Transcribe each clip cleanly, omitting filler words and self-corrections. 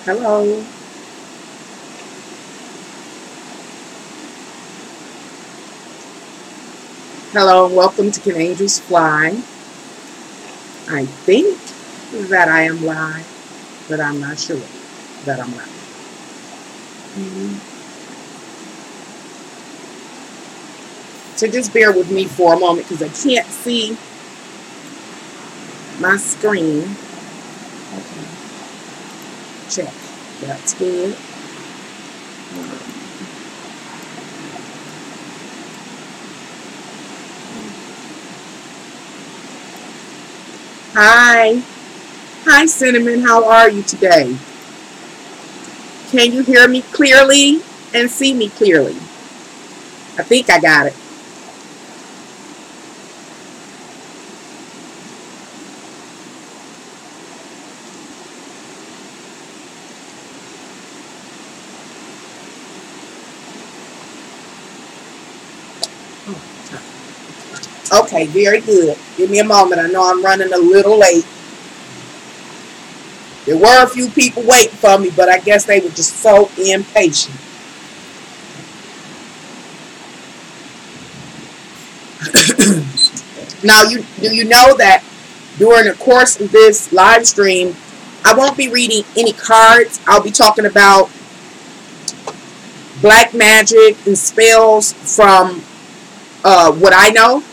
Hello. Hello, and welcome to Can Angels Fly. I think that I am live, but I'm not sure that I'm live. So just bear with me for a moment because I can't see my screen. Okay. Check. That's good. Hi. Hi, Cinnamon. How are you today? Can you hear me clearly and see me clearly? I think I got it. Okay, very good. Give me a moment. I know I'm running a little late. There were a few people waiting for me, but I guess they were just so impatient. Now, do you know that during the course of this live stream, I won't be reading any cards. I'll be talking about black magic and spells from what I know.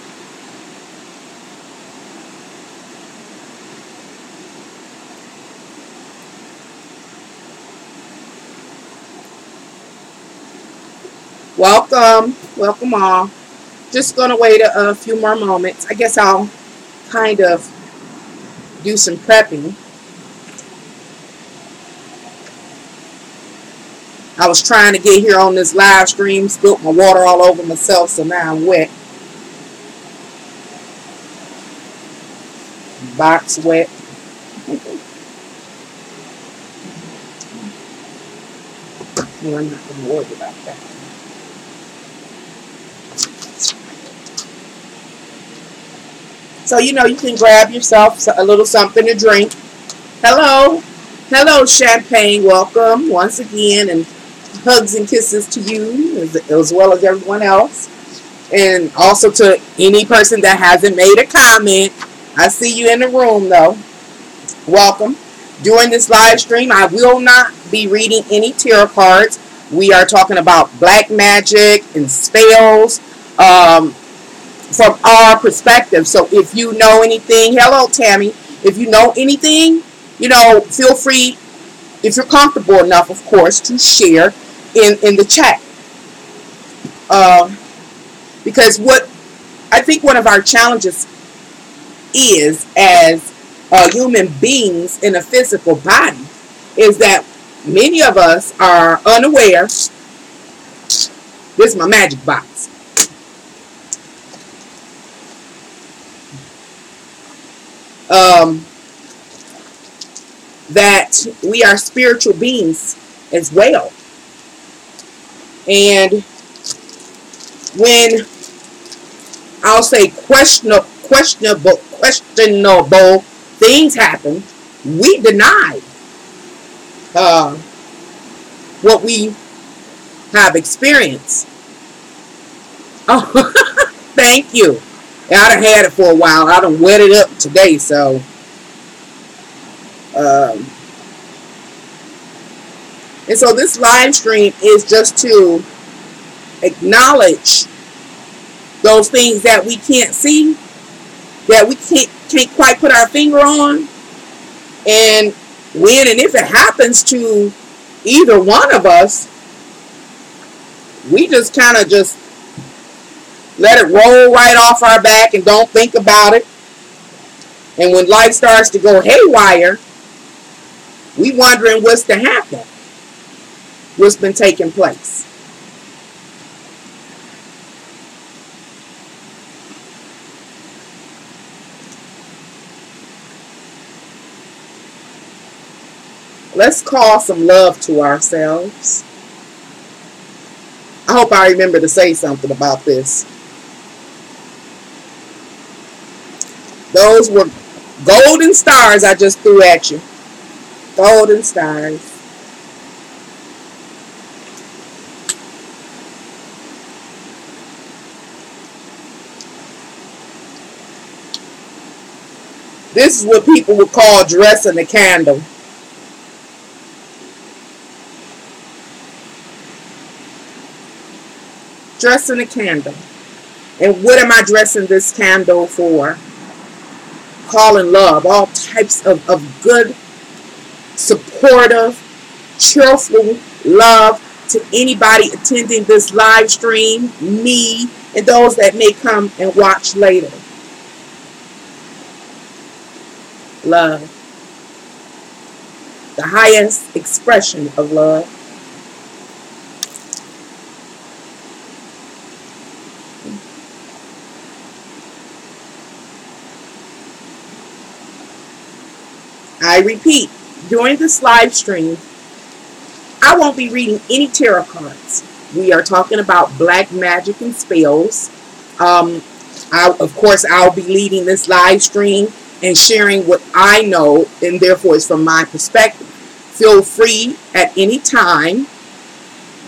Welcome all. Just gonna wait a few more moments. I guess I'll kind of do some prepping. I was trying to get here on this live stream, spilled my water all over myself, so now I'm wet. Box wet. Well, I'm not gonna worry about that. So, you can grab yourself a little something to drink. Hello, Champagne. Welcome once again, and hugs and kisses to you as well as everyone else. And also to any person that hasn't made a comment. I see you in the room, though. Welcome. During this live stream, I will not be reading any tarot cards. We are talking about black magic and spells. From our perspective. So if you know anything, hello Tammy, if you know anything, feel free, if you're comfortable enough, of course, to share in the chat. Because what I think one of our challenges is as human beings in a physical body is that many of us are unaware. This is my magic box. That we are spiritual beings as well. And when I'll say questionable things happen, we deny what we have experienced. Oh, thank you. I done had it for a while. I done wet it up today, so and so this live stream is just to acknowledge those things that we can't see, that we can't quite put our finger on, and when and if it happens to either one of us, we just kind of just let it roll right off our back and don't think about it. And when life starts to go haywire, we wondering what's to happen, what's been taking place. Let's call some love to ourselves. I hope I remember to say something about this. Those were golden stars I just threw at you. Golden stars. This is what people would call dressing a candle. Dressing a candle. And what am I dressing this candle for? Calling love. All types of good, supportive, cheerful love to anybody attending this live stream, me, and those that may come and watch later. Love. The highest expression of love. I repeat, during this live stream, I won't be reading any tarot cards. We are talking about black magic and spells. Of course, I'll be leading this live stream and sharing what I know, and therefore it's from my perspective. Feel free at any time.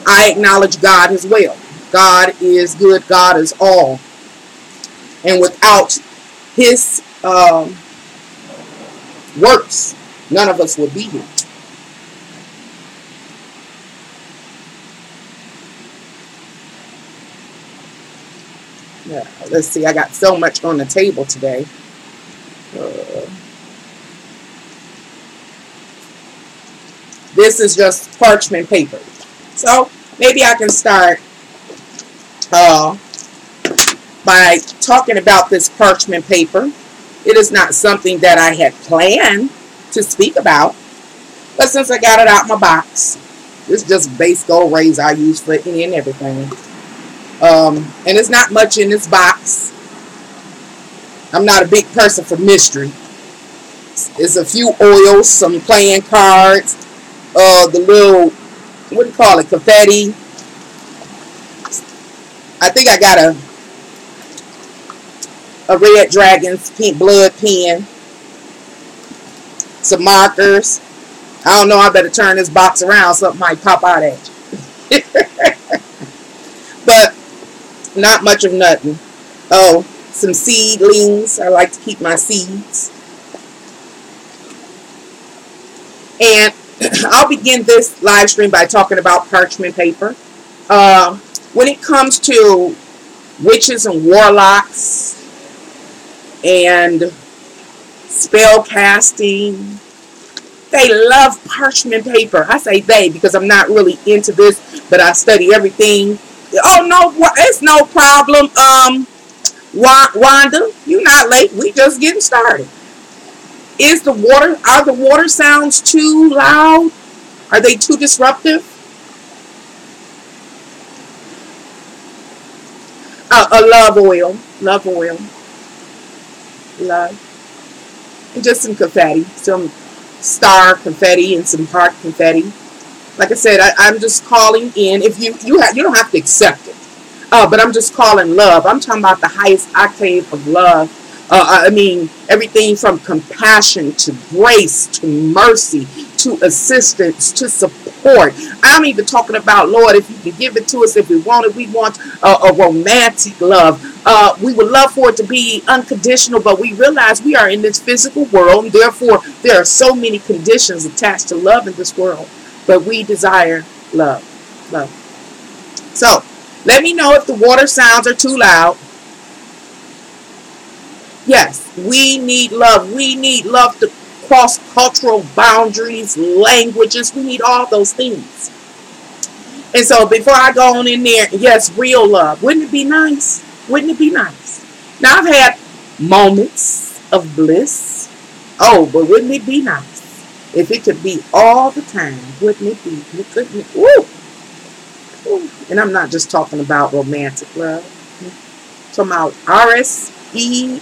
I acknowledge God as well. God is good. God is all. And without His works, none of us would be here. Yeah, let's see, I got so much on the table today. This is just parchment paper. So maybe I can start by talking about this parchment paper. It is not something that I had planned to speak about, but since I got it out of my box, it's just base gold razor I use for any and everything. And it's not much in this box. I'm not a big person for mystery. It's a few oils, some playing cards, the little, what do you call it, confetti. I think I got a Red Dragon's pink blood pen, some markers. I don't know, I better turn this box around, something might pop out at you. But not much of nothing. Oh, some seedlings. I like to keep my seeds. And I'll begin this live stream by talking about parchment paper. When it comes to witches and warlocks and spell casting, they love parchment paper. I say they because I'm not really into this, but I study everything. Oh no, it's no problem. Wanda, you're not late. We just getting started. Are the water sounds too loud? Are they too disruptive? A love oil. And just some confetti, some star confetti and some heart confetti. Like I said, I'm just calling in. If you don't have to accept it, but I'm just calling love. I'm talking about the highest octave of love. I mean, everything from compassion to grace to mercy to assistance to support. I'm even talking about, Lord, if you can give it to us, if we want it, we want a romantic love. We would love for it to be unconditional, but we realize we are in this physical world, and therefore there are so many conditions attached to love in this world. But we desire love. So, let me know if the water sounds are too loud. Yes, we need love. We need love to cross cultural boundaries, languages. We need all those things. And so before I go on in there, yes, real love. Wouldn't it be nice? Wouldn't it be nice? Now, I've had moments of bliss. Oh, but wouldn't it be nice if it could be all the time? Wouldn't it be? Couldn't it? Woo! Woo. And I'm not just talking about romantic love. I'm talking about RESPECT,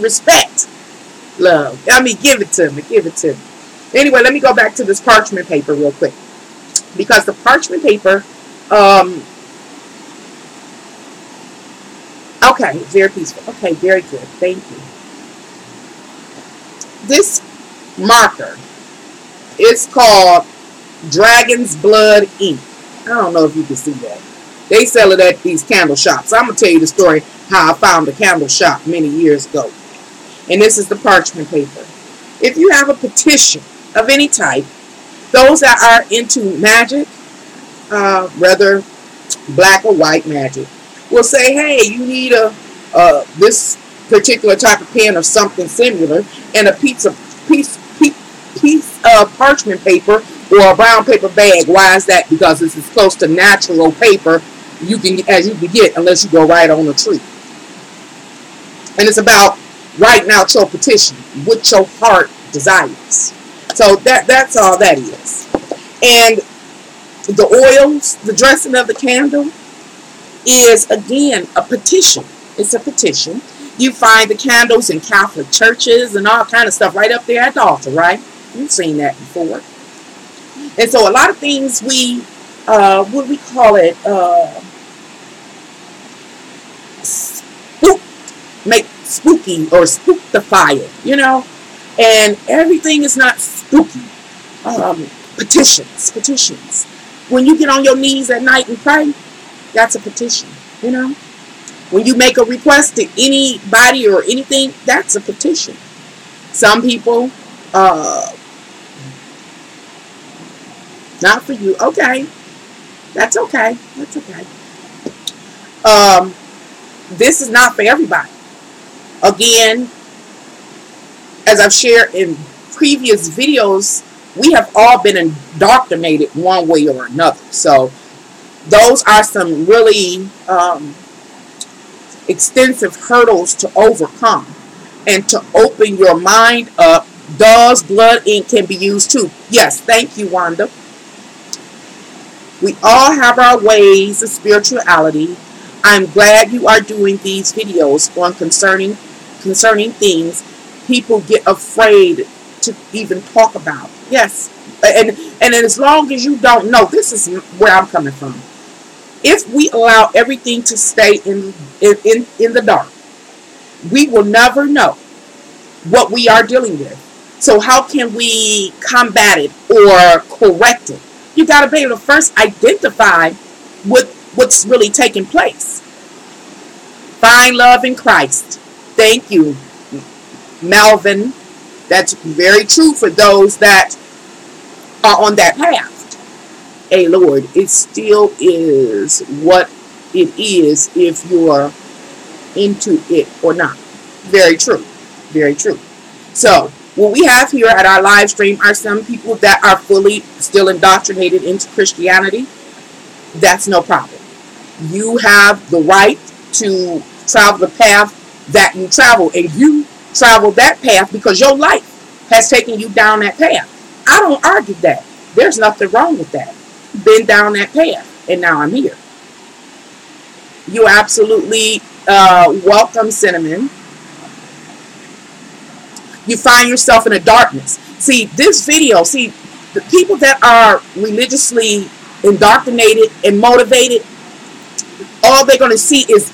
respect, love. I mean, give it to me. Anyway, let me go back to this parchment paper real quick, because the parchment paper, okay, very peaceful. Okay, very good. Thank you. This marker is called Dragon's Blood ink. I don't know if you can see that. They sell it at these candle shops. I'm going to tell you the story how I found a candle shop many years ago. And this is the parchment paper. If you have a petition of any type, those that are into magic, whether black or white magic, will say, hey, you need this particular type of pen or something similar, and a piece of parchment paper or a brown paper bag. Why is that? Because this is close to natural paper as you can get, unless you go right on a tree. And it's about writing out your petition, what your heart desires. So that's all that is. And the oils, the dressing of the candle, is again a petition. It's a petition. You find the candles in Catholic churches and all kind of stuff right up there at the altar, right? You've seen that before. And so a lot of things we, what do we call it? Make spooky or spook the fire, you know? And everything is not spooky. Petitions. When you get on your knees at night and pray, that's a petition, you know? When you make a request to anybody or anything, that's a petition. Some people, not for you. Okay. That's okay. That's okay. This is not for everybody. Again, as I've shared in previous videos, we have all been indoctrinated one way or another. So those are some really extensive hurdles to overcome and to open your mind up. Does blood ink can be used too? Yes, thank you, Wanda. We all have our ways of spirituality. I'm glad you are doing these videos on concerning things people get afraid to even talk about. Yes, and as long as you don't know, this is where I'm coming from. If we allow everything to stay in the dark, we will never know what we are dealing with. So how can we combat it or correct it? You got to be able to first identify what's really taking place. Find love in Christ. Thank you, Melvin. That's very true for those that are on that path. Hey, Lord, it still is what it is if you're into it or not. Very true. Very true. So, what we have here at our live stream are some people that are fully still indoctrinated into Christianity. That's no problem. You have the right to travel the path that you travel, and you travel that path because your life has taken you down that path. I don't argue that. There's nothing wrong with that. Been down that path, and now I'm here. You absolutely welcome, Cinnamon. You find yourself in a darkness. See, this video, the people that are religiously indoctrinated and motivated, all they're going to see is,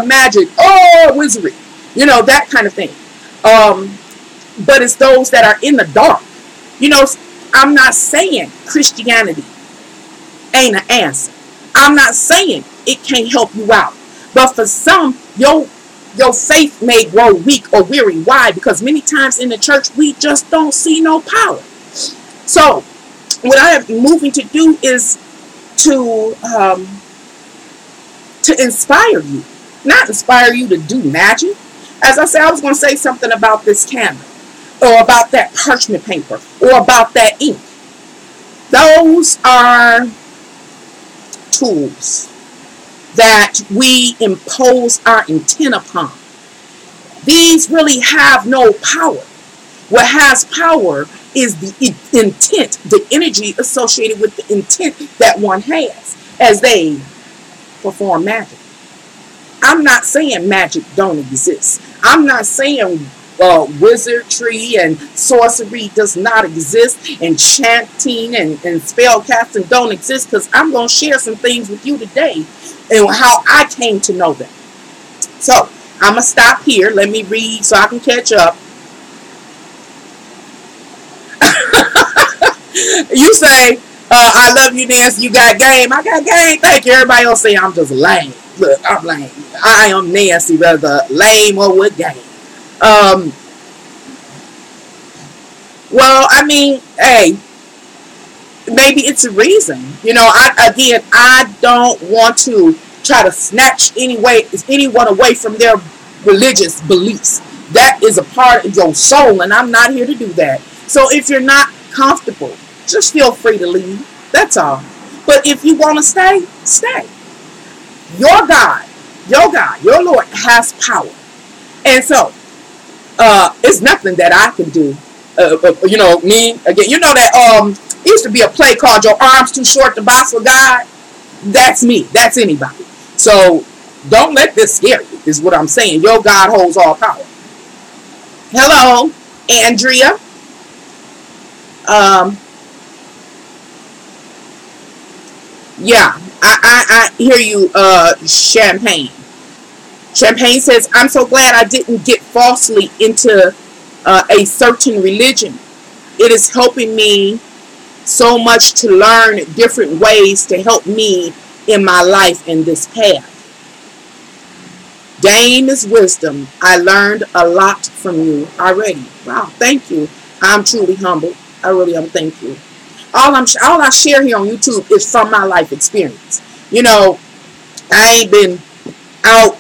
magic, wizardry, you know, that kind of thing. But it's those that are in the dark. You know, I'm not saying Christianity ain't an answer. I'm not saying it can't help you out. But for some, your faith may grow weak or weary. Why? Because many times in the church, we just don't see no power. So, what I am moving to do is to inspire you. Not inspire you to do magic. As I said, I was going to say something about this camera, or about that parchment paper, or about that ink. Those are tools that we impose our intent upon. These really have no power. What has power is the intent, the energy associated with the intent that one has as they perform magic. I'm not saying magic don't exist. I'm not saying wizardry and sorcery does not exist, and chanting and spell casting don't exist, because I'm going to share some things with you today and how I came to know them. So, I'm going to stop here. Let me read so I can catch up. You say, I love you, Nancy. You got game. I got game. Thank you. Everybody else say I'm just lame. Look, I'm lame. I am Nancy, whether lame or with game. Um, well, I mean, hey, maybe it's a reason. I don't want to try to snatch anyone away from their religious beliefs. That is a part of your soul, and I'm not here to do that. So if you're not comfortable, just feel free to leave. That's all. But if you want to stay, stay. Your Lord has power. And so, it's nothing that I can do. Me again. You know that it used to be a play called "Your Arms Too Short to Box with God." That's me. That's anybody. So don't let this scare you. Is what I'm saying. Your God holds all power. Hello, Andrea. Um, yeah, I hear you. Champagne. Champagne says, "I'm so glad I didn't get falsely into a certain religion. It is helping me so much to learn different ways to help me in my life in this path. Dame is wisdom. I learned a lot from you already." Wow, thank you. I'm truly humbled. I really am. Thank you. All I share here on YouTube is from my life experience. I ain't been out.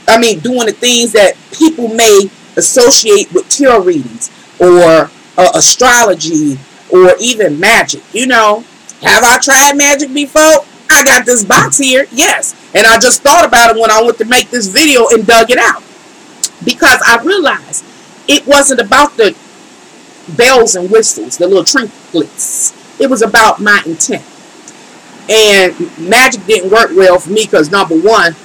I mean, doing the things that people may associate with tarot readings or astrology or even magic. Have I tried magic before? I got this box here, yes. And I just thought about it when I went to make this video and dug it out. Because I realized it wasn't about the bells and whistles, the little trinkets. It was about my intent. And magic didn't work well for me because, number one,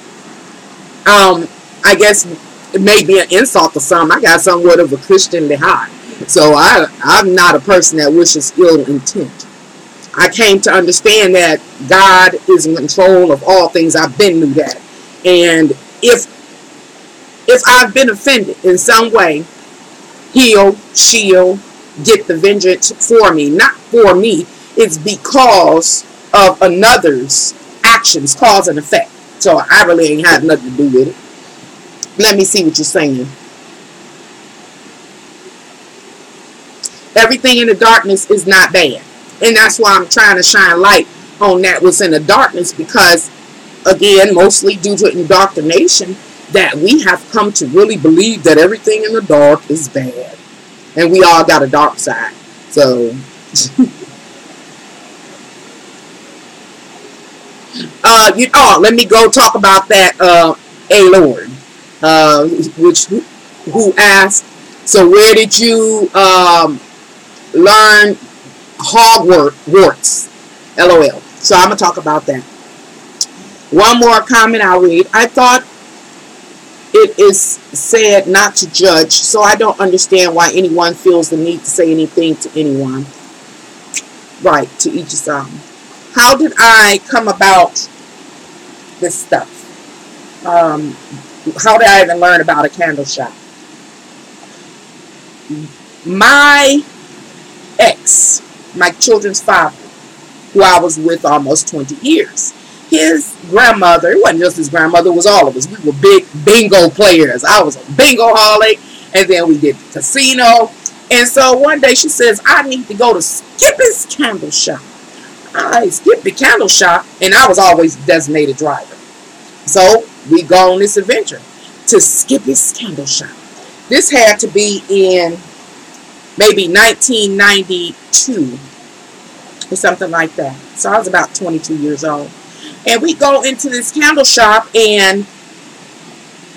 I guess it may be an insult to some. I got somewhat of a Christianly heart. So I'm not a person that wishes ill intent. I came to understand that God is in control of all things. I've been through that. And if I've been offended in some way, she'll get the vengeance for me. Not for me. It's because of another's actions, cause and effect. So I really ain't had nothing to do with it. Let me see what you're saying. Everything in the darkness is not bad. And that's why I'm trying to shine light on that what's in the darkness, because, again, mostly due to indoctrination, that we have come to really believe that everything in the dark is bad. And we all got a dark side. So, let me go talk about that, A Lord, who asked, so where did you learn Hogwarts? LOL. So I'm going to talk about that. One more comment I'll read. I thought it is said not to judge, so I don't understand why anyone feels the need to say anything to anyone. Right, to each his own. How did I come about this stuff? How did I even learn about a candle shop? My ex, my children's father, who I was with almost 20 years, his grandmother, it wasn't just his grandmother, it was all of us. We were big bingo players. I was a bingo-holic, and then we did the casino. And so one day she says, I need to go to Skippy's candle shop. I skipped the candle shop, and I was always the designated driver. So we go on this adventure to Skippy's candle shop. This had to be in maybe 1992 or something like that. So I was about 22 years old. And we go into this candle shop, and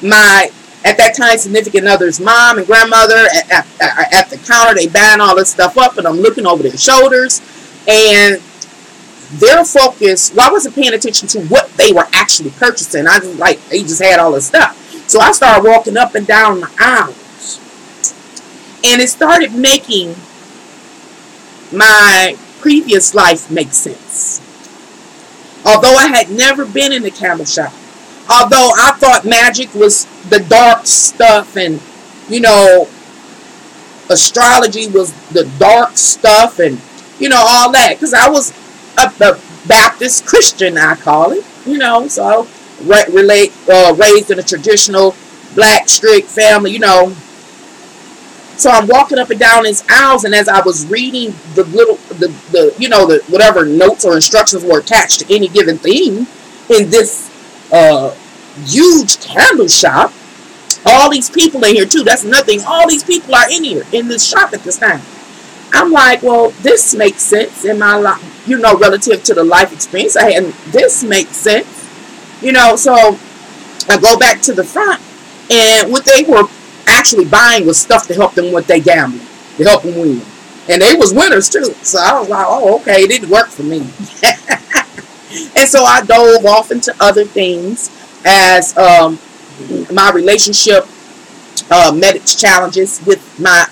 my, at that time, significant other's mom and grandmother at the counter, they buying all this stuff up, and I'm looking over their shoulders, and their focus, well, I wasn't paying attention to what they were actually purchasing. I just they just had all this stuff. So I started walking up and down the aisles, and it started making my previous life make sense. Although I had never been in the candle shop, although I thought magic was the dark stuff, and astrology was the dark stuff, and all that, because I was a Baptist Christian, I call it, so I raised in a traditional black strict family, you know. So I'm walking up and down these aisles, and as I was reading the whatever notes or instructions were attached to any given thing in this huge candle shop, all these people in here too. That's nothing. All these people are in here in this shop at this time. I'm like, well, this makes sense in my life, relative to the life experience I had. And this makes sense, So I go back to the front, and what they were actually buying was stuff to help them with their gambling, to help them win. And they was winners too. So I was like, oh, okay, it didn't work for me. And so I dove off into other things as my relationship met its challenges with my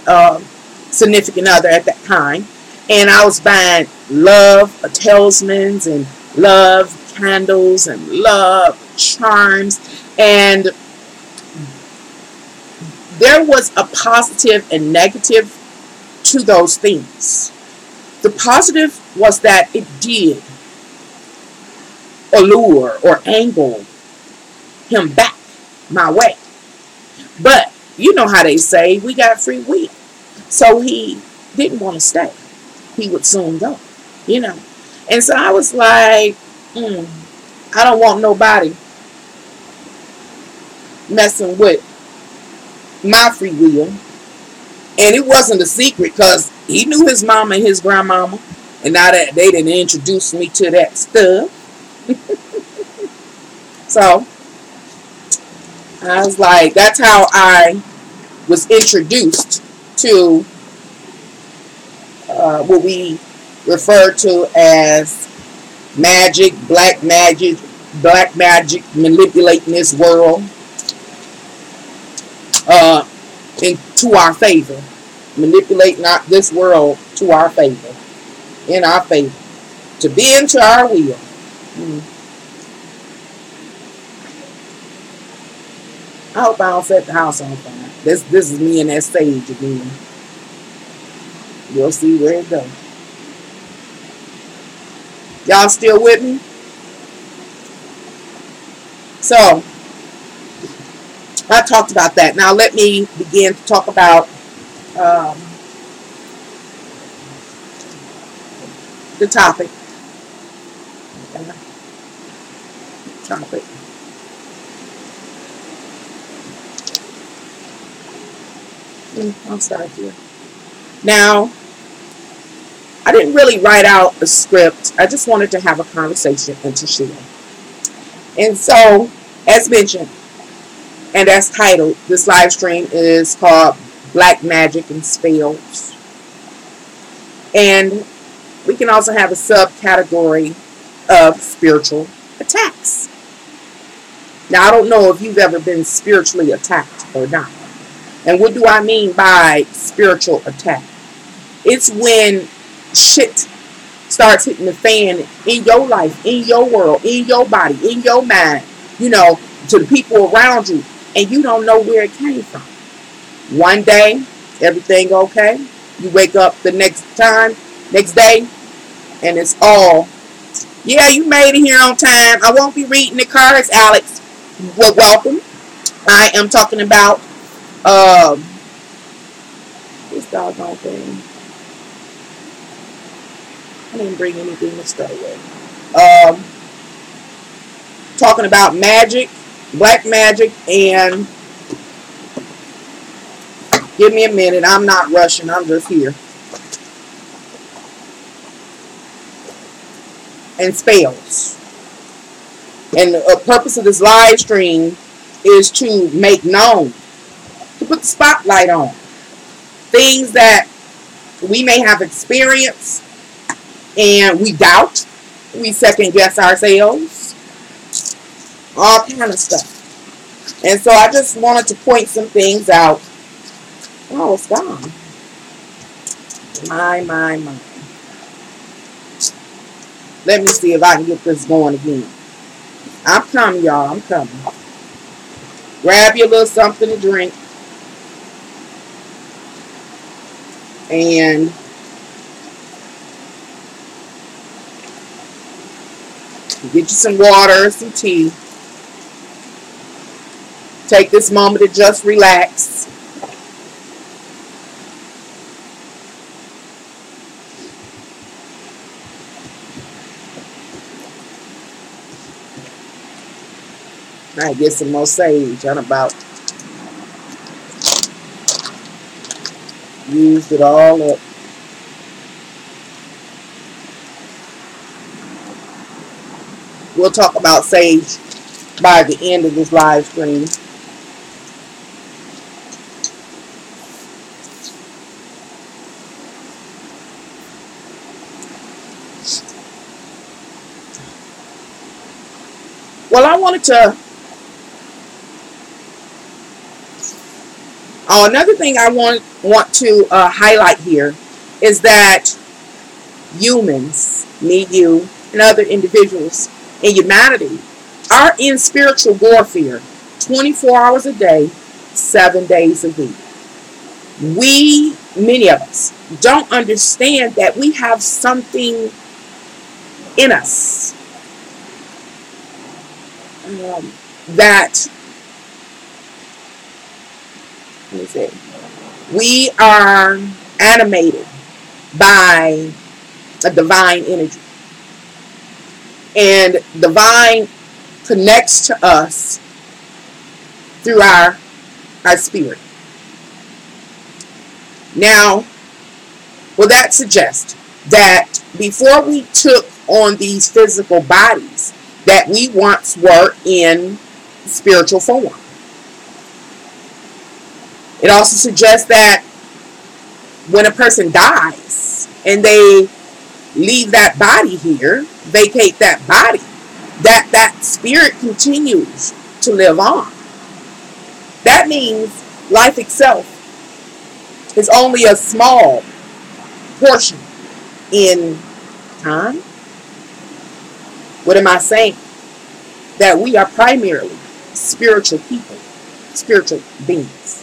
significant other at that time. And I was buying love talismans and love candles and love charms. And there was a positive and negative to those things. The positive was that it did allure or angle him back my way. But you know how they say, we got free will. So he didn't want to stay. He would soon go, And so I was like, I don't want nobody messing with my free will. And it wasn't a secret because he knew his mama and his grandmama. And now that they didn't introduce me to that stuff. So I was like, that's how I was introduced to what we refer to as magic, black magic manipulating this world into our favor, manipulating this world to our favor, in our favor, to be into our will. I hope I don't set the house on fire. This is me in that stage again. You'll see where it goes. Y'all still with me? So, I talked about that. Now let me begin to talk about the topic. I'll start here. Now, I didn't really write out a script. I just wanted to have a conversation and to share. And so, as mentioned, and as titled, this live stream is called Black Magic and Spells. And we can also have a subcategory of spiritual attacks. Now, I don't know if you've ever been spiritually attacked or not. And what do I mean by spiritual attack? It's when shit starts hitting the fan in your life, in your world, in your body, in your mind, to the people around you, and you don't know where it came from. One day, everything okay. You wake up the next day, and it's all, yeah, you made it here on time. I won't be reading the cards, Alex. Well, welcome. I am talking about this doggone thing. I didn't bring anything to start with. Talking about magic, black magic, and give me a minute. I'm not rushing. I'm just here. And spells. And the purpose of this live stream is to make known, to put the spotlight on things that we may have experienced and we doubt, we second guess ourselves, all kind of stuff. And so I just wanted to point some things out. Oh, it's gone. My. Let me see if I can get this going again. I'm coming, y'all. I'm coming. Grab your little something to drink. And get you some water, some tea. Take this moment to just relax. I get some more sage. I'm about used it all up. We'll talk about sage by the end of this live stream. Well, I wanted to. Another thing I want to highlight here is that humans, me, you, and other individuals in humanity are in spiritual warfare 24 hours a day, 7 days a week. We, many of us, don't understand that we have something in us that, let me say, we are animated by a divine energy. And divine connects to us through our spirit. Now, will that suggest that before we took on these physical bodies, that we once were in spiritual form? It also suggests that when a person dies and they leave that body here, vacate that body, that spirit continues to live on. That means life itself is only a small portion in time. What am I saying? That we are primarily spiritual people, spiritual beings.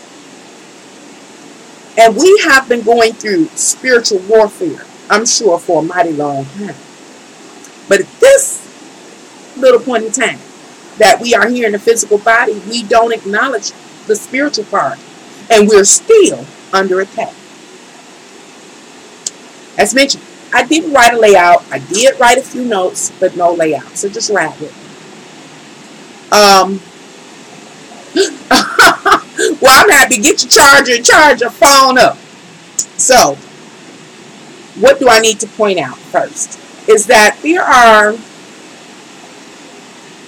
And we have been going through spiritual warfare, I'm sure, for a mighty long time. But at this little point in time that we are here in the physical body, we don't acknowledge the spiritual part. And we're still under attack. As mentioned, I didn't write a layout. I did write a few notes, but no layout. So just write it. Well, I'm happy to get your charger and charge your phone up. So, what do I need to point out first? Is that there are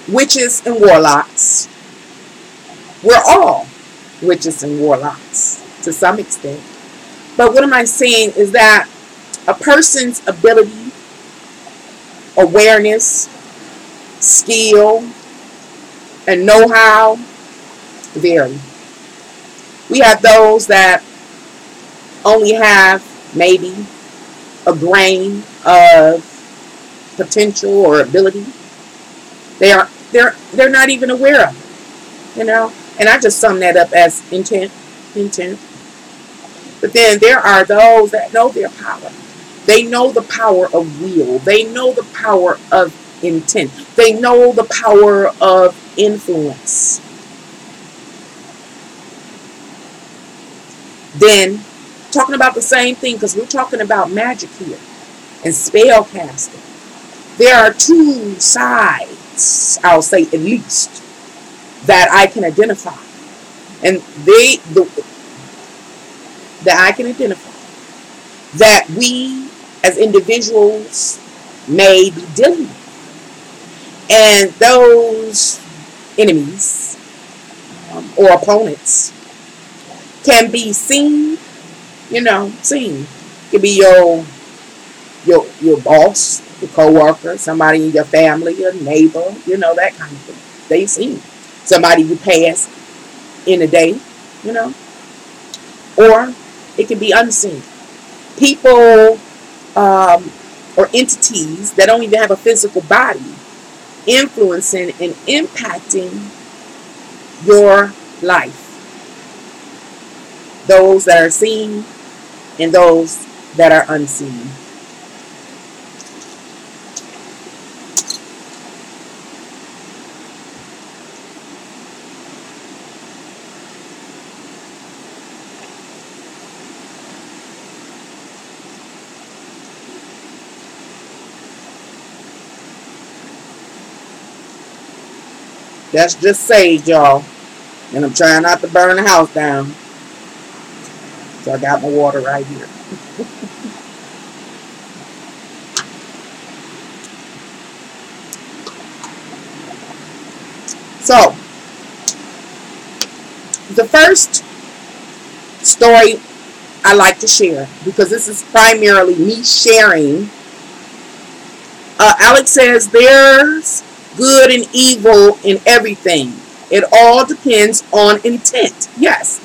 witches and warlocks. We're all witches and warlocks to some extent. But what am I saying is that a person's ability, awareness, skill, and know-how vary. We have those that only have maybe a grain of potential or ability. They're not even aware of it, you know. And I just sum that up as intent. But then there are those that know their power. They know the power of will. They know the power of intent. They know the power of influence. Then, talking about the same thing, because we're talking about magic here and spell casting. There are two sides, I'll say at least, that I can identify. And that I can identify that we as individuals may be dealing with. And those enemies or opponents can be seen, seen. It can be your boss, your co-worker, somebody in your family, your neighbor, that kind of thing. They seen somebody you pass in a day, or it can be unseen. People or entities that don't even have a physical body influencing and impacting your life. Those that are seen and those that are unseen. That's just sage, y'all. And I'm trying not to burn the house down. So I got my water right here. So, the first story I like to share, because this is primarily me sharing. Alex says there's good and evil in everything. It all depends on intent. Yes,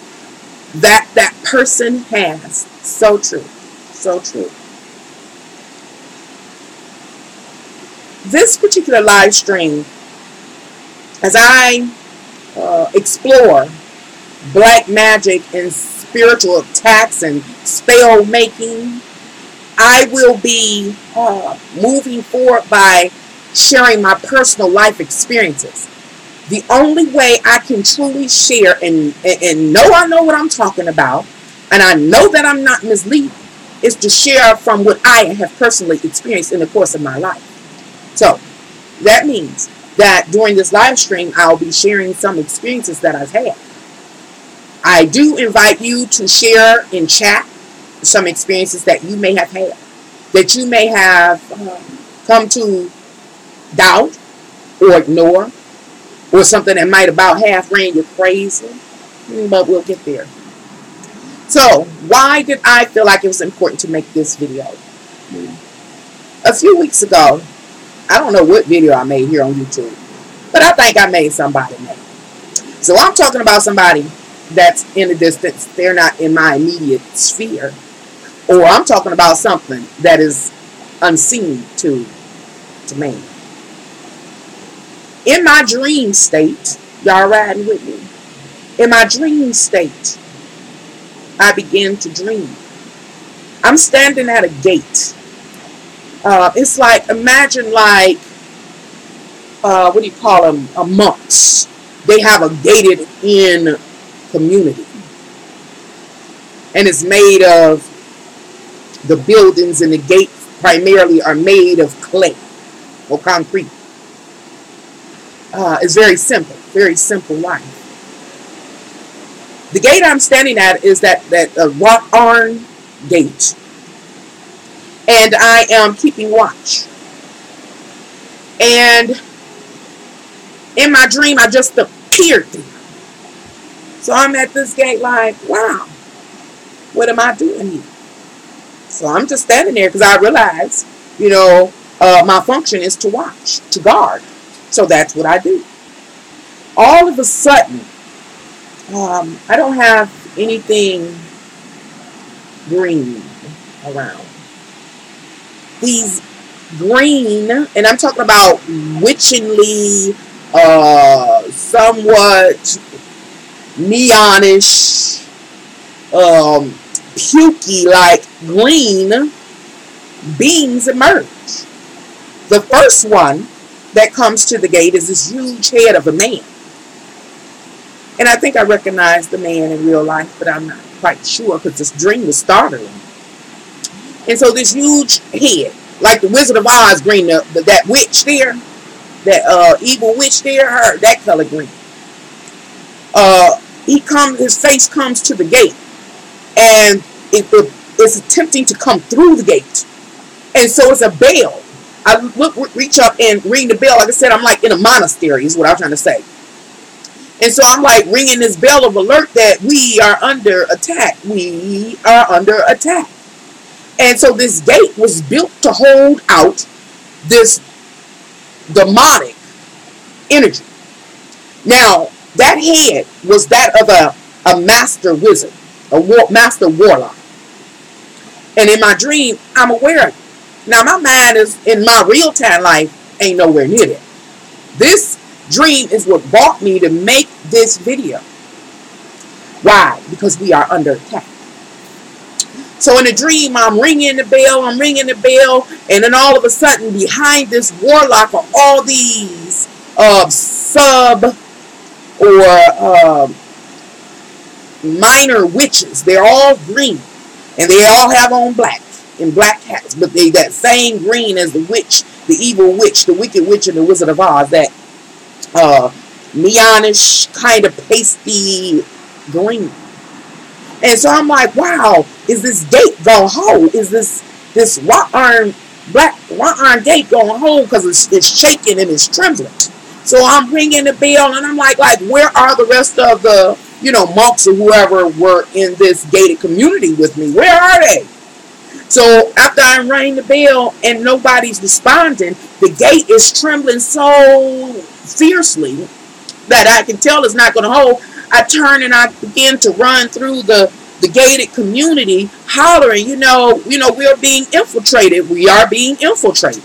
that person has. So true. So true. This particular live stream, as I explore black magic and spiritual attacks and spell making, I will be moving forward by sharing my personal life experiences. The only way I can truly share and know I know what I'm talking about, and I know that I'm not misleading, is to share from what I have personally experienced in the course of my life. So that means that during this live stream, I'll be sharing some experiences that I've had. I do invite you to share in chat some experiences that you may have had, that you may have come to doubt or ignore, or something that might about half ran you crazy, but we'll get there. So, why did I feel like it was important to make this video? A few weeks ago, I don't know what video I made here on YouTube, but I think I made somebody mad. So I'm talking about somebody that's in the distance. They're not in my immediate sphere. Or I'm talking about something that is unseen to me. In my dream state, y'all riding with me? In my dream state, I began to dream. I'm standing at a gate. It's like, imagine like, what do you call them? Monks. They have a gated in community. And it's made of, the buildings and the gates primarily are made of clay or concrete. It's very simple life. The gate I'm standing at is that wrought iron gate. And I am keeping watch. And in my dream, I just appeared there. So I'm at this gate like, wow, what am I doing here? So I'm just standing there because I realize, my function is to watch, to guard. So that's what I do. All of a sudden, I don't have anything green around. These green, and I'm talking about witchingly, somewhat neonish, pukey like green beings emerge. The first one that comes to the gate is this huge head of a man. And I think I recognize the man in real life, but I'm not quite sure because this dream was startling. And so this huge head, like the Wizard of Oz green, that witch there, that evil witch there, that color green. His face comes to the gate, and it's attempting to come through the gate. And so it's a bell. I reach up and ring the bell. Like I said, I'm like in a monastery is what I'm trying to say. And so I'm like ringing this bell of alert that we are under attack. We are under attack. And so this gate was built to hold out this demonic energy. Now, that head was that of a master wizard, master warlock. And in my dream, I'm aware of it. Now, my mind is, in my real-time life, ain't nowhere near that. This dream is what brought me to make this video. Why? Because we are under attack. So in the dream, I'm ringing the bell, and then all of a sudden, behind this warlock are all these sub or minor witches. They're all green, and they all have on black and black hats, but they that same green as the witch, the evil witch, the wicked witch, and the Wizard of Oz that neonish kind of pasty green. And so I'm like, wow, is this gate going hold? Is this black wrought iron gate going hold? Because it's shaking and it's trembling. So I'm ringing the bell, and I'm like, where are the rest of the, monks or whoever were in this gated community with me? Where are they? So after I rang the bell and nobody's responding, the gate is trembling so fiercely that I can tell it's not going to hold. I turn and I begin to run through the gated community, hollering, we're being infiltrated. We are being infiltrated.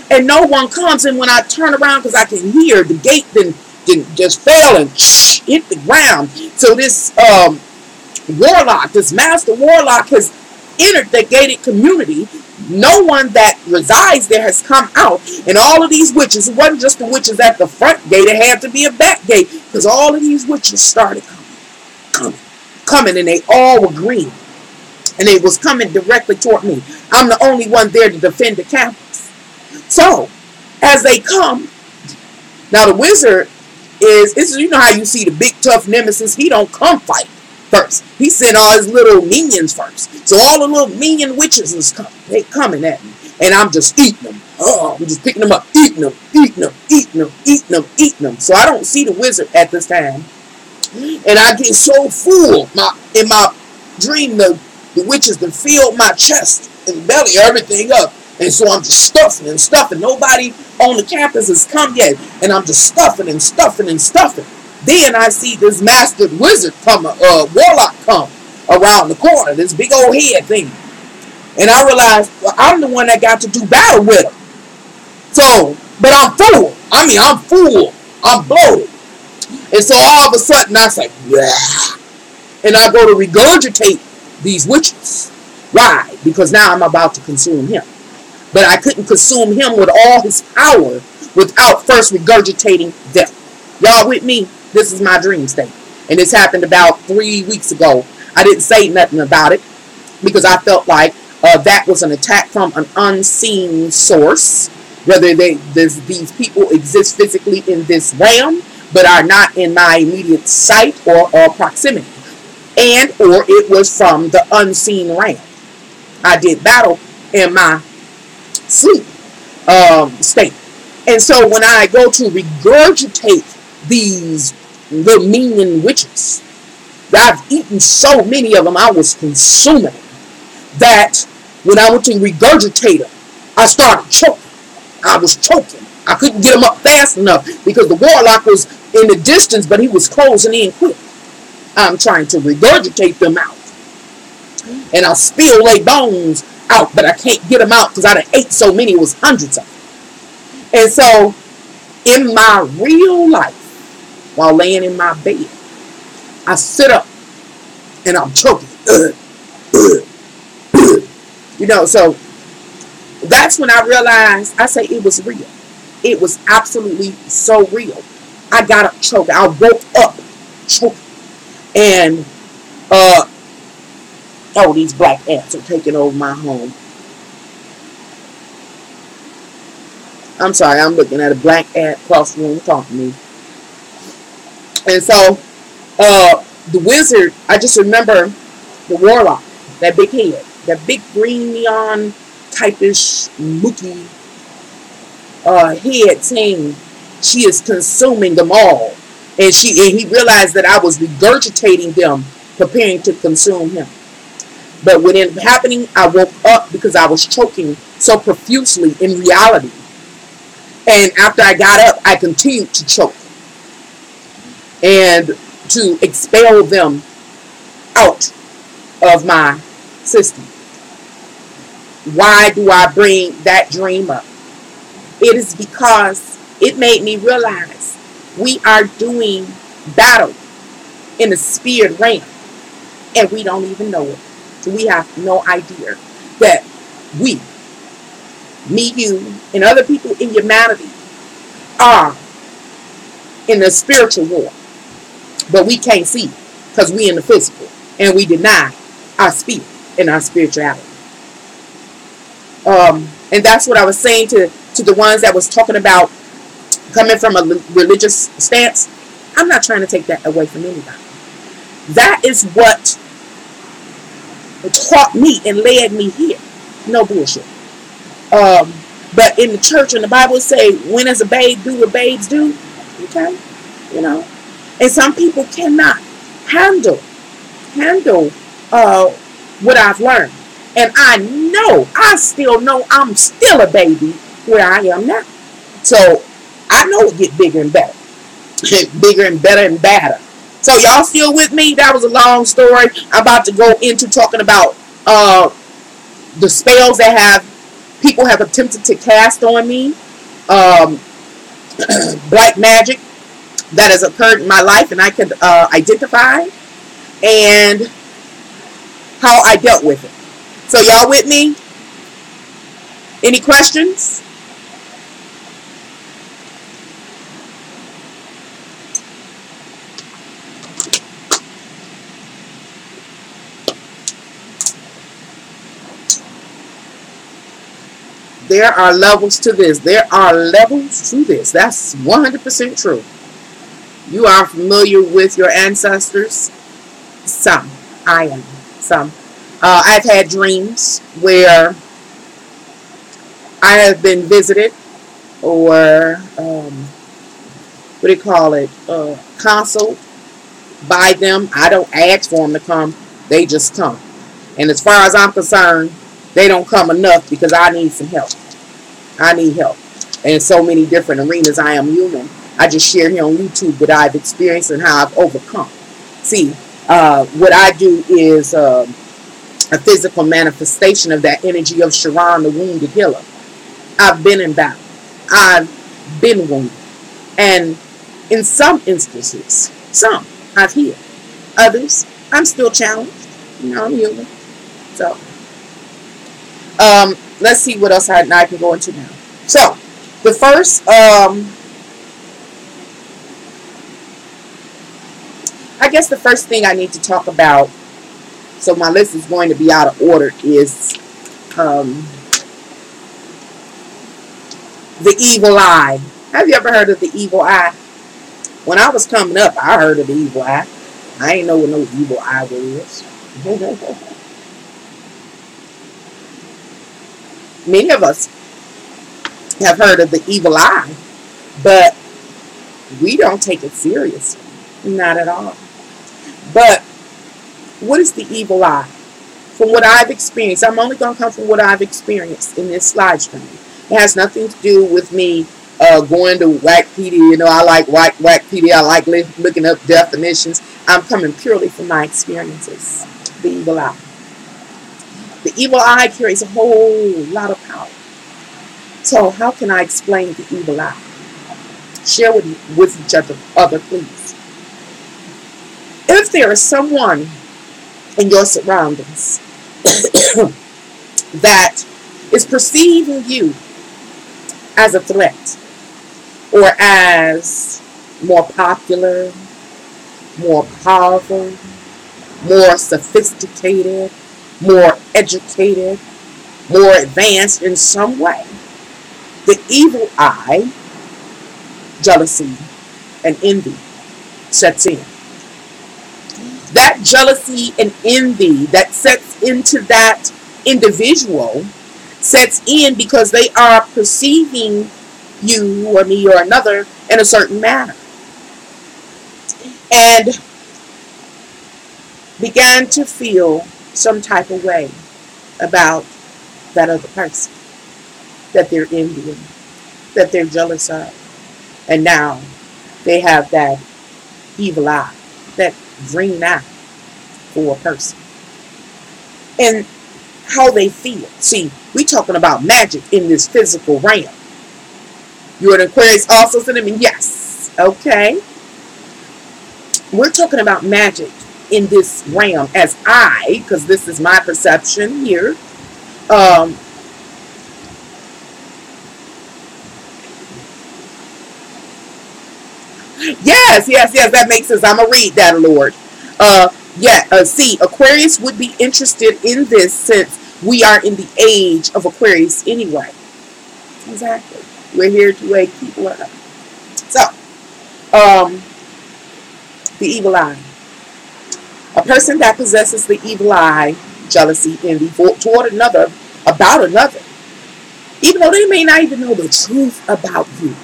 And no one comes. And when I turn around, because I can hear the gate then just fell and hit the ground. So this warlock, this master warlock, has entered the gated community. No one that resides there has come out. And all of these witches, it wasn't just the witches at the front gate, it had to be a back gate, because all of these witches started coming, and they all were green. And they was coming directly toward me. I'm the only one there to defend the campus. So, as they come, now the wizard is how you see the big tough nemesis, he don't come fight first. He sent all his little minions first. So all the little minion witches is they coming at me. And I'm just eating them. Oh, I'm just picking them up, eating them. So I don't see the wizard at this time. And I get so full. In my dream, the witches that filled my chest and belly, everything up. And so I'm just stuffing and stuffing. Nobody on the campus has come yet. And I'm just stuffing and stuffing and stuffing. Then I see this master wizard warlock come around the corner, this big old head thing. And I realized, I'm the one that got to do battle with him. So, but I'm full. I'm full. I'm bloated. And so all of a sudden I say, yeah. And I go to regurgitate these witches. Why? Because now I'm about to consume him. But I couldn't consume him with all his power without first regurgitating them. Y'all with me? This is my dream state. And this happened about 3 weeks ago. I didn't say nothing about it because I felt like that was an attack from an unseen source. Whether these people exist physically in this realm, but are not in my immediate sight or proximity. And or it was from the unseen realm. I did battle in my sleep state. And so when I go to regurgitate these little minion witches, I've eaten so many of them, I was consuming them, that when I went to regurgitate them, I started choking. I was choking. I couldn't get them up fast enough because the warlock was in the distance, but he was closing in quick. I'm trying to regurgitate them out. And I spill their bones out, but I can't get them out because I done ate so many. It was hundreds of them. And so, in my real life, while laying in my bed, I sit up and I'm choking. So that's when I realized, I say it was real. It was absolutely so real. I got up choking. I woke up choking. And, these black ants are taking over my home. I'm sorry, I'm looking at a black ant across the room talking to me. And so, the wizard, I just remember the warlock, that big head, that big green neon type-ish mookie head saying she is consuming them all. And he realized that I was regurgitating them, preparing to consume him. But when it was happening, I woke up because I was choking so profusely in reality. And after I got up, I continued to choke and to expel them out of my system. Why do I bring that dream up? It is because it made me realize we are doing battle in the spirit realm and we don't even know it. So we have no idea that we, me, you, and other people in humanity are in the spiritual war. But we can't see it because we in the physical and we deny our spirit and our spirituality. And that's what I was saying to the ones that was talking about coming from a religious stance, I'm not trying to take that away from anybody. That is what taught me and led me here. No bullshit. But in the church and the Bible say, when as a babe, do what babes do. Okay, you know. And some people cannot handle what I've learned. And I still know I'm still a baby where I am now. So I know it get bigger and better. Bigger and better and badder. So y'all still with me? That was a long story. I'm about to go into talking about the spells that people have attempted to cast on me. Black magic that has occurred in my life and I could identify, and how I dealt with it. So y'all with me? Any questions? There are levels to this. There are levels to this. That's 100% true. You are familiar with your ancestors? Some. I am. Some. I've had dreams where I have been visited or, what do you call it, counseled by them. I don't ask for them to come. They just come. And as far as I'm concerned, they don't come enough because I need some help. I need help. And in so many different arenas, I am human. I just share here on YouTube what I've experienced and how I've overcome. See, what I do is a physical manifestation of that energy of Sharon, the wounded healer. I've been in battle. I've been wounded. And in some instances, I've healed. Others, I'm still challenged. You know, I'm human. So, let's see what else I can go into now. So, the first, I guess the first thing I need to talk about, so my list is going to be out of order, is the evil eye. Have you ever heard of the evil eye? When I was coming up, I heard of the evil eye. I ain't know what no evil eye was. Many of us have heard of the evil eye, but we don't take it seriously. Not at all. But what is the evil eye? From what I've experienced, I'm only going to come from what I've experienced in this live stream. It has nothing to do with me going to Wikipedia. You know, I like Wikipedia. I like looking up definitions. I'm coming purely from my experiences. The evil eye. The evil eye carries a whole lot of power. So how can I explain the evil eye? Share with each other, please. If there is someone in your surroundings that is perceiving you as a threat or as more popular, more powerful, more sophisticated, more educated, more advanced in some way, the evil eye, jealousy, and envy sets in. That jealousy and envy that sets into that individual sets in because they are perceiving you or me or another in a certain manner. And began to feel some type of way about that other person that they're envying, that they're jealous of. And now they have that evil eye, that green eye for a person. And how they feel. See, we talking about magic in this physical realm. You're an Aquarius also, Cinnamon? Yes. Okay. We're talking about magic in this realm as because this is my perception here, yes, that makes sense. I'm going to read that, Lord. See, Aquarius would be interested in this since we are in the age of Aquarius anyway. Exactly. We're here to wake people up. So, um, the evil eye. A person that possesses the evil eye, jealousy, envy toward another, about another, even though they may not even know the truth about you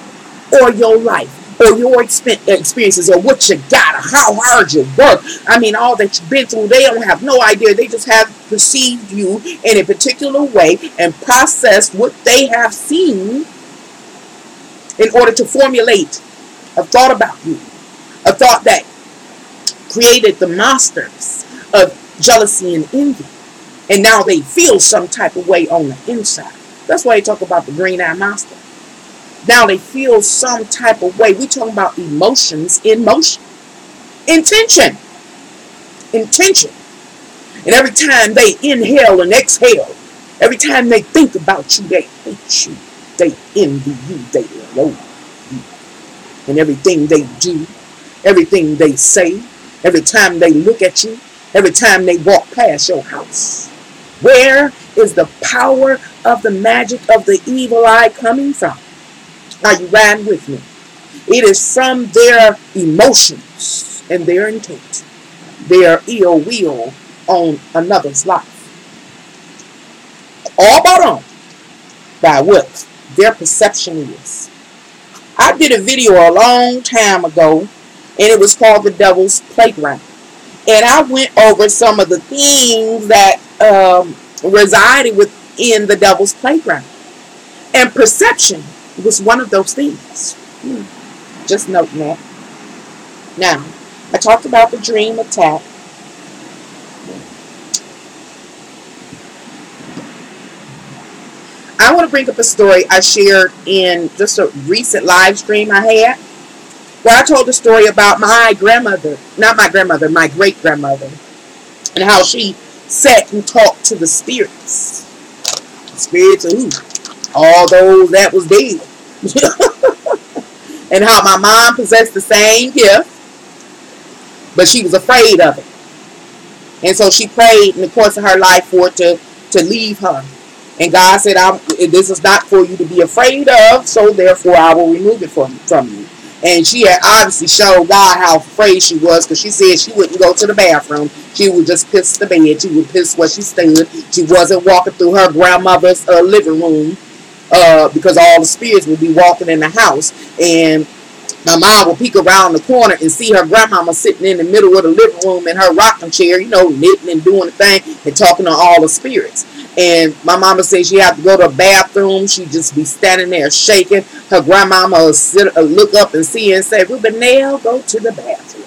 or your life or your experiences or what you got or how hard you work. I mean, all that you've been through, they don't have no idea. They just have perceived you in a particular way and processed what they have seen in order to formulate a thought about you. A thought that created the monsters of jealousy and envy. And now they feel some type of way on the inside. That's why they talk about the green eye monster. Now they feel some type of way. We talking about emotions in motion. Intention. Intention. And every time they inhale and exhale, every time they think about you, they hate you. They envy you. They loathe you. And everything they do, everything they say, every time they look at you, every time they walk past your house. Where is the power of the magic of the evil eye coming from? Are you riding with me? It is from their emotions and their intent, their ill will on another's life. All brought on by what their perception is. I did a video a long time ago, and it was called The Devil's Playground. And I went over some of the things that resided within the devil's playground. And perception was one of those things. Just noting that. Now, I talked about the dream attack. I want to bring up a story I shared in just a recent live stream I had, where I told a story about my grandmother, not my grandmother, my great-grandmother, and how she sat and talked to the spirits. Spirits of who? All those that was dead. And how my mom possessed the same gift, but she was afraid of it. And so she prayed in the course of her life for it to leave her. And God said, this is not for you to be afraid of, so therefore I will remove it from you. And she had obviously showed God how afraid she was, because she said she wouldn't go to the bathroom. She would just piss the bed. She would piss where she stood. She wasn't walking through her grandmother's living room because all the spirits would be walking in the house. And my mom would peek around the corner and see her grandmama sitting in the middle of the living room in her rocking chair, knitting and doing the thing and talking to all the spirits. And my mama said she had to go to the bathroom. She'd just be standing there shaking. Her grandmama would look up and see and say, Rubenell, go to the bathroom.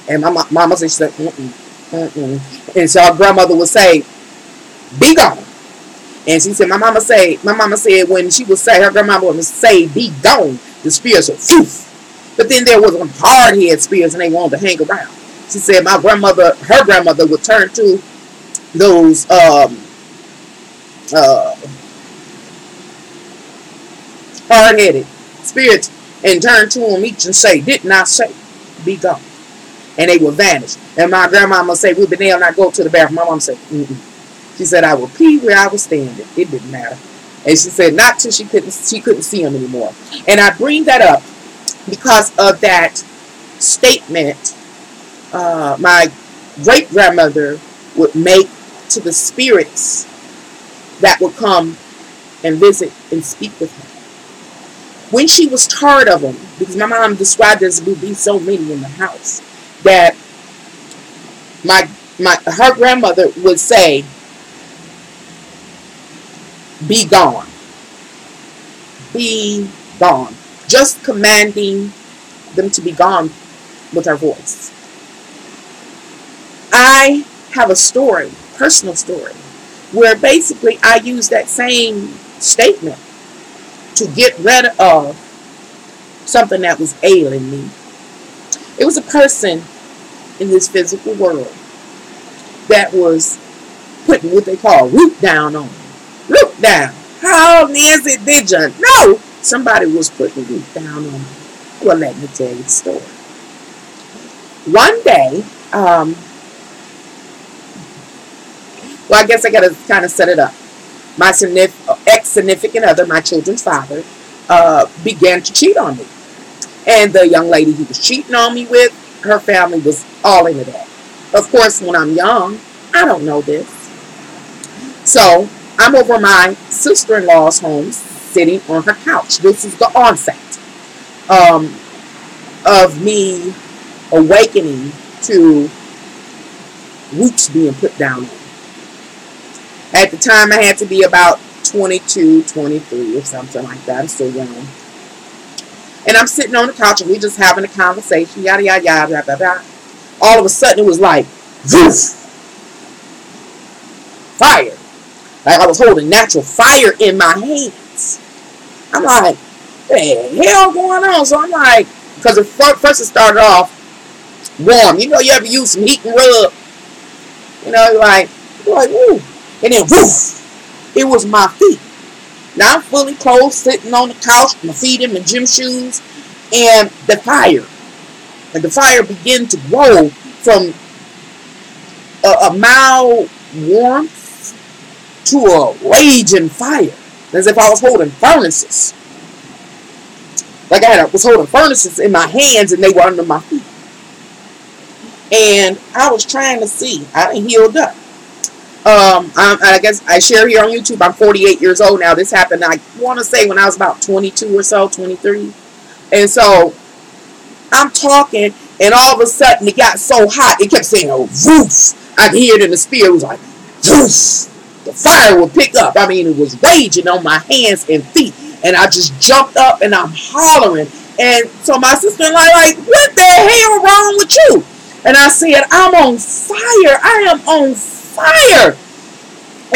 And my mama said, she said, And so her grandmother would say, be gone. And she said, my mama said when she would say, her grandmama would say, be gone, the spirits would phew. But then there was some hard-headed spirits and they wanted to hang around. She said her grandmother would turn to those hard-headed spirits and turn to them each and say, didn't I say, be gone? And they would vanish. And my grandmama say, Rubenell, not go to the bathroom. My mom said, She said, I would pee where I was standing. It didn't matter. And she said, not till she couldn't see them anymore. And I bring that up because of that statement my great-grandmother would make to the spirits that would come and visit and speak with her. When she was tired of them, because my mom described there would be so many in the house, that her grandmother would say, be gone. Be gone. Just commanding them to be gone with her voice. I have a story, personal story, where basically I use that same statement to get rid of something that was ailing me. It was a person in this physical world that was putting what they call root down on me. Root down. How, Nancy, did you know somebody was putting root down on me? Well, let me tell you the story. One day, well, I guess I got to kind of set it up. My ex-significant other, my children's father, began to cheat on me. And the young lady he was cheating on me with, her family was all into that. Of course, when I'm young, I don't know this. So I'm over my sister-in-law's home, sitting on her couch. This is the onset of me awakening to roots being put down on. At the time, I had to be about 22, 23 or something like that. I'm still young. And I'm sitting on the couch and we just having a conversation, yada, yada, yada, yada, yada. All of a sudden, it was like, woof, fire. Like I was holding natural fire in my hands. I'm like, what the hell going on? So I'm like, because first it started off warm. You know, you ever use some heat and rub? You know, you're like, woo. And then, woof, it was my feet. Now I'm fully clothed, sitting on the couch, my feet in my gym shoes, and the fire. And the fire began to grow from a mild warmth to a raging fire. As if I was holding furnaces. Like I was holding furnaces in my hands and they were under my feet. And I was trying to see. I done healed up. I guess I share here on YouTube. I'm 48 years old now. This happened, I want to say, when I was about 22 or so, 23. And so I'm talking, and all of a sudden it got so hot, it kept saying, oh, woof. I could hear it in the spirit. It was like, woof. The fire would pick up. I mean, it was raging on my hands and feet. And I just jumped up and I'm hollering. And so my sister-in-law like, what the hell wrong with you? And I said, I'm on fire. I am on fire.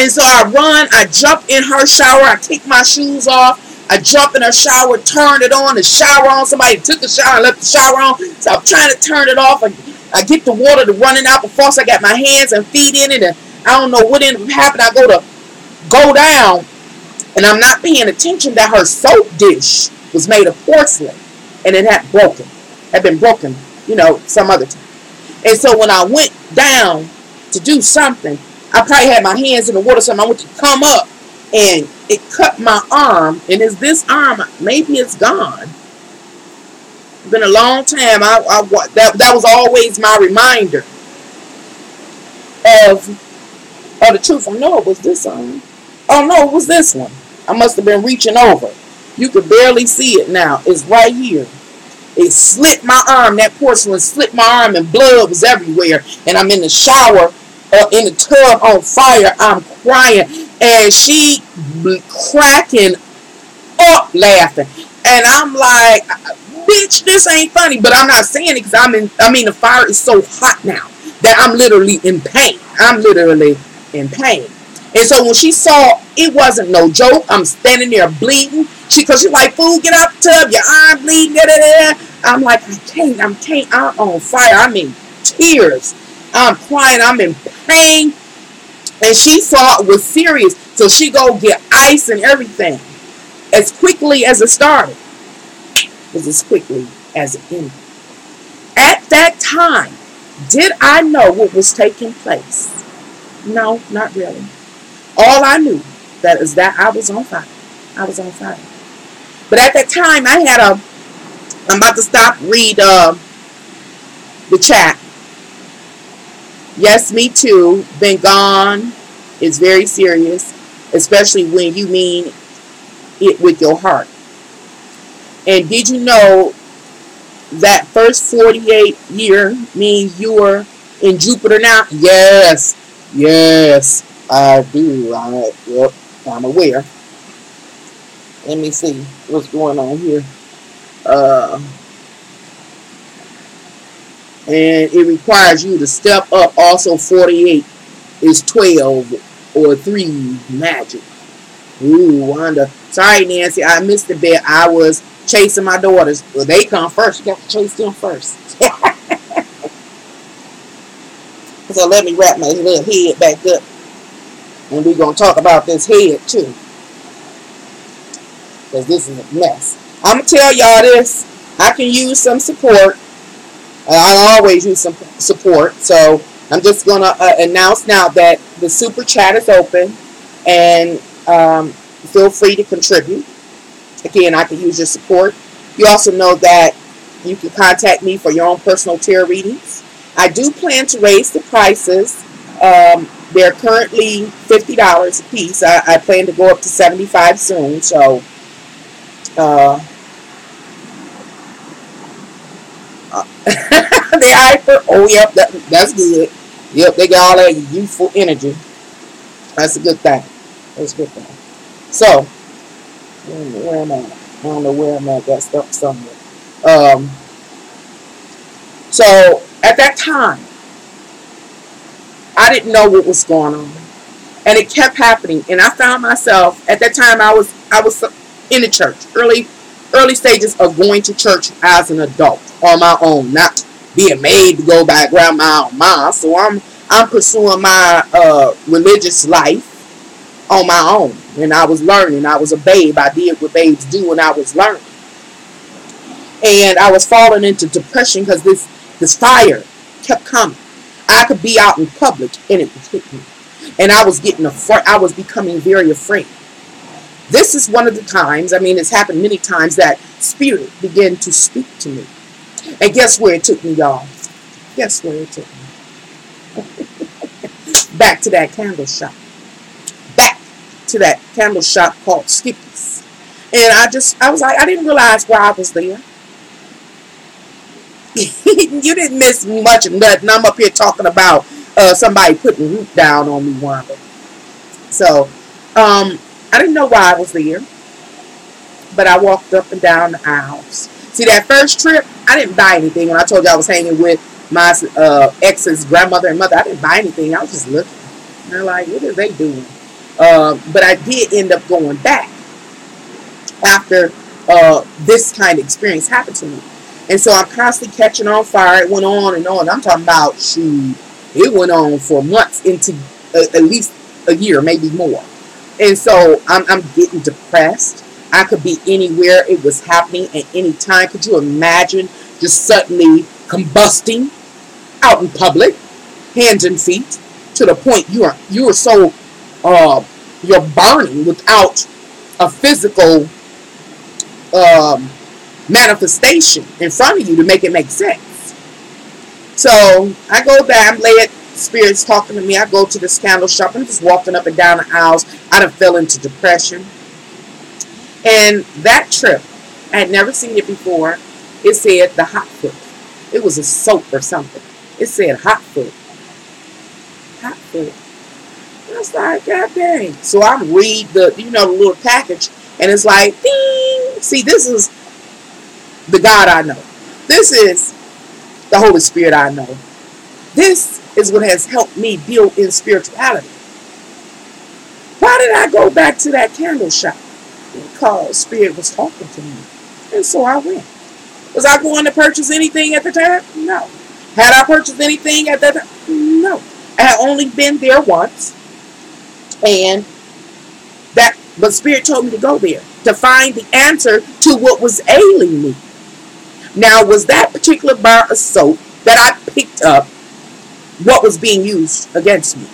And so I run. I jump in her shower. I take my shoes off. I jump in her shower, turned it on, the shower on. Somebody took the shower and left the shower on. So I'm trying to turn it off. I get the water to running out before I got my hands and feet in it. And I don't know what ended up happening. I go down, and I'm not paying attention that her soap dish was made of porcelain, and it had been broken, some other time. And so when I went down to do something, I probably had my hands in the water, so I went to come up, and it cut my arm. And is this arm, maybe it's gone. It's been a long time. That was always my reminder of the truth. I know it was this arm. Oh no, it was this one. I must have been reaching over. You could barely see it now. It's right here. It slit my arm. That porcelain slit my arm and blood was everywhere. And I'm in the shower, in the tub on fire. I'm crying. And she cracking up laughing. And I'm like, bitch, this ain't funny. But I'm not saying it because the fire is so hot now that I'm literally in pain. I'm literally in pain. And so when she saw it wasn't no joke, I'm standing there bleeding. Because she's like, fool, get out the tub, your arm bleeding. Da, da, da. I'm like, I can't, I'm on fire. I'm in tears. I'm crying, I'm in pain. And she saw it was serious. So she go get ice and everything. As quickly as it started was as quickly as it ended. At that time, did I know what was taking place? No, not really. All I knew is that I was on fire. I was on fire. But at that time, I'm about to stop, read the chat. Yes, me too. Been gone. It's very serious, especially when you mean it with your heart. And did you know that first 48 year means you were in Jupiter now? Yes, I do. I'm aware. Let me see what's going on here. And it requires you to step up. Also, 48 is 12 or 3 magic. Ooh, Wanda. Sorry, Nancy, I missed the bit. I was chasing my daughters. Well, they come first. You got to chase them first. So let me wrap my little head back up. And we're going to talk about this head, too. Because this is a mess. I'm going to tell y'all this. I can use some support. I always use some support. So I'm just going to announce now that the super chat is open. And feel free to contribute. Again, I can use your support. You also know that You can contact me for your own personal tarot readings. I do plan to raise the prices. They're currently $50 a piece. I plan to go up to $75 soon. So, they hyper. Oh, yep, that's good. Yep, they got all that youthful energy. That's a good thing. That's a good thing. So, where am I? I don't know where I'm at. Got stuck somewhere. So at that time, I didn't know what was going on, and it kept happening. And I found myself at that time. I was in the church, early stages of going to church as an adult on my own, not being made to go by grandma or mom. So I'm pursuing my religious life on my own, and I was learning. I was a babe. I did what babes do, and I was learning. And I was falling into depression because this fire kept coming. I could be out in public and it would hit me, and I was getting afraid. I was becoming very afraid. This is one of the times. I mean, it's happened many times that spirit began to speak to me. And guess where it took me, y'all? Guess where it took me? Back to that candle shop. Back to that candle shop called Skippy's. And I was like, I didn't realize why I was there. You didn't miss much of nothing. I'm up here talking about somebody putting root down on me, Wanda. So, I didn't know why I was there. But I walked up and down the aisles. See, that first trip, I didn't buy anything. When I told you I was hanging with my ex's grandmother and mother, I didn't buy anything. I was just looking. And they're like, what are they doing? But I did end up going back after this kind of experience happened to me. And so I'm constantly catching on fire. It went on and on. I'm talking about, shoot, it went on for months into at least a year, maybe more. And so I'm getting depressed. I could be anywhere. It was happening at any time. Could you imagine just suddenly combusting out in public, hands and feet, to the point you are so you're burning without a physical manifestation in front of you to make it make sense. So I go down, led spirits talking to me. I go to this candle shop. I'm just walking up and down the aisles. I done fell into depression. And that trip, I had never seen it before. It said the hot foot. It was a soap or something. It said hot foot. Hot foot. I was like, God dang. So I read the little package, and it's like, ding. See, this is the God I know. This is the Holy Spirit I know. This is what has helped me build in spirituality. Why did I go back to that candle shop? Because Spirit was talking to me. And so I went. Was I going to purchase anything at the time? No. Had I purchased anything at that time? No. I had only been there once. But Spirit told me to go there to find the answer to what was ailing me. Now, was that particular bar of soap that I picked up what was being used against me?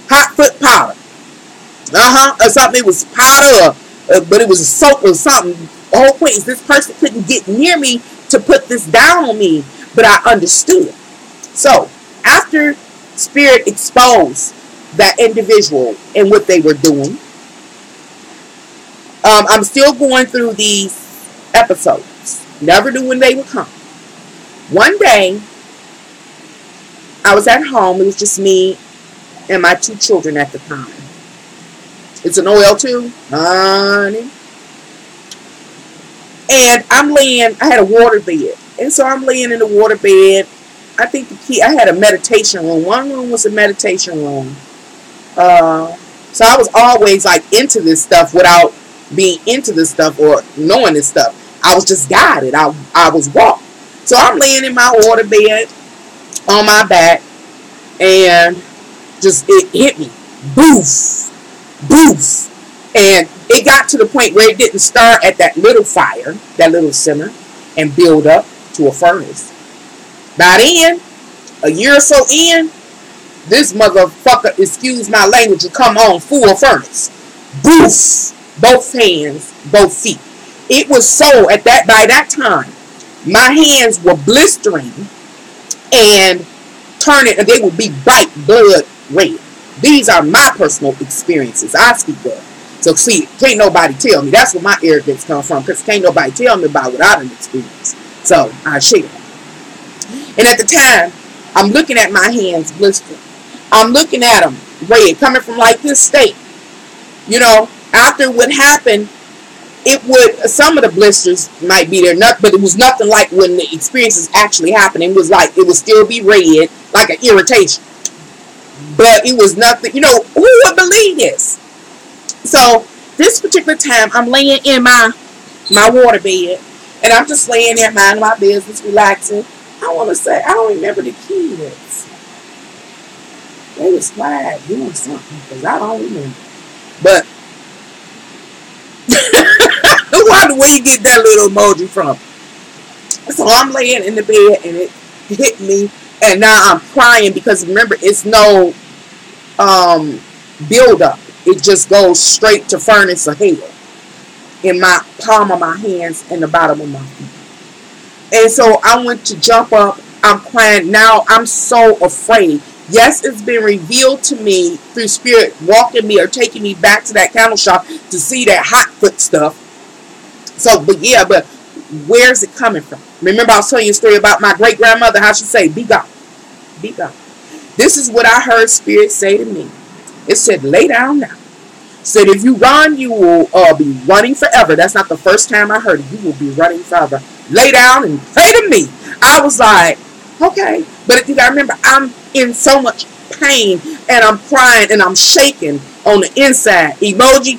Hot foot powder. Or something. It was powder, but it was a soap or something. The whole point is this person couldn't get near me to put this down on me, but I understood. So, after Spirit exposed that individual and what they were doing, I'm still going through these episodes. Never knew when they would come. One day, I was at home. It was just me and my 2 children at the time. It's an OL2, honey. And I'm laying, I had a water bed. And so I'm laying in the water bed. I think I had a meditation room. One room was a meditation room. So I was always like into this stuff without being into this stuff or knowing this stuff. I was just guided. I was walked. So I'm laying in my water bed on my back, and just it hit me. Boof. Boof. And it got to the point where it didn't start at that little fire, that little simmer, and build up to a furnace. By then, a year or so in, this motherfucker, excuse my language, will come on full furnace. Boof. Both hands, both feet. It was so by that time, my hands were blistering and turning, and they would be bright blood red. These are my personal experiences I speak of. So see, can't nobody tell me. That's where my arrogance comes from, because can't nobody tell me about what I done experienced. So I share. And at the time, I'm looking at my hands blistering. I'm looking at them red, coming from like this state. You know, after what happened, it would, some of the blisters might be there, but it was nothing like when the experiences actually happened. It was like, it would still be red, like an irritation. But it was nothing, you know, who would believe this? So this particular time, I'm laying in my water bed, and I'm just laying there minding my business, relaxing. I want to say, I don't remember the kids. They was quiet doing something, because I don't remember. But where you get that little emoji from? So I'm laying in the bed, and it hit me, and now I'm crying, because remember, it's no build up. It just goes straight to furnace of hell in my palm of my hands and the bottom of my feet. And so I went to jump up. I'm crying. Now I'm so afraid. Yes, it's been revealed to me through spirit walking me or taking me back to that candle shop to see that hot foot stuff. So, but yeah, but where's it coming from? Remember, I was telling you a story about my great grandmother, how she say, "Be gone, be gone." This is what I heard spirit say to me. It said, "Lay down now." It said, "If you run, you will be running forever." That's not the first time I heard it. You will be running forever. Lay down and pray to me. I was like, okay. But you gotta remember, I'm in so much pain, and I'm crying, and I'm shaking on the inside. Emoji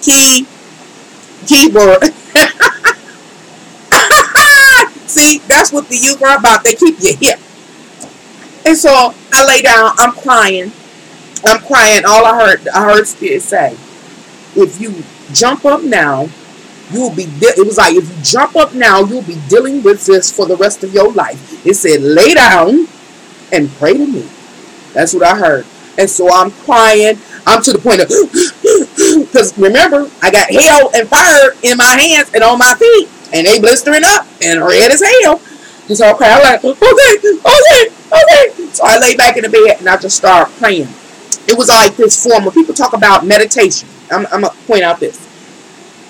keyboard. See, that's what the youth are about. They keep you here. And so I lay down. I'm crying. All I heard spirit say, "If you jump up now, you'll be." It was like, if you jump up now, you'll be dealing with this for the rest of your life. It said, "Lay down and pray to me." That's what I heard. And so I'm crying. I'm to the point of, because remember, I got hell and fire in my hands and on my feet, and they blistering up and red as hell. And so I cry. I'm like, okay. So I lay back in the bed, and I just start praying. It was like this form when people talk about meditation. I'm going to point out this.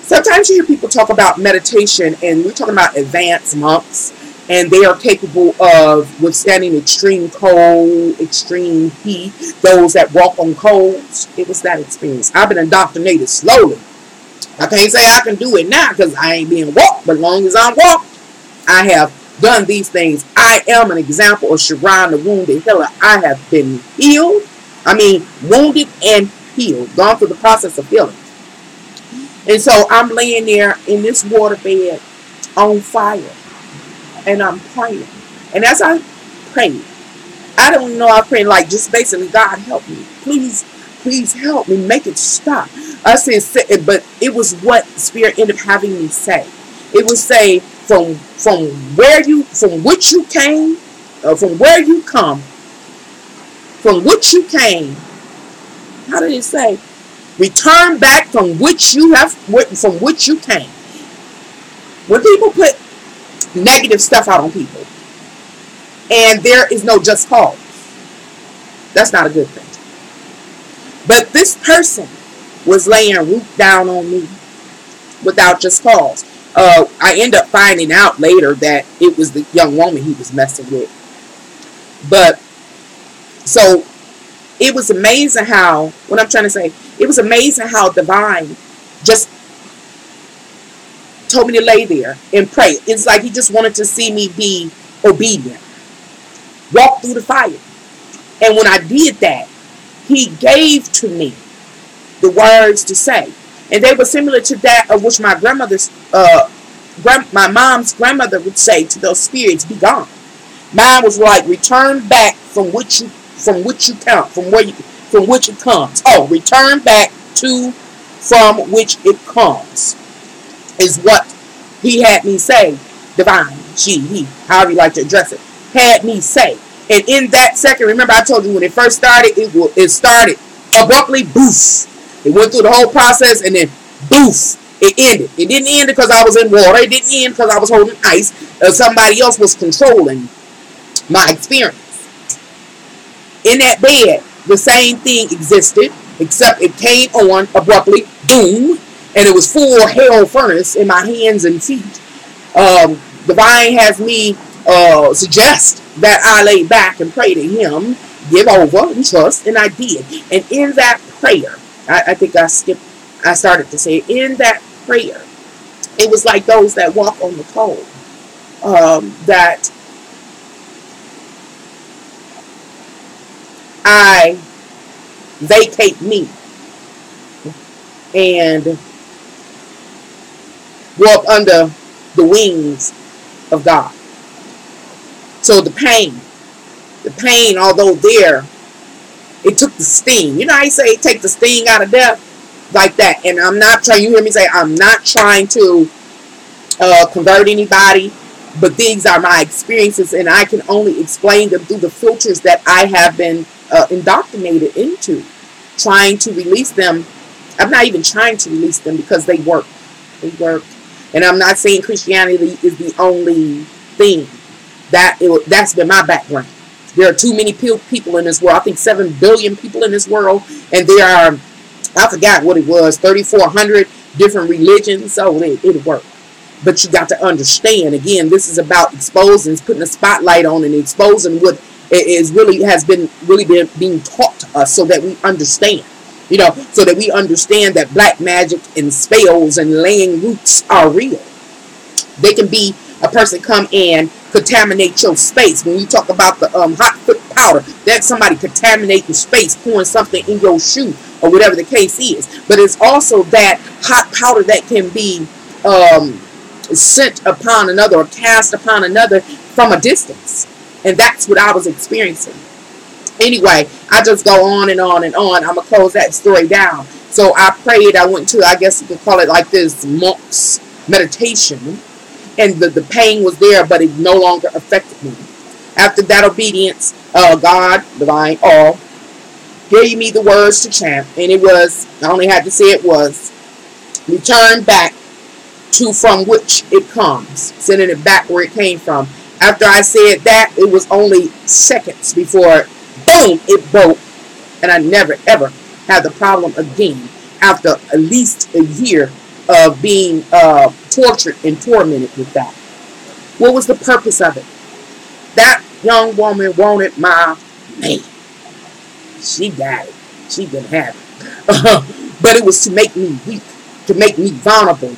Sometimes you hear people talk about meditation, and we're talking about advanced monks, and they are capable of withstanding extreme cold, extreme heat, those that walk on coals. It was that experience. I've been indoctrinated slowly. I can't say I can do it now, because I ain't being walked, but as long as I'm walked, I have done these things. I am an example of Sharon, the wounded healer. I have been healed. Wounded and healed. Gone through the process of healing. And so I'm laying there in this water bed on fire. And I'm praying. And as I prayed, I don't know, I prayed like just basically, "God, help me. Please help me. Make it stop." I said, but it was what Spirit ended up having me say. It would say, from which you came, from where you come, from which you came. How did it say? Return back from which you came. When people put negative stuff out on people, and there is no just cause, that's not a good thing. But this person was laying root down on me without just cause. I end up finding out later that it was the young woman he was messing with. But so it was amazing how, what I'm trying to say, it was amazing how divine just told me to lay there and pray. It's like he just wanted to see me be obedient. Walk through the fire. And when I did that, he gave to me the words to say. And they were similar to that of which my my mom's grandmother would say to those spirits, "Be gone." Mine was like, "Return back from which you come, from which it comes." Oh, return back to from which it comes is what he had me say. Divine, she, he, however you like to address it, had me say. And in that second, remember I told you when it first started, it started abruptly, boof. It went through the whole process, and then boof, it ended. It didn't end because I was in water. It didn't end because I was holding ice. somebody else was controlling my experience. In that bed, the same thing existed, except it came on abruptly, boom, and it was full hell furnace in my hands and feet. Divine has me suggest that I lay back and pray to him, give over and trust, and I did. And in that prayer, I think I started to say, in that prayer, it was like those that walk on the cold, that I vacate me and go up under the wings of God. So the pain, although there, it took the sting. You know how you say take the sting out of death? Like that. And I'm not trying, you hear me say, I'm not trying to convert anybody, but these are my experiences, and I can only explain them through the filters that I have been indoctrinated into. Trying to release them. I'm not even trying to release them because they work. They work. And I'm not saying Christianity is the only thing. That's been my background. There are too many people in this world. I think 7 billion people in this world. And there are, I forgot what it was, 3,400 different religions. So it'll work. But you got to understand, again, this is about exposing, putting a spotlight on and exposing what is has been being taught to us so that we understand. You know, so that we understand that black magic and spells and laying roots are real. They can be a person come and contaminate your space. When you talk about the hot foot powder, that's somebody contaminating space, pouring something in your shoe or whatever the case is. But it's also that hot powder that can be sent upon another or cast upon another from a distance. And that's what I was experiencing. Anyway, I just go on and on and on. I'm going to close that story down. So I prayed. I went to, I guess you could call it like this, monk's meditation. And the pain was there, but it no longer affected me. After that obedience, God, divine, all, gave me the words to chant. And it was, I only had to say it was, return back to from which it comes. Sending it back where it came from. After I said that, it was only seconds before, boom, it broke. And I never, ever had the problem again after at least a year of being tortured and tormented with that. What was the purpose of it? That young woman wanted my man. She got it. She didn't have it. But it was to make me weak, to make me vulnerable.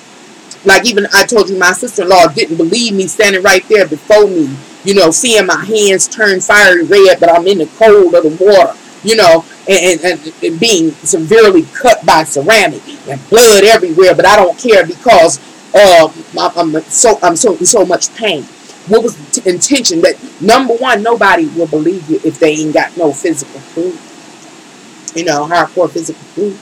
Like even I told you, my sister-in-law didn't believe me standing right there before me, you know, seeing my hands turn fiery red, but I'm in the cold of the water, you know, and being severely cut by ceramic and blood everywhere. But I don't care because I'm so much pain. What was the intention? That number one, nobody will believe you if they ain't got no physical proof. You know, hardcore physical proof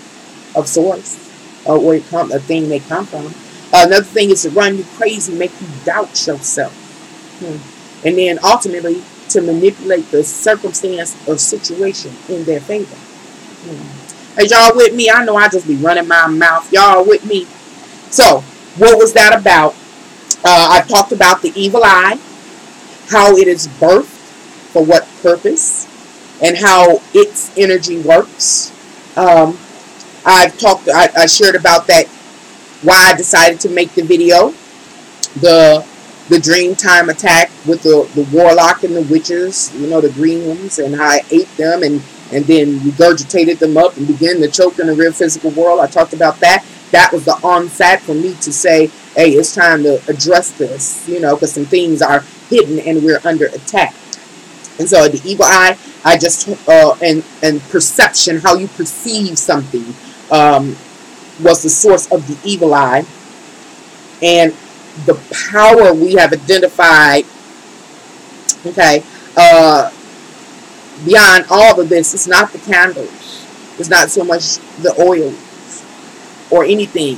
of source or where it come, a thing they come from. Another thing is to run you crazy, make you doubt yourself. And then ultimately to manipulate the circumstance or situation in their favor. As y'all with me? I know I just be running my mouth. Y'all with me? So, what was that about? I talked about the evil eye, how it is birthed, for what purpose, and how its energy works. I shared about that, why I decided to make the video, the dream time attack with the warlock and the witches, you know, the green ones, and how I ate them and then regurgitated them up and began to choke in the real physical world. I talked about that. That was the onset for me to say, hey, it's time to address this, you know, because some things are hidden and we're under attack. And so the evil eye, I just, and perception, how you perceive something, was the source of the evil eye. And the power we have identified, okay, beyond all of this, it's not the candles. It's not so much the oils or anything.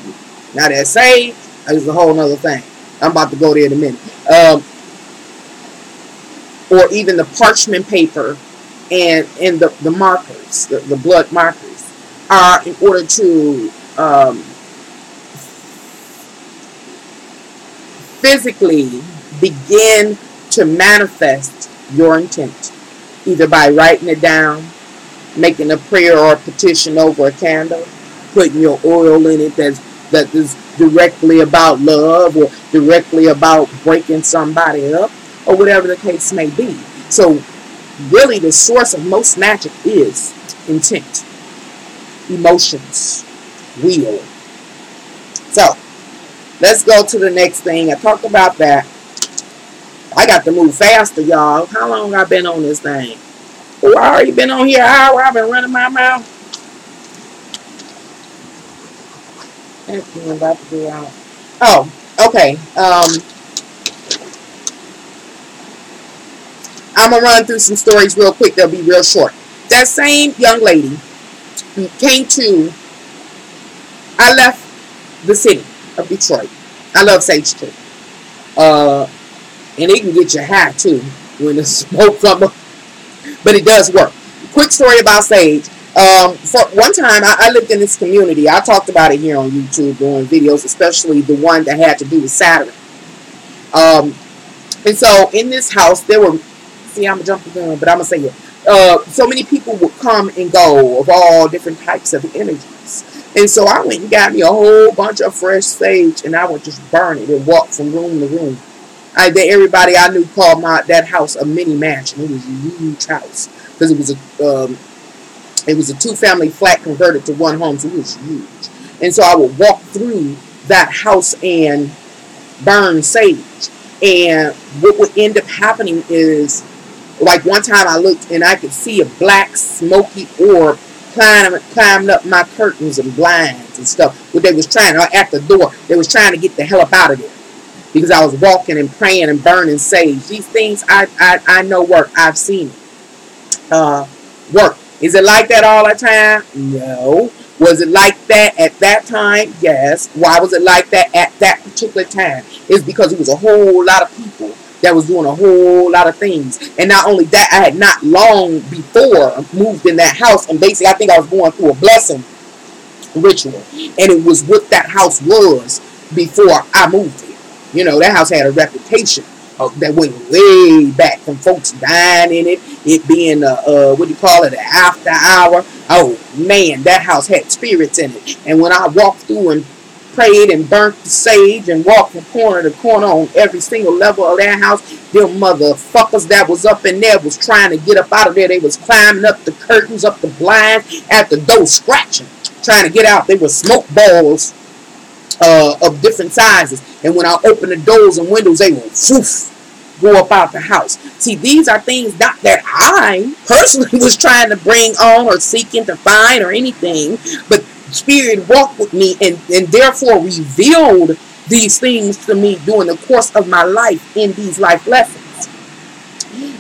Now that sage is a whole nother thing. I'm about to go there in a minute. Or even the parchment paper and the markers, the blood markers, are in order to physically begin to manifest your intent, either by writing it down, making a prayer or a petition over a candle, putting your oil in it that is directly about love or directly about breaking somebody up, or whatever the case may be. So really the source of most magic is intent, emotions, will. So let's go to the next thing. I talked about that. I got to move faster, y'all. How long I been on this thing? Oh, I already been on here an hour. I've been running my mouth. I'm about to be out. Oh, okay. I'm going to run through some stories real quick. They'll be real short. That same young lady came to, I left the city of Detroit. I love Sage too. And it can get you high too when the smoke from it. But it does work. Quick story about Sage. For one time, I lived in this community. I talked about it here on YouTube doing videos, especially the one that had to do with Saturn. And so in this house, there were, see, I'm jumping down, but I'm going to say it. So many people would come and go of all different types of energies. And so I went and got me a whole bunch of fresh sage, and I would just burn it and walk from room to room. Everybody I knew called that house a mini mansion. It was a huge house because it was a two-family flat converted to one home, so it was huge. And so I would walk through that house and burn sage. And what would end up happening is, like one time I looked and I could see a black smoky orb climbing up my curtains and blinds and stuff. What they was trying, at the door, they was trying to get the hell up out of there. Because I was walking and praying and burning sage. These things I know work. I've seen it. Work. Is it like that all the time? No. Was it like that at that time? Yes. Why was it like that at that particular time? It's because it was a whole lot of people that was doing a whole lot of things. And not only that, I had not long before moved in that house. And basically, I think I was going through a blessing ritual. And it was what that house was before I moved here. You know, that house had a reputation that went way back from folks dying in it. It being what do you call it, an after hour. Oh man, that house had spirits in it. And when I walked through and prayed and burnt the sage and walked from corner to corner on every single level of that house, them motherfuckers that was up in there was trying to get up out of there. They was climbing up the curtains, up the blinds, at the door scratching, trying to get out. They were smoke balls of different sizes, and when I opened the doors and windows, they would go up out the house. See, these are things not that I personally was trying to bring on or seeking to find or anything, but Spirit walked with me and therefore revealed these things to me during the course of my life in these life lessons.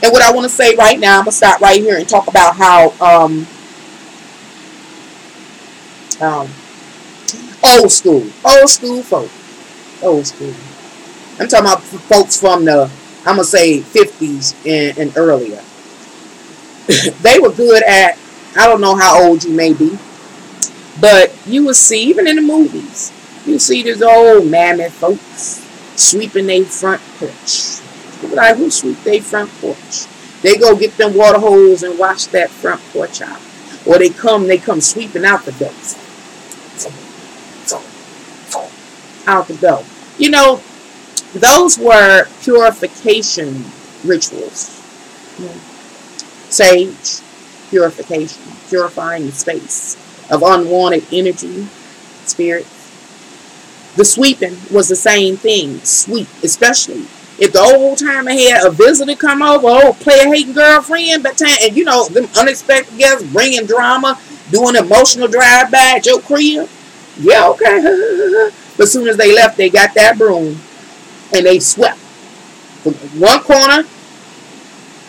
And what I want to say right now, I'm gonna stop right here and talk about how old school folk. Old school. I'm talking about folks from the, I'm going to say 50s and earlier. They were good at, I don't know how old you may be, but you will see, even in the movies, you see these old mammoth folks sweeping their front porch. Like, who sweep their front porch? They go get them water holes and wash that front porch out. Or they come sweeping out the door. Out the door. You know, those were purification rituals. Sage, purification, purifying the space of unwanted energy, spirit. The sweeping was the same thing. Sweep, especially if the old timer had a visitor come over, player-hating girlfriend, and you know, them unexpected guests bringing drama, doing emotional drive-by at your crib. Yeah, okay. But as soon as they left, they got that broom and they swept from one corner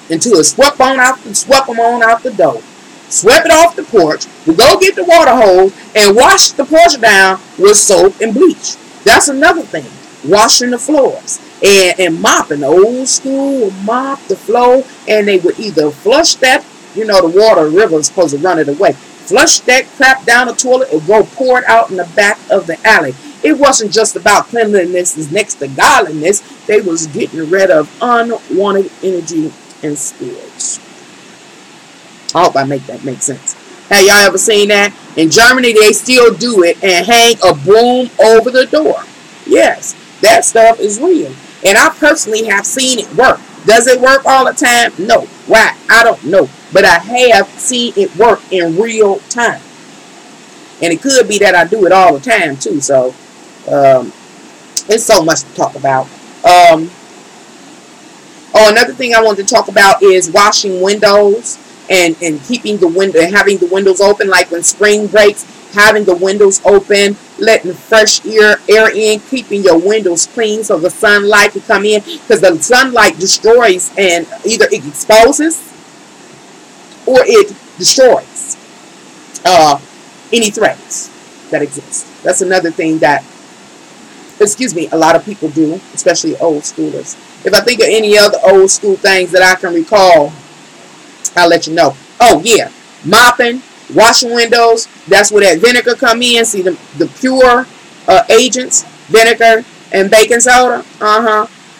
until it swept them on out the door. Swept it off the porch. We go get the water hose and wash the porch down with soap and bleach. That's another thing. Washing the floors and mopping. The old school would mop the floor, and they would either flush that, you know, the water river is supposed to run it away. Flush that crap down the toilet and go pour it out in the back of the alley. it wasn't just about cleanliness is next to godliness. They was getting rid of unwanted energy and spirits. I hope I make that make sense. Have y'all ever seen that? In Germany, they still do it and hang a broom over the door. Yes, that stuff is real. And I personally have seen it work. Does it work all the time? No. Why? I don't know. But I have seen it work in real time. And it could be that I do it all the time too. So it's so much to talk about. Another thing I wanted to talk about is washing windows and keeping the window and having the windows open. Like when spring breaks, having the windows open, letting fresh air in, keeping your windows clean so the sunlight can come in, because the sunlight destroys, and either it exposes or it destroys any threats that exist. That's another thing that, a lot of people do, especially old schoolers. If I think of any other old school things that I can recall, I'll let you know. Oh yeah, mopping, washing windows. That's where that vinegar come in. See the pure agents, vinegar and baking soda.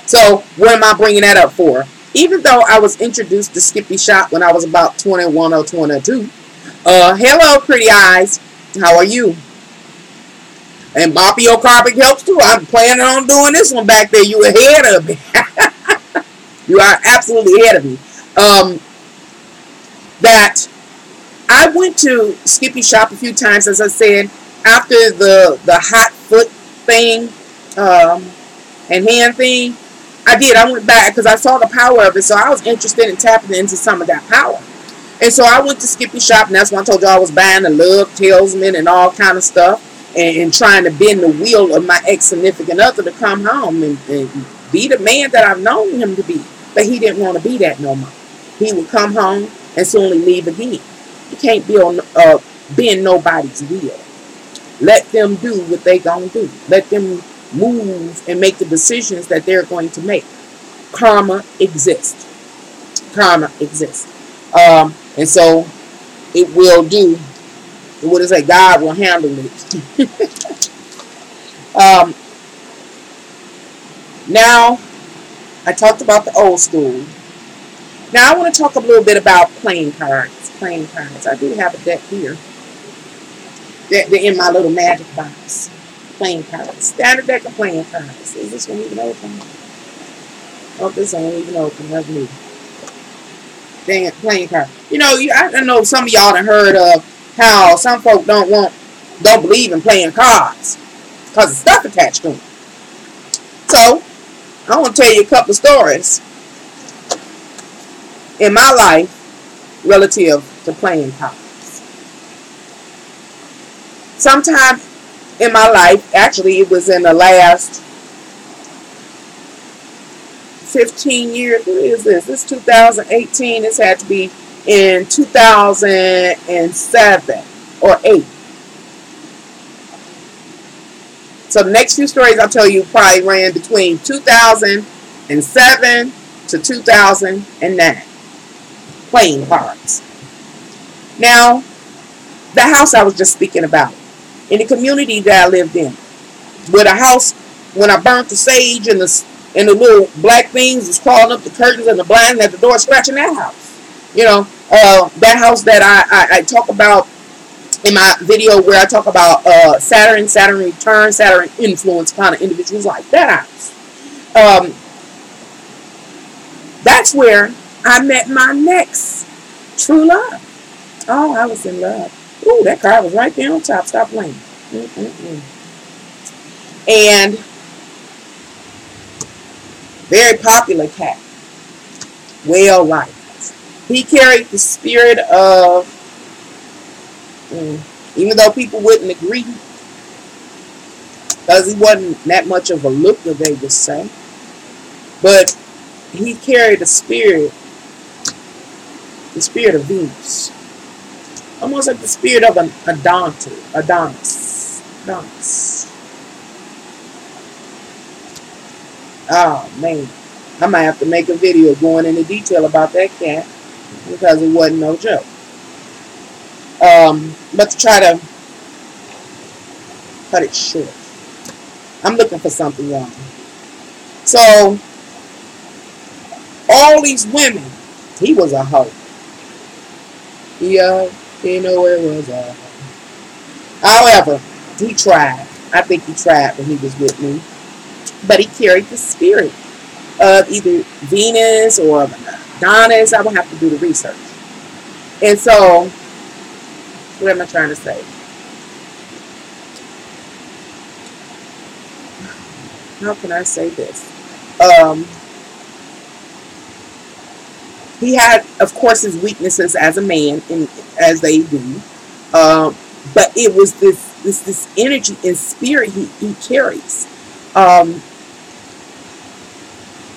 So what am I bringing that up for? Even though I was introduced to Skippy Shop when I was about 21 or 22. Hello, pretty eyes. How are you? And mopping your carpet helps too. I'm planning on doing this one back there. You ahead of me. You are absolutely ahead of me. That I went to Skippy Shop a few times, as I said, after the hot foot thing and hand thing. I went back because I saw the power of it, so I was interested in tapping into some of that power. And so I went to Skippy Shop, and that's when I told you I was buying the Love Talisman and all kind of stuff, and trying to bend the wheel of my ex-significant other to come home and be the man that I've known him to be. But he didn't want to be that no more. He would come home and soon leave again. You can't bend nobody's wheel. Let them do what they gonna do. Let them move and make the decisions that they're going to make. Karma exists. Karma exists. And so it will do. What does it say? God will handle it. Now, I talked about the old school. Now I want to talk a little bit about playing cards. Playing cards. I do have a deck here. They're in my little magic box. Playing cards. Standard deck of playing cards. Is this one even open? Oh, this one ain't even open. That's me. Dang it, playing cards. You know, I know some of y'all have heard of how some folk don't believe in playing cards because of stuff attached to them. So, I want to tell you a couple of stories in my life relative to playing cards. Sometime in my life, actually it was in the last 15 years. What is this? This is 2018. This had to be in 2007 or 8. So the next few stories I'll tell you probably ran between 2007 to 2009. Playing cards. Now, the house I was just speaking about, in the community that I lived in, where the house, when I burnt the sage and the little black things was crawling up the curtains and the blinds at the door, scratching that house. You know, that house that I talk about in my video where I talk about Saturn return, Saturn influence kind of individuals like that house. That's where I met my next true love. Oh, I was in love. Ooh, that card was right there on top. Stop playing. And very popular cat. Well liked. He carried the spirit of, even though people wouldn't agree, because he wasn't that much of a looker, they would say, but he carried the spirit of Venus. Almost like the spirit of an Adonis. Oh, man. I might have to make a video going into detail about that cat because it wasn't no joke. But to try to cut it short. I'm looking for something, y'all. So, all these women, he was a hoe. Yeah, you know it was a hoe. However, he tried. I think he tried when he was with me. But he carried the spirit of either Venus or Adonis. I would have to do the research. And so, what am I trying to say? How can I say this? Um, he had, of course, his weaknesses as a man, and as they do. Um, but it was this energy and spirit he carries. Um,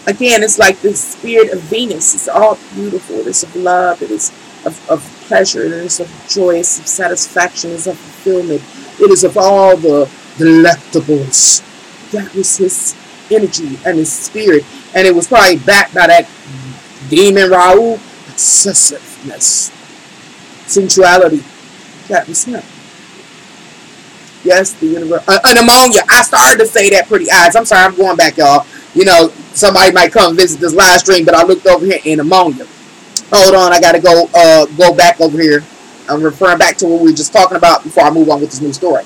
Again, it's like the spirit of Venus. It's all beautiful. It is of love. It is of pleasure. It is of joy. It's of satisfaction. It is of fulfillment. It is of all the delectables. That was his energy and his spirit. And it was probably backed by that demon Raoul. Excessiveness. Sensuality. That was him. Yes, the universe. An ammonia. I started to say that pretty eyes. I'm sorry, I'm going back, y'all. You know, somebody might come visit this live stream, but I looked over here in ammonia. Hold on, I gotta go back over here. I'm referring back to what we were just talking about before I move on with this new story.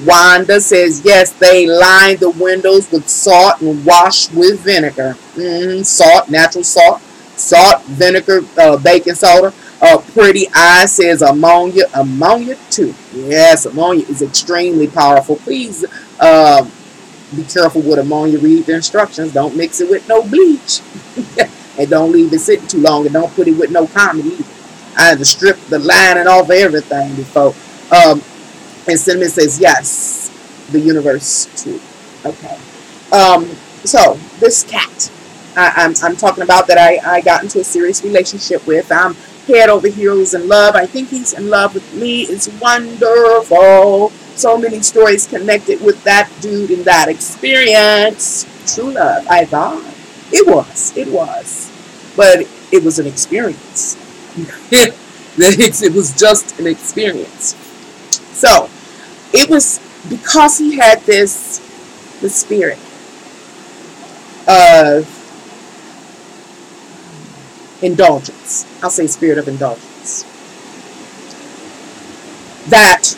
Wanda says, yes, they line the windows with salt and wash with vinegar. Salt, natural salt, vinegar, baking soda. Pretty Eye says ammonia too. Yes, ammonia is extremely powerful. Please be careful with ammonia. Read the instructions. Don't mix it with no bleach. And don't leave it sitting too long. And don't put it with no comedy either. I had to strip the lining off of everything before. And Cinnamon says, yes, the universe too. Okay. So, this cat I'm talking about that I got into a serious relationship with. I'm head over heels in love. I think he's in love with me. It's wonderful. So many stories connected with that dude and that experience. True love, I thought. It was. But it was an experience. It was just an experience. So, it was because he had the spirit of indulgence. I'll say spirit of indulgence. That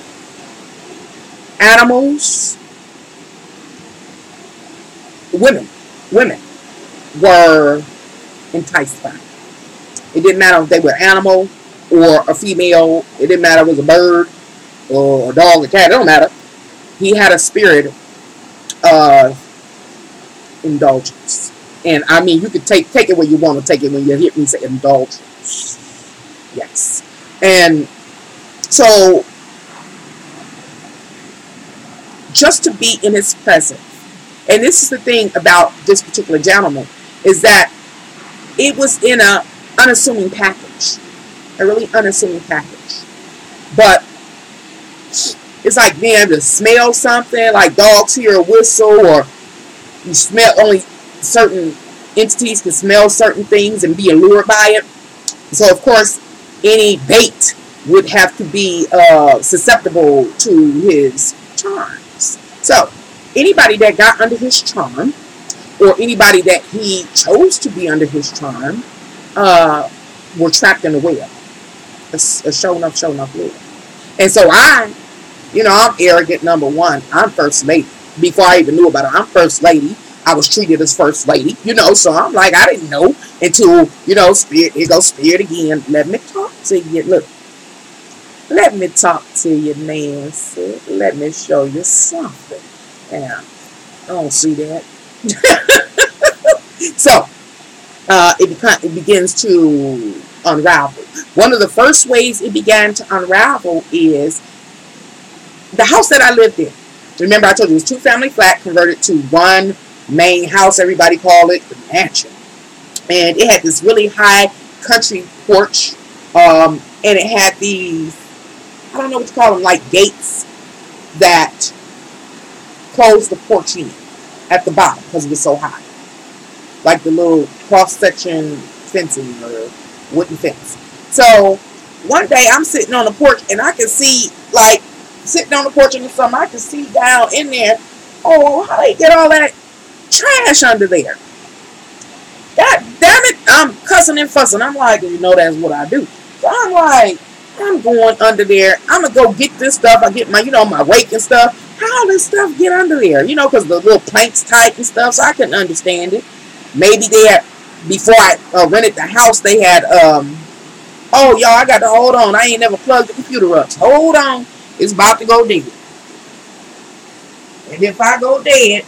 animals, women were enticed by. It didn't matter if they were an animal or a female. It didn't matter if it was a bird or a dog or cat. It don't matter. He had a spirit of indulgence. And I mean, you could take it where you want to take it when you hear me say indulgence. Yes. And so, just to be in his presence. And this is the thing about this particular gentleman, is that it was in a unassuming package. A really unassuming package. But it's like being able to smell something, like dogs hear a whistle, or you smell only certain entities can smell certain things and be allured by it. So of course, any bait would have to be susceptible to his charms. So anybody that got under his charm, or anybody that he chose to be under his charm, were trapped in a web. A show enough web. And so I'm arrogant, number one. I'm first lady. Before I even knew about it, I'm first lady. I was treated as first lady, so I'm like, I didn't know until, spirit, here goes spirit again. Let me talk to you. Look, let me talk to you, Nancy. Let me show you something. Yeah, I don't see that. So, it begins to unravel. One of the first ways it began to unravel is the house that I lived in. Remember, I told you it was 2-family flat converted to one main house. Everybody called it the mansion. And it had this really high country porch. And it had these, I don't know what you call them, like gates that closed the porch in at the bottom because it was so high. Like the little cross-section fencing or wooden fence. So one day I'm sitting on the porch and I can see, like, sitting on the porch in the summer, I can see down in there Oh, how they get all that trash under there? God damn it! I'm cussing and fussing. I'm like, you know, that's what I do. So I'm like, I'm going under there. I'm gonna go get this stuff. I get my, you know, my wake and stuff. How this stuff get under there? You know, because the little planks tight and stuff. So I couldn't understand it. Maybe they had, before I rented the house, they had oh, y'all, I got to hold on. I ain't never plugged the computer up. Hold on. It's about to go dead. And if I go dead,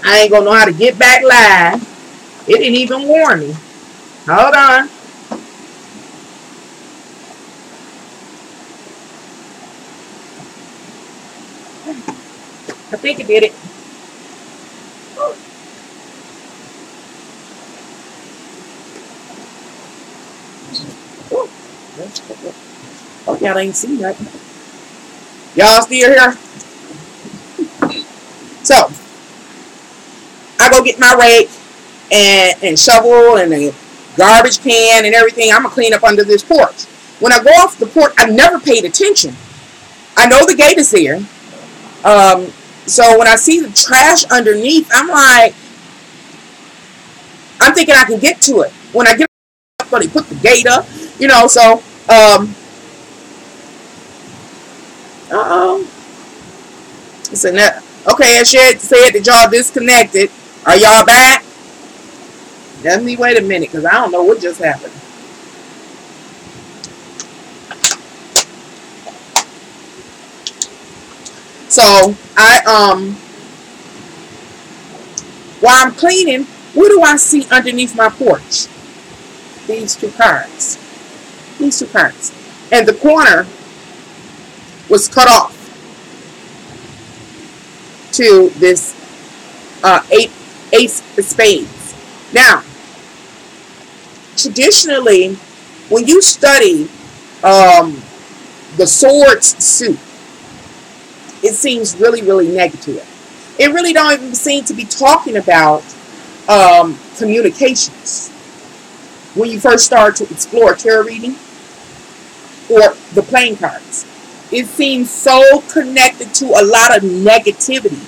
I ain't going to know how to get back live. It didn't even warn me. Hold on. I think it did it. Oh, y'all ain't seen that. Y'all still here? So, I go get my rake and shovel and a garbage can and everything. I'm going to clean up under this porch. When I go off the porch, I never paid attention. I know the gate is there. So when I see the trash underneath, I'm thinking I can get to it. When I get up, they put the gate up, you know, so, listen, okay, I said that y'all disconnected. Are y'all back? Let me wait a minute, because I don't know what just happened. So, while I'm cleaning, what do I see underneath my porch? These two cards. These two cards. And the corner was cut off to this ace of spades. Now, traditionally, when you study the swords suit, it seems really, really negative. It really don't even seem to be talking about communications. When you first start to explore tarot reading or the playing cards, it seems so connected to a lot of negativity,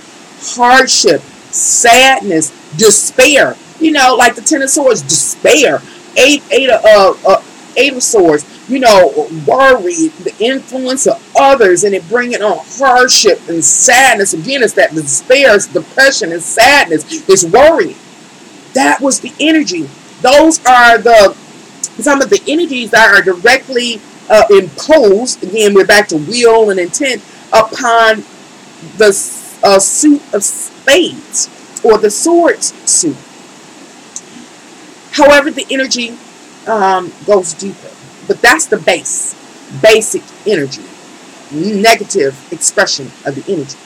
hardship, sadness, despair. You know, like the Ten of Swords, despair. Eight of Swords. You know, worry, the influence of others, and it bringing on hardship and sadness. Again, it's that despair, it's depression, and sadness, it's worry. That was the energy. Those are some of the energies that are directly imposed. Again, we're back to will and intent upon the suit of spades or the swords suit. However, the energy goes deeper. But that's the basic energy, negative expression of the energy.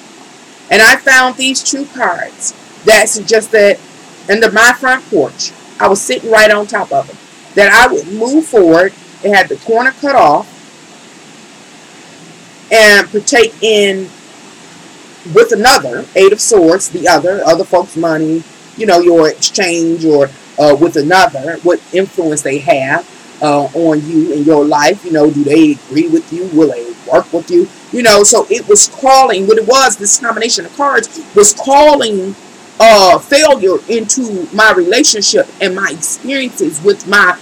And I found these two cards that suggest that under my front porch, I was sitting right on top of them, that I would move forward. It had the corner cut off and partake in with another, Eight of Swords, the other folks' money, you know, your exchange, or with another, what influence they have on you in your life. You know, do they agree with you? Will they work with you? You know, so it was calling, what it was, this combination of cards was calling failure into my relationship and my experiences with my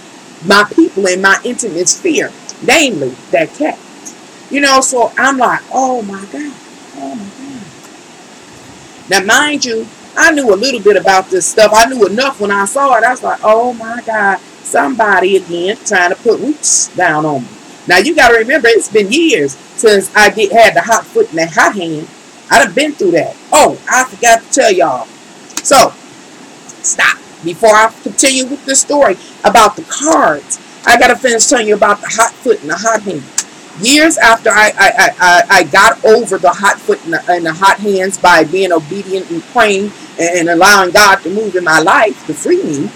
people and my intimate sphere, namely that cat. You know, so I'm like, oh my God, oh my God. Now, mind you, I knew a little bit about this stuff. I knew enough when I saw it. I was like, oh my God, somebody again trying to put roots down on me. Now, you got to remember, it's been years since I had the hot foot and the hot hand. I done been through that. Oh, I forgot to tell y'all. So, stop. Before I continue with this story about the cards, I got to finish telling you about the hot foot and the hot hand. Years after I got over the hot foot and the hot hands by being obedient and praying and allowing God to move in my life to free me,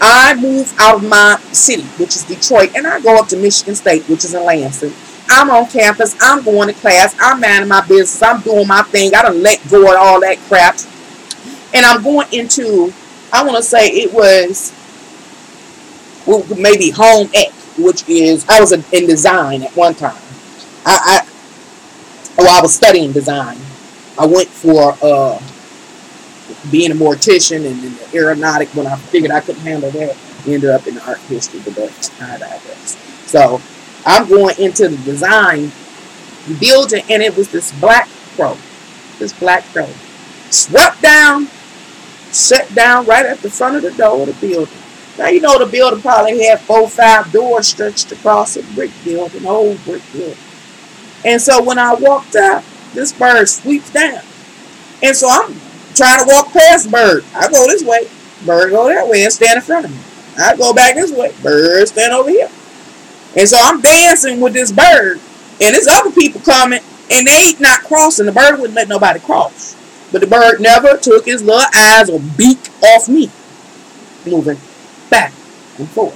I moved out of my city, which is Detroit, and I go up to Michigan State, which is in Lansing. I'm on campus. I'm going to class. I'm minding my business. I'm doing my thing. I done let go of all that crap. And I'm going into, I want to say it was, well, maybe home ec, which is, I was in design at one time. I was studying design. I went for being a mortician and in the aeronautic when I figured I couldn't handle that. Ended up in the art history, but I digress. So I'm going into the design building, and it was this black crow. This black crow swept down, sat down right at the front of the door of the building. Now, you know, the building probably had 4 or 5 doors stretched across a brick building, old brick building. And so when I walked out, this bird sweeps down. And so I'm trying to walk past the bird. I go this way, bird go that way and stand in front of me. I go back this way, bird stand over here. And so I'm dancing with this bird, and there's other people coming, and they not crossing. The bird wouldn't let nobody cross. But the bird never took his little eyes or beak off me, moving back and forth.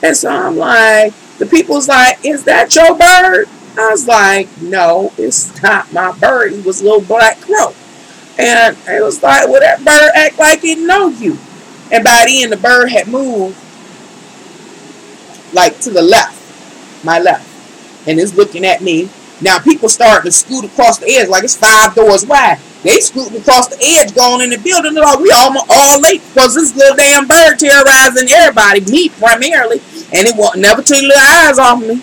And so I'm like, the people's like, is that your bird? I was like, no, it's not my bird. He was a little black crow. And it was like, well, that bird act like it know you. And by the end, the bird had moved like to the left, my left. And it's looking at me. Now people starting to scoot across the edge like it's 5 doors wide. They scooting across the edge going in the building. They're like, we all late because this little damn bird terrorizing everybody, me primarily. And it won't never take little eyes off me.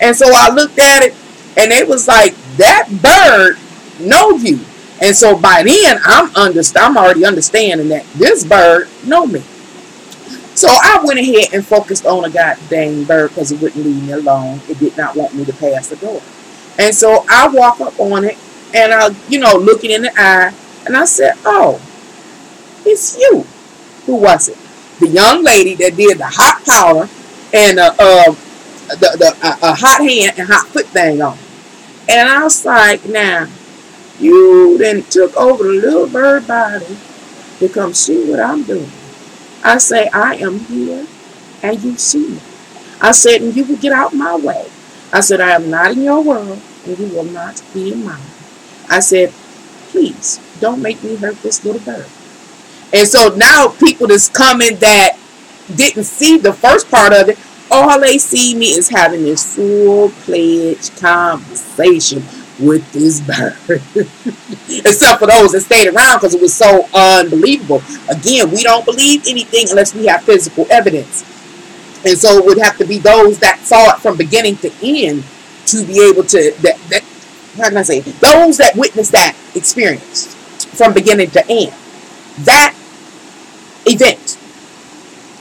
And so I looked at it, and they was like, that bird know you. And so by then, I'm already understanding that this bird know me. So I went ahead and focused on a goddamn bird because it wouldn't leave me alone. It did not want me to pass the door. And so I walk up on it, and I, looking in the eye, and I said, oh, it's you. Who was it? The young lady that did the hot powder and a hot hand and hot foot thing on. And I was like, now, you then took over the little bird body to come see what I'm doing. I say, I am here, and you see me. I said, and you will get out my way. I said, I am not in your world, and you will not be in mine. I said, please, don't make me hurt this little bird. And so now people that's coming that didn't see the first part of it, all they see me is having this full-fledged conversation with this bird. Except for those that stayed around because it was so unbelievable. Again, we don't believe anything unless we have physical evidence. And so it would have to be those that saw it from beginning to end to be able to, how can I say, those that witnessed that experience from beginning to end. That event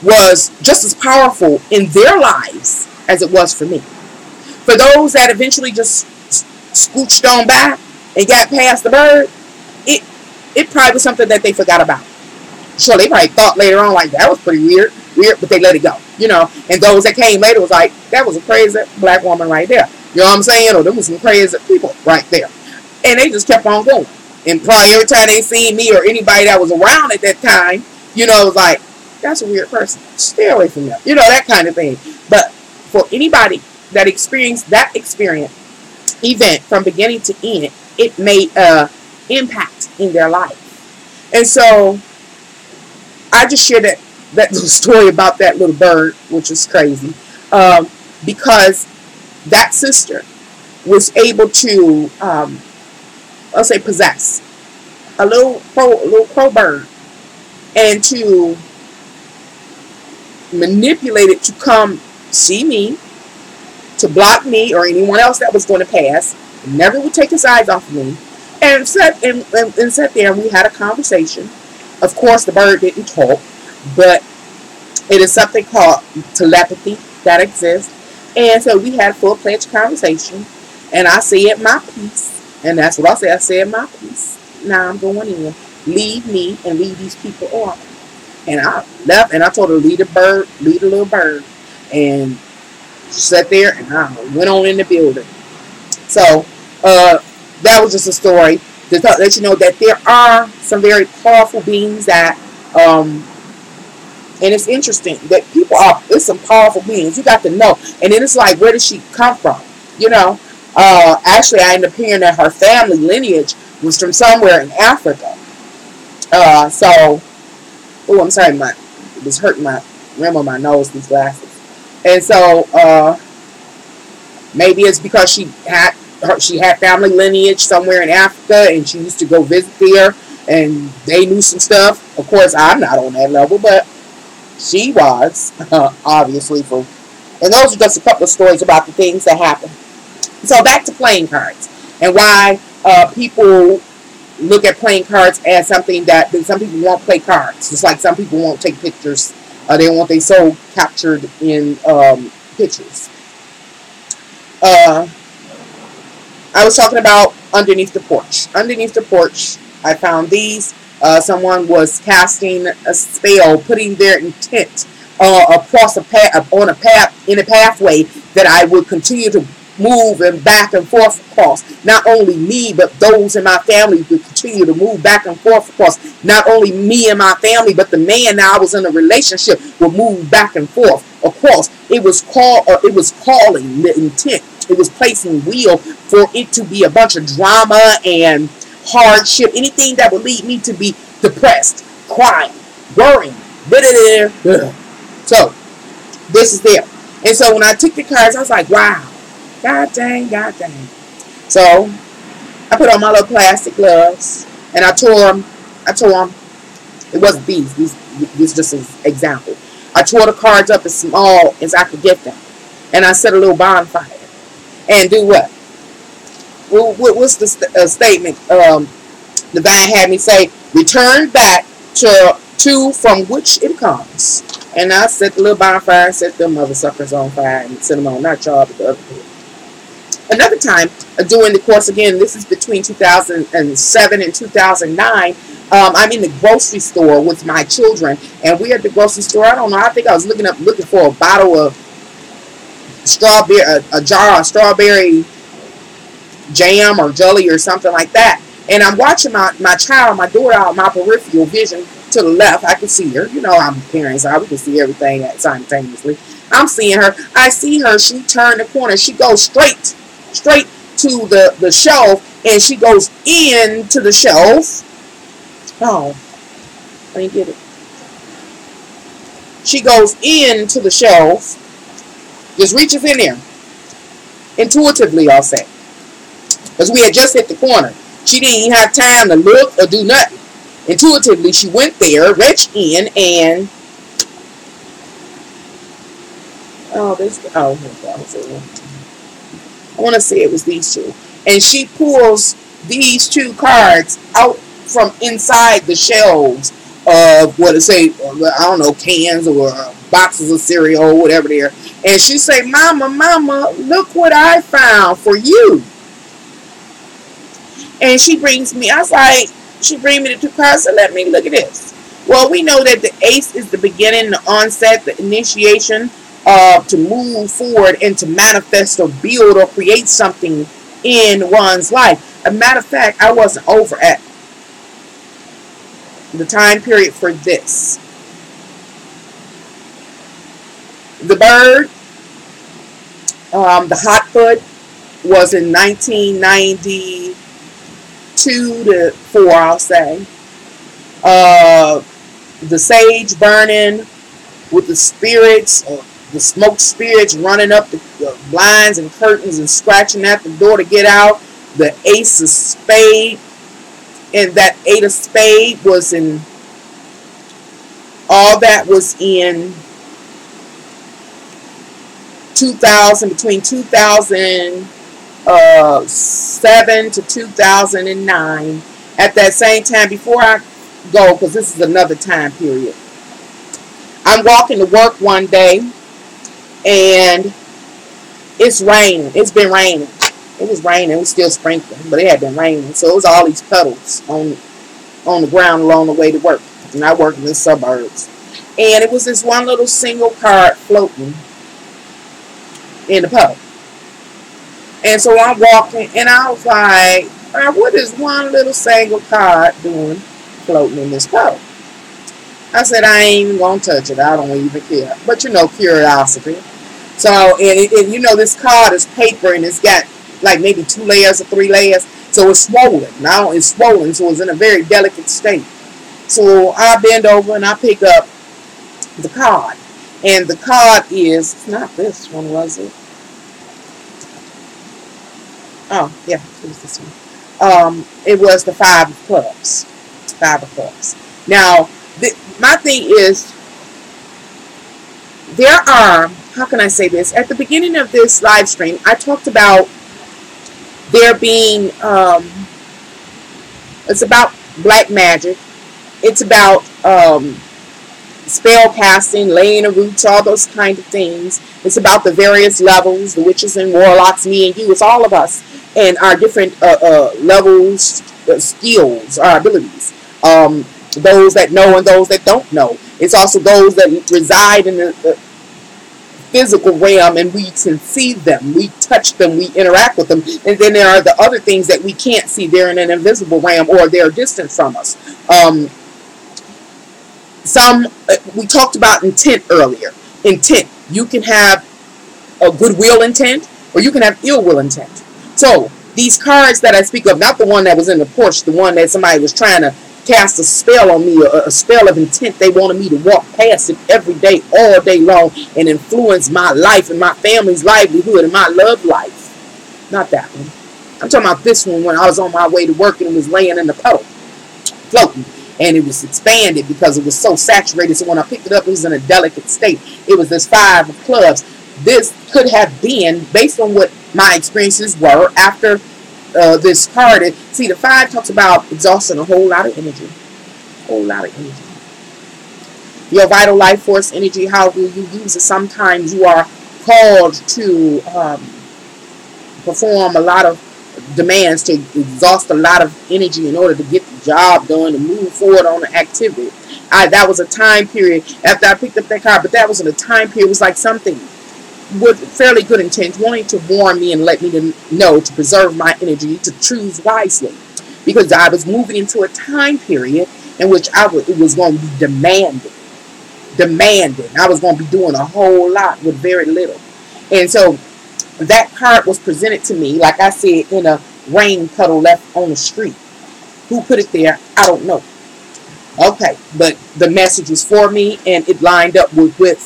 was just as powerful in their lives as it was for me. For those that eventually just scooched on by and got past the bird, it probably was something that they forgot about. Sure, they probably thought later on, like, that was pretty weird, but they let it go, And those that came later was like, that was a crazy black woman right there. You know what I'm saying? Or there was some crazy people right there. And they just kept on going. And probably every time they seen me or anybody that was around at that time, it was like, that's a weird person. Stay away from them. That kind of thing. But for anybody that experienced that event from beginning to end, it made an impact in their life. And so I just shared that little story about that little bird, which is crazy, because that sister was able to, let's say, possess a little crow bird and to manipulate it to come see me, to block me or anyone else that was going to pass. Never would take his eyes off of me, and sat there and we had a conversation. Of course, the bird didn't talk, but it is something called telepathy that exists. And so we had a full-fledged conversation, and I said my piece, and that's what I said. I said my piece. Now I'm going in. Leave me and leave these people on. And I left, and I told her to lead the little bird, and she sat there, and I went on in the building. So that was just a story to let you know that there are some very powerful beings that, and it's interesting that it's some powerful beings. You got to know. And then it's like, where did she come from? Actually, I ended up hearing that her family lineage was from somewhere in Africa. I'm sorry, it was hurting my rim of my nose, these glasses. And so maybe it's because she had she had family lineage somewhere in Africa, and she used to go visit there, and they knew some stuff. Of course, I'm not on that level, but she was, obviously. And those are just a couple of stories about the things that happened. So back to playing cards and why people look at playing cards as something that some people won't play cards. Just like some people won't take pictures. They want their soul captured in pictures. I was talking about underneath the porch. Underneath the porch, I found these. Someone was casting a spell, putting their intent across a path, on a path, in a pathway that I would continue to move and back and forth across. Not only me, but those in my family would continue to move back and forth across. Not only me and my family, but the man that I was in a relationship would move back and forth across. It was calling the intent. It was placing will for it to be a bunch of drama and hardship, anything that would lead me to be depressed, crying, worrying. So this is there. And so when I took the cards, I was like, wow. God dang. So I put on my little plastic gloves and I tore them. It wasn't these. This is just an example. I tore the cards up as small as I could get them. And I set a little bonfire. And do what? Well, what's the statement? The vine had me say, return back to from which it comes. And I set the little bonfire, set them mother suckers on fire, and set them on, not y'all, but the other people. Another time, during the course, again, this is between 2007 and 2009, I'm in the grocery store with my children, and we're at the grocery store. I don't know, I think I was looking for a bottle of strawberry, a jar of strawberry jam or jelly or something like that. And I'm watching my child, my daughter, out my peripheral vision to the left. I can see her. You know, I'm parents, so we can see everything simultaneously. I'm seeing her. I see her. She turned the corner. She goes straight to the shelf, and she goes into the shelf. Oh, I didn't get it. She goes into the shelf, just reaches in there, intuitively, I'll say, because we had just hit the corner. She didn't even have time to look or do nothing. Intuitively, she went there, reached in, and I want to say it was these two. And she pulls these two cards out from inside the shelves of what to say, I don't know, cans or boxes of cereal or whatever there. And she say, Mama, look what I found for you. And she brings me, she brings me the two cards, so let me look at this. Well, we know that the ace is the beginning, the onset, the initiation to move forward and to manifest or build or create something in one's life. As a matter of fact, I wasn't over at the time period for this. The bird, the hot foot, was in 1992 to 4, I'll say. The sage burning with the spirits, the smoke spirits running up the blinds and curtains and scratching at the door to get out. The ace of spade, and that 8 of spade was in, all that was in 2000, between 2007 to 2009. At that same time, before I go, because this is another time period, I'm walking to work one day, and it's raining. It's been raining. It was raining. It was still sprinkling, but it had been raining. So it was all these puddles on the ground along the way to work. And I work in the suburbs. And it was this one little single card floating in the puddle. And so I'm walking, and I was like, what is one little single card doing floating in this puddle? I said, I ain't even going to touch it. I don't even care. But, curiosity. So, and this card is paper, and it's got like maybe 2 layers or 3 layers. So it's swollen. Now it's swollen, so it's in a very delicate state. So I bend over, and I pick up the card. And the card is, it's not this one, was it? Oh, yeah, it was this one. It was the five of clubs. Five of clubs. Now, my thing is, there are, how can I say this? At the beginning of this live stream, I talked about there being, it's about black magic. It's about spell casting, laying the roots, all those kind of things. It's about the various levels, the witches and warlocks, me and you. It's all of us and our different levels, skills, our abilities. Those that know and those that don't know. It's also those that reside in the physical realm and we can see them, we touch them, we interact with them. And then there are the other things that we can't see. They're in an invisible realm or they're distant from us. We talked about intent earlier. Intent. You can have a goodwill intent or you can have ill will intent. So these cards that I speak of, not the one that was in the porch, the one that somebody was trying to cast a spell on me, a spell of intent. They wanted me to walk past it every day, all day long, and influence my life and my family's livelihood and my love life. Not that one. I'm talking about this one when I was on my way to work and it was laying in the puddle, floating. And it was expanded because it was so saturated. So when I picked it up, it was in a delicate state. It was this five of clubs. This could have been, based on what my experiences were after this card. See, the five talks about exhausting a whole lot of energy. A whole lot of energy. Your vital life force energy, how will you use it? Sometimes you are called to perform a lot of demands, to exhaust a lot of energy in order to get the job done and move forward on the activity. That was a time period after I picked up that card, but that was in a time period. It was like something with fairly good intent, wanting to warn me and let me know to preserve my energy, to choose wisely, because I was moving into a time period in which it was going to be demanding. I was going to be doing a whole lot with very little. And so that card was presented to me, like I said, in a rain puddle left on the street. Who put it there? I don't know. Okay, but the message was for me, and it lined up with what?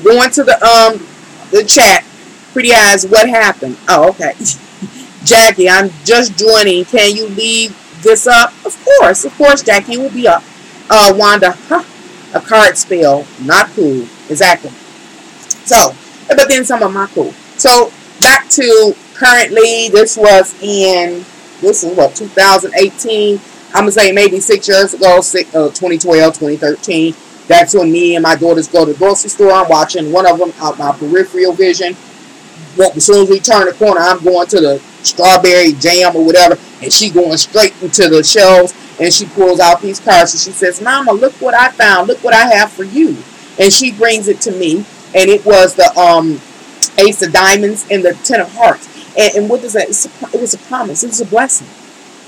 Going to the chat. Pretty eyes, what happened? Oh, okay. Jackie, I'm just joining. Can you leave this up? Of course, Jackie, it will be up. Wanda, a card spell, not cool. Exactly. So, but then some of my cool. So back to currently, this is what, 2018. I'm gonna say maybe 6 years ago, 2012, 2013. That's when me and my daughters go to the grocery store. I'm watching one of them out my peripheral vision. As soon as we turn the corner, I'm going to the strawberry jam or whatever, and she going straight into the shelves, and she pulls out these cards and she says, "Mama, look what I found. Look what I have for you." And she brings it to me, and it was the Ace of Diamonds and the Ten of Hearts. And what does that? It was a promise. It was a blessing.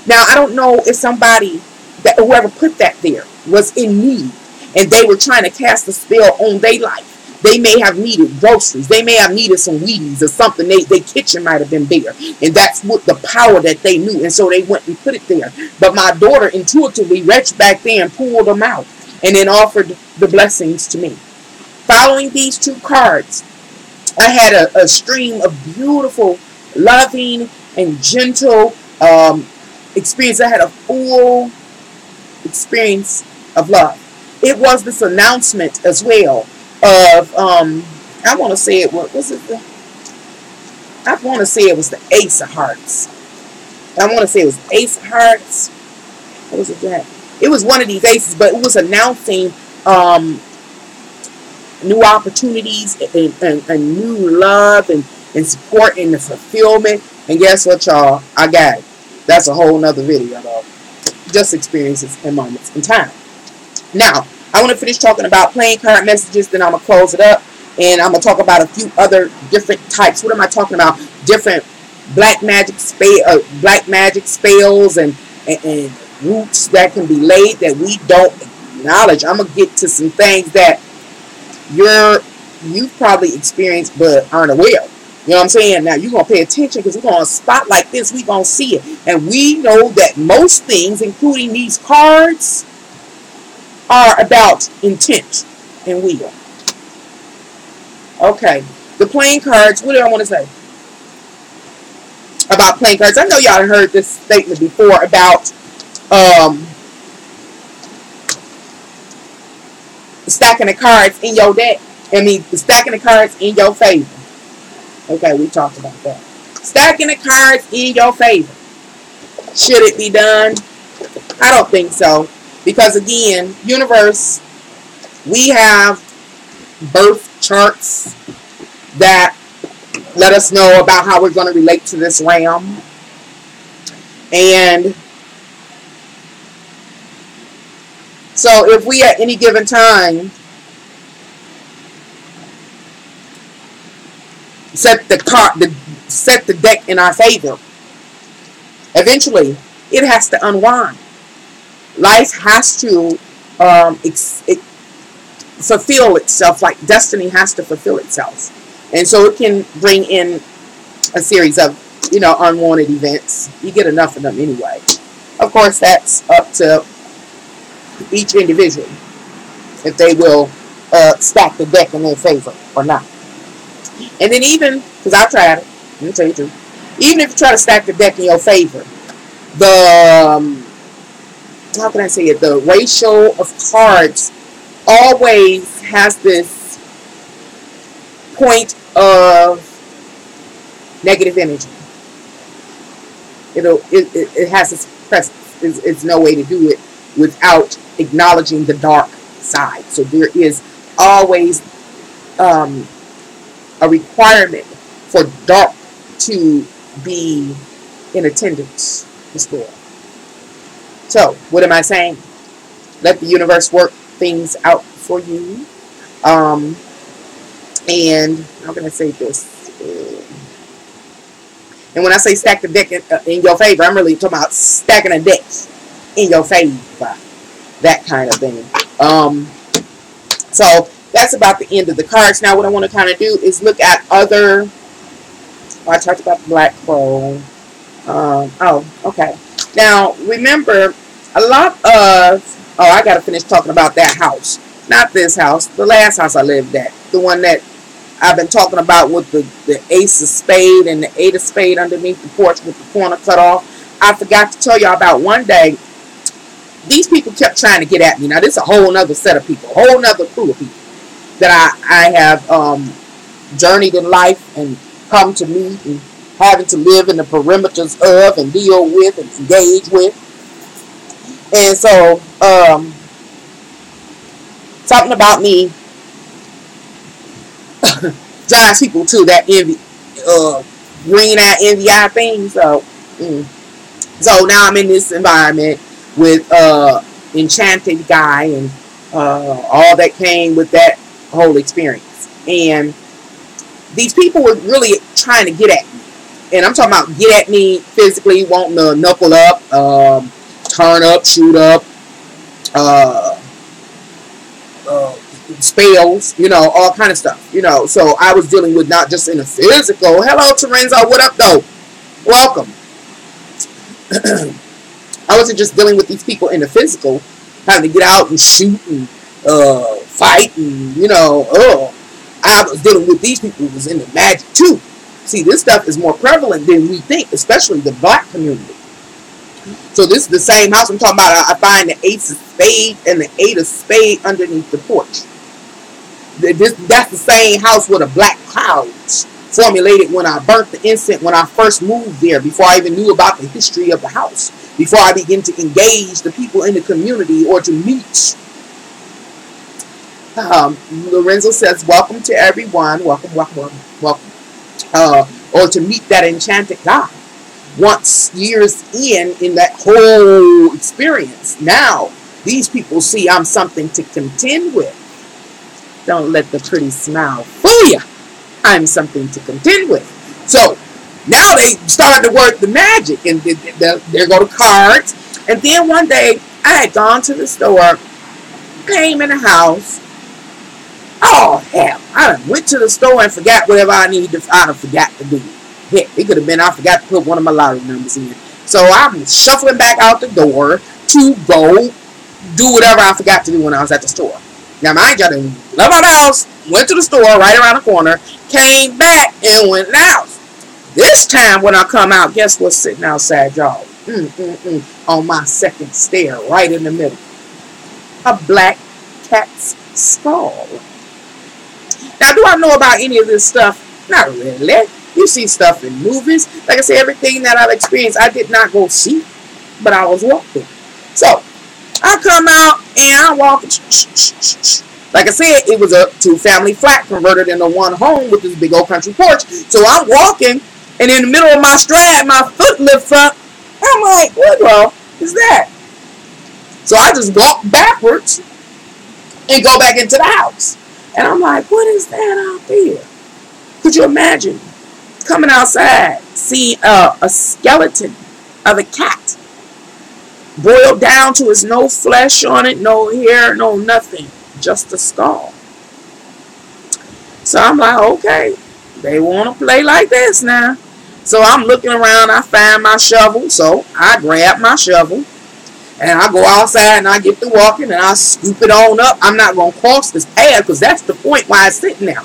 Now I don't know if somebody that whoever put that there was in need, and they were trying to cast a spell on their life. They may have needed groceries. They may have needed some Wheaties or something. Their kitchen might have been bare. And that's what the power that they knew. And so they went and put it there. But my daughter intuitively reached back there and pulled them out. And then offered the blessings to me. Following these two cards, I had a stream of beautiful, loving, and gentle experience. I had a full experience of love. It was this announcement as well of I want to say it was it the I want to say it was the Ace of Hearts. I want to say it was Ace of Hearts. What was it that? It was one of these aces, but it was announcing new opportunities and new love and support and the fulfillment. And guess what, y'all? I got it. That's a whole nother video, though. Just experiences and moments in time. Now, I want to finish talking about playing card messages, then I'm going to close it up, and I'm going to talk about a few other different types. What am I talking about? Different black magic spells and roots that can be laid that we don't acknowledge. I'm going to get to some things that you've probably experienced but aren't aware. You know what I'm saying? Now, you're going to pay attention because we're going to spot like this. We're going to see it. And we know that most things, including these cards, are about intent and will. Okay. the playing cards, what do I want to say about playing cards? I know y'all heard this statement before about stacking the cards in your deck. Stacking the cards in your favor. Okay, we talked about that. Stacking the cards in your favor. Should it be done? I don't think so. Because again, universe, we have birth charts that let us know about how we're going to relate to this realm. And so if we at any given time set the deck in our favor, eventually it has to unwind. Life has to fulfill itself, like destiny has to fulfill itself. And so it can bring in a series of, unwanted events. You get enough of them anyway. Of course, that's up to each individual if they will stack the deck in their favor or not. And then even, because I've tried it, let me tell you the truth, even if you try to stack the deck in your favor, how can I say it, the ratio of cards always has this point of negative energy. It has its presence. It's no way to do it without acknowledging the dark side. So there is always a requirement for dark to be in attendance this door. So, what am I saying? Let the universe work things out for you. And how can I say this? And when I say stack the deck in your favor, I'm really talking about stacking the decks in your favor. That kind of thing. So, that's about the end of the cards. Now, what I want to kind of do is look at other... I talked about the Black Crow. Okay. Now, remember, a lot of... I got to finish talking about that house. Not this house. The last house I lived at. The one that I've been talking about with the ace of spade and the eight of spade underneath the porch with the corner cut off. I forgot to tell y'all about one day. These people kept trying to get at me. Now, this is a whole nother set of people. A whole nother crew of people that I have journeyed in life and come to meet and having to live in the perimeters of and deal with and engage with. And so, something about me drives people to that envy, green eye, envy eye thing. So now I'm in this environment with enchanted guy and all that came with that whole experience. And these people were really trying to get at me. And I'm talking about get at me physically, wanting to knuckle up, turn up, shoot up, spells, all kind of stuff, So I was dealing with not just in the physical. Hello, Terenzo. What up, though? Welcome. I wasn't just dealing with these people in the physical, having to get out and shoot and fight and, I was dealing with these people who was in the magic, too. See, this stuff is more prevalent than we think, especially the black community. So this is the same house I'm talking about. I find the ace of spade and the eight of spade underneath the porch. That's the same house where the black clouds formulated when I burnt the incense when I first moved there, before I even knew about the history of the house, before I began to engage the people in the community or to meet. Lorenzo says, welcome to everyone. Welcome. Or to meet that enchanted guy. Once years in that whole experience, now these people see I'm something to contend with. Don't let the pretty smile fool you. I'm something to contend with. So now they started to work the magic, and there go the cards. And then one day I had gone to the store, came in the house. Oh hell! I went to the store and forgot whatever I forgot to do. Heck, it could have been I forgot to put one of my lottery numbers in. So I'm shuffling back out the door to go do whatever I forgot to do when I was at the store. Now, mind you, I didn't love my house. went to the store right around the corner, came back and went out. This time when I come out, guess what's sitting outside, y'all? On my second stair, right in the middle. A black cat's skull. Now, do I know about any of this stuff? Not really. You see stuff in movies. Like I said, everything that I've experienced, I did not go see, but I was walking. So, I come out and I walk. Like I said, it was a 2-family flat converted into one home with this big old country porch. So I'm walking, and in the middle of my stride, my foot lifts up. I'm like, what the is that? So I just walk backwards and go back into the house. And I'm like, what is that out there? Could you imagine coming outside, seeing a skeleton of a cat, boiled down to its no flesh on it, no hair, no nothing, just a skull. So I'm like, okay, they want to play like this now. So I'm looking around, I find my shovel, so I grab my shovel, and I go outside and I get to walking and I scoop it on up. I'm not going to cross this path because that's the point why it's sitting there.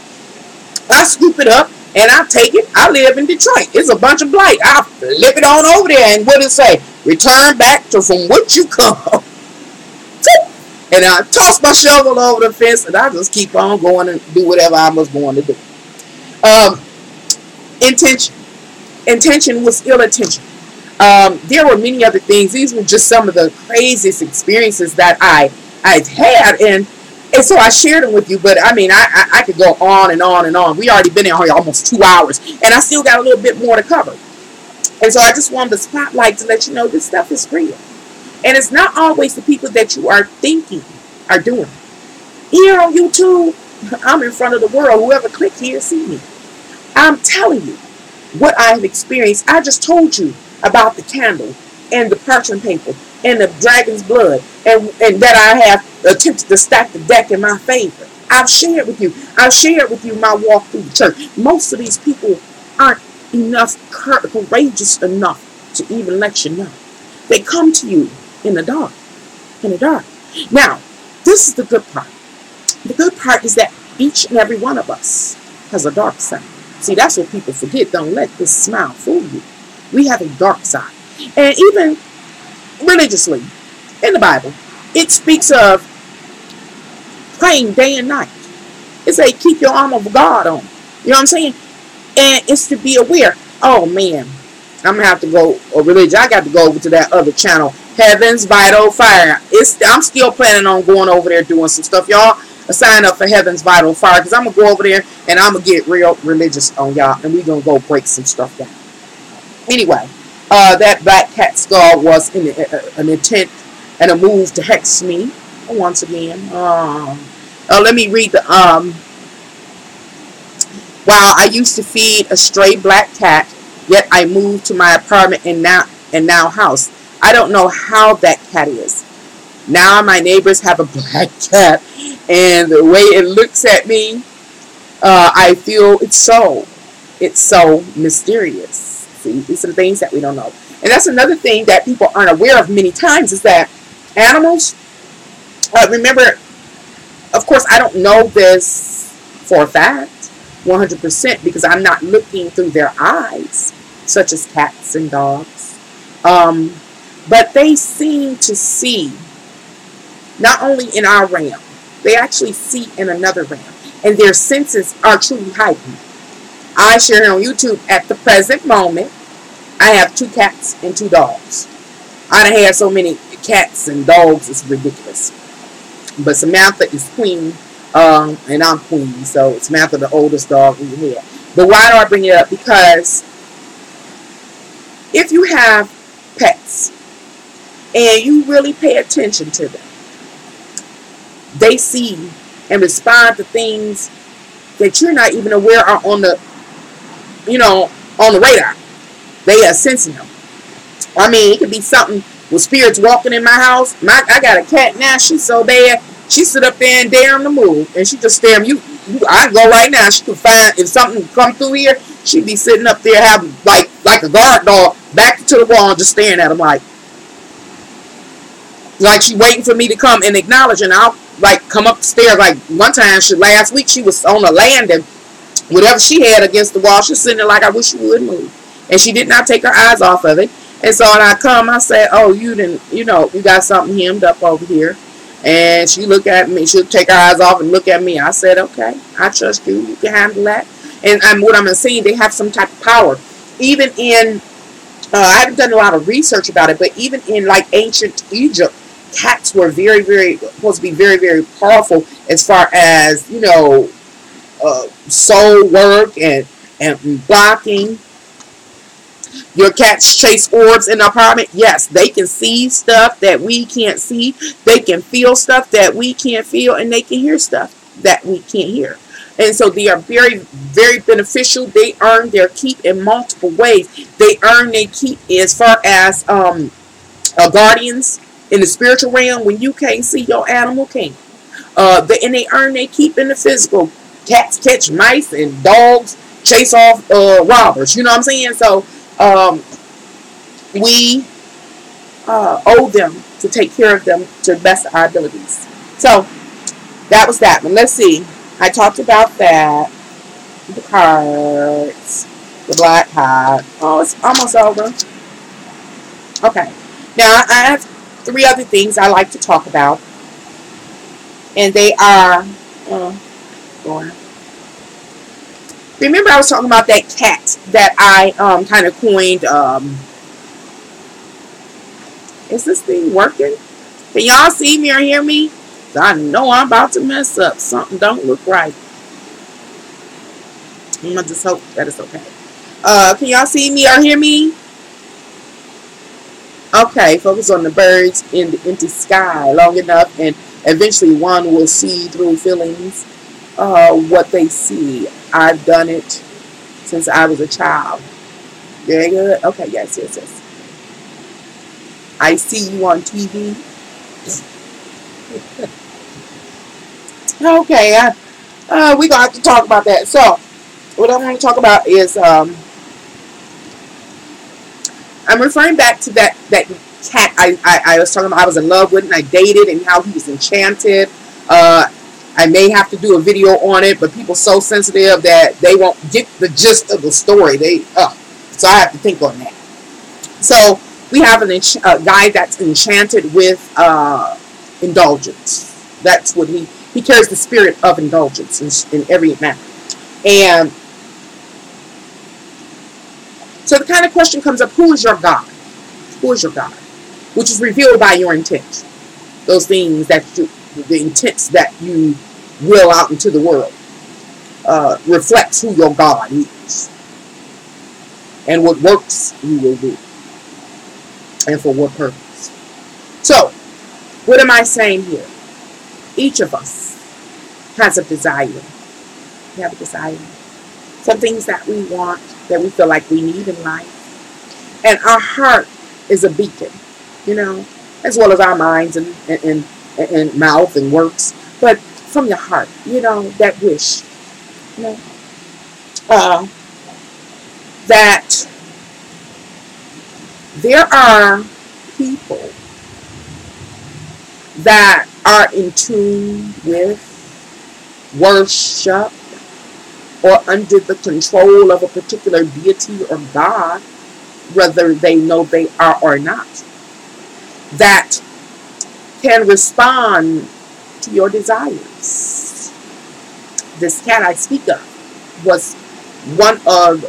I scoop it up and I take it. I live in Detroit. It's a bunch of blight. I flip it on over there, and what does it say? Return back to from which you come. And I toss my shovel over the fence and I just keep on going and do whatever I was going to do. Intention. Intention was ill intention. There were many other things. These were just some of the craziest experiences that I've had, and so I shared them with you. But I mean, I could go on and on and on. We already been in here almost 2 hours, and I still got a little bit more to cover. And so I just wanted the spotlight to let you know this stuff is real, and it's not always the people that you are thinking are doing it. Here on YouTube, I'm in front of the world. Whoever clicked here see me. I'm telling you what I have experienced. I just told you about the candle and the parchment paper and the dragon's blood, and that I have attempted to stack the deck in my favor. I've shared with you. I've shared with you my walk through the church. Most of these people aren't courageous enough to even let you know. They come to you in the dark. In the dark. Now, this is the good part. The good part is that each and every one of us has a dark side. See, that's what people forget. Don't let this smile fool you. We have a dark side. And even religiously, in the Bible, it speaks of praying day and night. It says, keep your armor of God on. You know what I'm saying? And it's to be aware. Oh, man. I'm going to have to go, or religion, I got to go over to that other channel, Heaven's Vital Fire. I'm still planning on going over there doing some stuff. Y'all sign up for Heaven's Vital Fire, because I'm going to go over there and I'm going to get real religious on y'all, and we're going to go break some stuff down. Anyway, that black cat skull was an intent and a move to hex me once again. Let me read the while I used to feed a stray black cat, yet I moved to my apartment and now house. I don't know how that cat is. Now my neighbors have a black cat, and the way it looks at me, I feel it's so mysterious. See, these are the things that we don't know. And that's another thing that people aren't aware of many times, is that animals, remember, of course, I don't know this for a fact, 100%, because I'm not looking through their eyes, such as cats and dogs. But they seem to see, not only in our realm, they actually see in another realm. And their senses are truly heightened. I share it on YouTube at the present moment. I have 2 cats and 2 dogs. I done had so many cats and dogs, it's ridiculous. But Samantha is queen, and I'm queen. So Samantha, the oldest dog we had. But why do I bring it up? Because if you have pets and you really pay attention to them, they see and respond to things that you're not even aware are on the, on the radar. They are sensing them. I mean, it could be something with spirits walking in my house. I got a cat now. She's so bad. She sit up there and dare him to move, and she just stare him. I go right now. She could find, if something come through here, she'd be sitting up there having like a guard dog back to the wall and just staring at him like she waiting for me to come and acknowledge. And I'll like come up the stairs. Like one time, last week she was on the landing, whatever she had against the wall, she's sitting there like, I wish you would move. And she did not take her eyes off of it. And so when I come, I say, oh, you didn't, you got something hemmed up over here. And she looked at me. She'll take her eyes off and look at me. I said, okay, I trust you. You can handle that. And what I'm saying, they have some type of power. Even in, I haven't done a lot of research about it, but even in like ancient Egypt, cats were very, very, supposed to be very, very powerful as far as, soul work and blocking. Your cats chase orbs in the apartment. Yes, they can see stuff that we can't see. They can feel stuff that we can't feel, and they can hear stuff that we can't hear. And so they are very, very beneficial. They earn their keep in multiple ways. They earn their keep as far as guardians in the spiritual realm. When you can't see, your animal can. And they earn their keep in the physical. Cats catch mice and dogs chase off robbers. You know what I'm saying? So we owe them to take care of them to the best of our abilities. So that was that one. Let's see. I talked about that. The cards. The black card. Oh, it's almost over. Okay. Now I have 3 other things I like to talk about. And they are remember I was talking about that cat that I kind of coined. Is this thing working? Can y'all see me or hear me? I know I'm about to mess up. Something don't look right. I'm gonna just hope that it's okay. Can y'all see me or hear me? Okay, focus on the birds in the empty sky long enough, and eventually one will see through feelings what they see. I've done it since I was a child. Very good. Okay, yes. I see you on TV. Okay, we're gonna have to talk about that. So, what I want to talk about is I'm referring back to that cat I was talking about. I was in love with and I dated, and how he was enchanted. I may have to do a video on it, but people so sensitive that they won't get the gist of the story. So I have to think on that. So we have a guy that's enchanted with indulgence. That's what he carries, the spirit of indulgence in every manner. And so the kind of question comes up: who is your God? Who is your God? Which is revealed by your intent. Those things the intents that you will out into the world reflects who your God is, and what works you will do, and for what purpose. So, what am I saying here? Each of us has a desire. We have a desire. Some things that we want, that we feel like we need in life. And our heart is a beacon, as well as our minds and mouth and works. But from your heart, that wish, that there are people that are in tune with worship or under the control of a particular deity or God, whether they know they are or not, that can respond to your desires. This cat I speak of was one of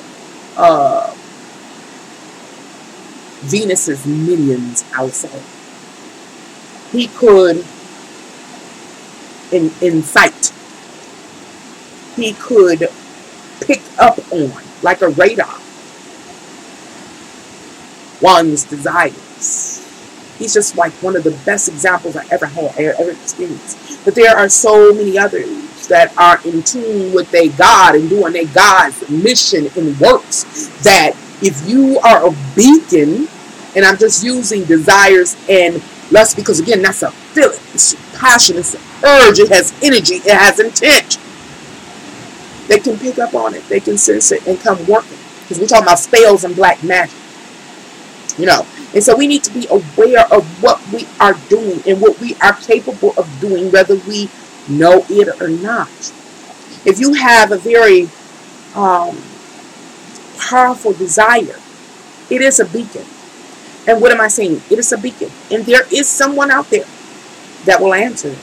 Venus's minions, I would say. He could incite. He could pick up on, like a radar, one's desires. He's just like one of the best examples I ever experienced. But there are so many others that are in tune with their God and doing their God's mission and works, that if you are a beacon, and I'm just using desires and lust because, again, that's a feeling, it's a passion, it's an urge, it has energy, it has intent. They can pick up on it, they can sense it and come working. Because we're talking about spells and black magic. And so we need to be aware of what we are doing and what we are capable of doing, whether we know it or not. If you have a very powerful desire, it is a beacon. And what am I saying? It is a beacon. And there is someone out there that will answer it.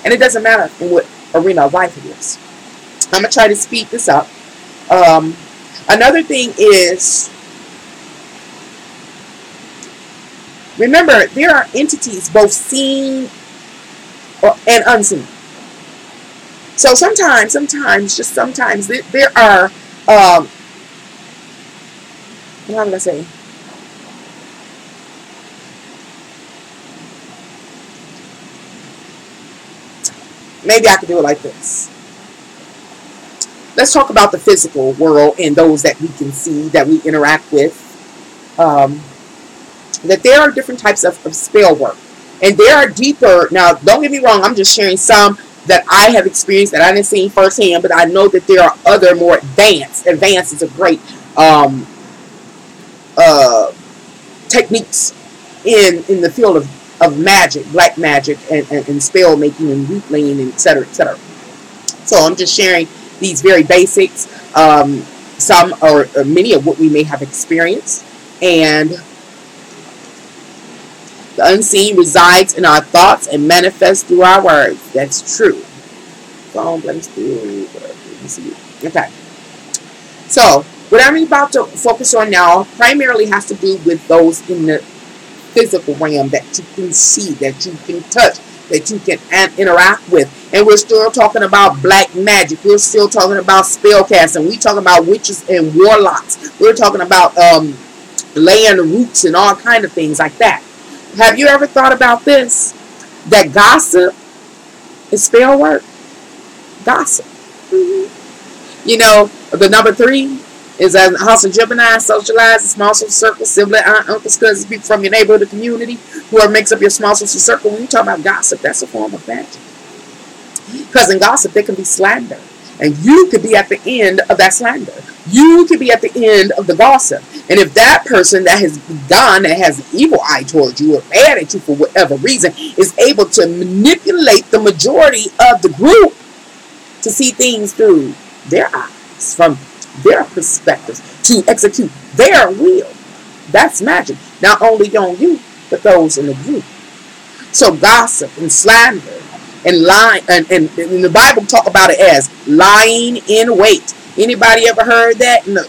And it doesn't matter in what arena of life it is. I'm going to try to speed this up. Another thing is, remember, there are entities both seen and unseen. So sometimes, just sometimes, there are, how would I say? Maybe I could do it like this. Let's talk about the physical world and those that we can see, that we interact with. That there are different types of spell work. And there are deeper, now don't get me wrong, I'm just sharing some that I have experienced that I didn't see firsthand, but I know that there are other more advanced is a great techniques in the field of magic, black magic, and spell making and root laying, and etc., etc. So I'm just sharing these very basics, some or many of what we may have experienced. And the unseen resides in our thoughts and manifests through our words. That's true. Okay. So what I'm about to focus on now primarily has to do with those in the physical realm that you can see, that you can touch, that you can interact with. And we're still talking about black magic. We're still talking about spell casting. We're talking about witches and warlocks. We're talking about laying roots and all kind of things like that. Have you ever thought about this? That gossip is spell work? Gossip. Mm-hmm. You know, the number 3 is a house of Gemini, socialize, a small social circle, sibling, aunt, uncles, cousins, people from your neighborhood or community, whoever makes up your small social circle. When you talk about gossip, that's a form of magic. Because in gossip, there can be slander. And you could be at the end of that slander. You could be at the end of the gossip. And if that person that has gone, that has an evil eye towards you or mad at you for whatever reason, is able to manipulate the majority of the group to see things through their eyes, from their perspectives, to execute their will, that's magic. Not only on you, but those in the group. So gossip and slander and lying, and the Bible talk about it as lying in wait. Anybody ever heard that in the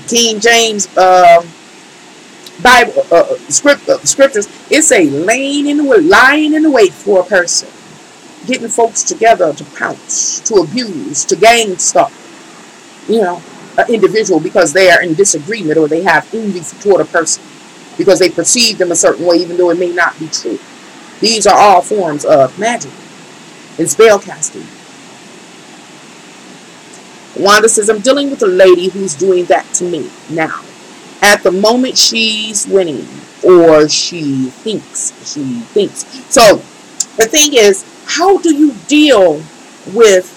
King James Bible scriptures? It's a lying in the wait for a person, getting folks together to pounce, to abuse, to gain stuff. You know, an individual, because they are in disagreement or they have envy toward a person because they perceive them a certain way, even though it may not be true. These are all forms of magic and spell casting. Wanda says, I'm dealing with a lady who's doing that to me now. At the moment, she's winning, or she thinks. So the thing is, how do you deal with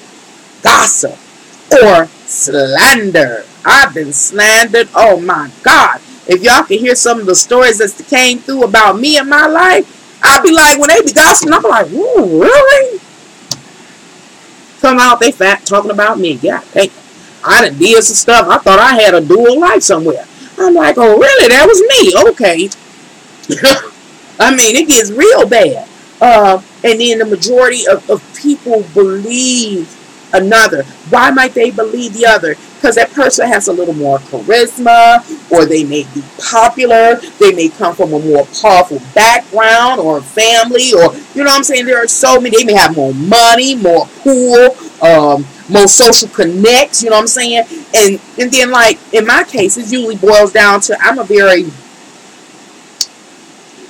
gossip or slander? I've been slandered. Oh my God. If y'all can hear some of the stories that came through about me in my life, I'll be like, when they be gossiping, I'm like, ooh, really? Come out, they fat talking about me. Yeah, hey, I done did some stuff. I thought I had a dual life somewhere. I'm like, oh, really? That was me. Okay. I mean, it gets real bad. And then the majority of people believe another. Why might they believe the other? Because that person has a little more charisma, or they may be popular, they may come from a more powerful background or family, or, you know what I'm saying, there are so many, they may have more money, more pool, more social connects, you know what I'm saying, and then, like, in my case, it usually boils down to, I'm a very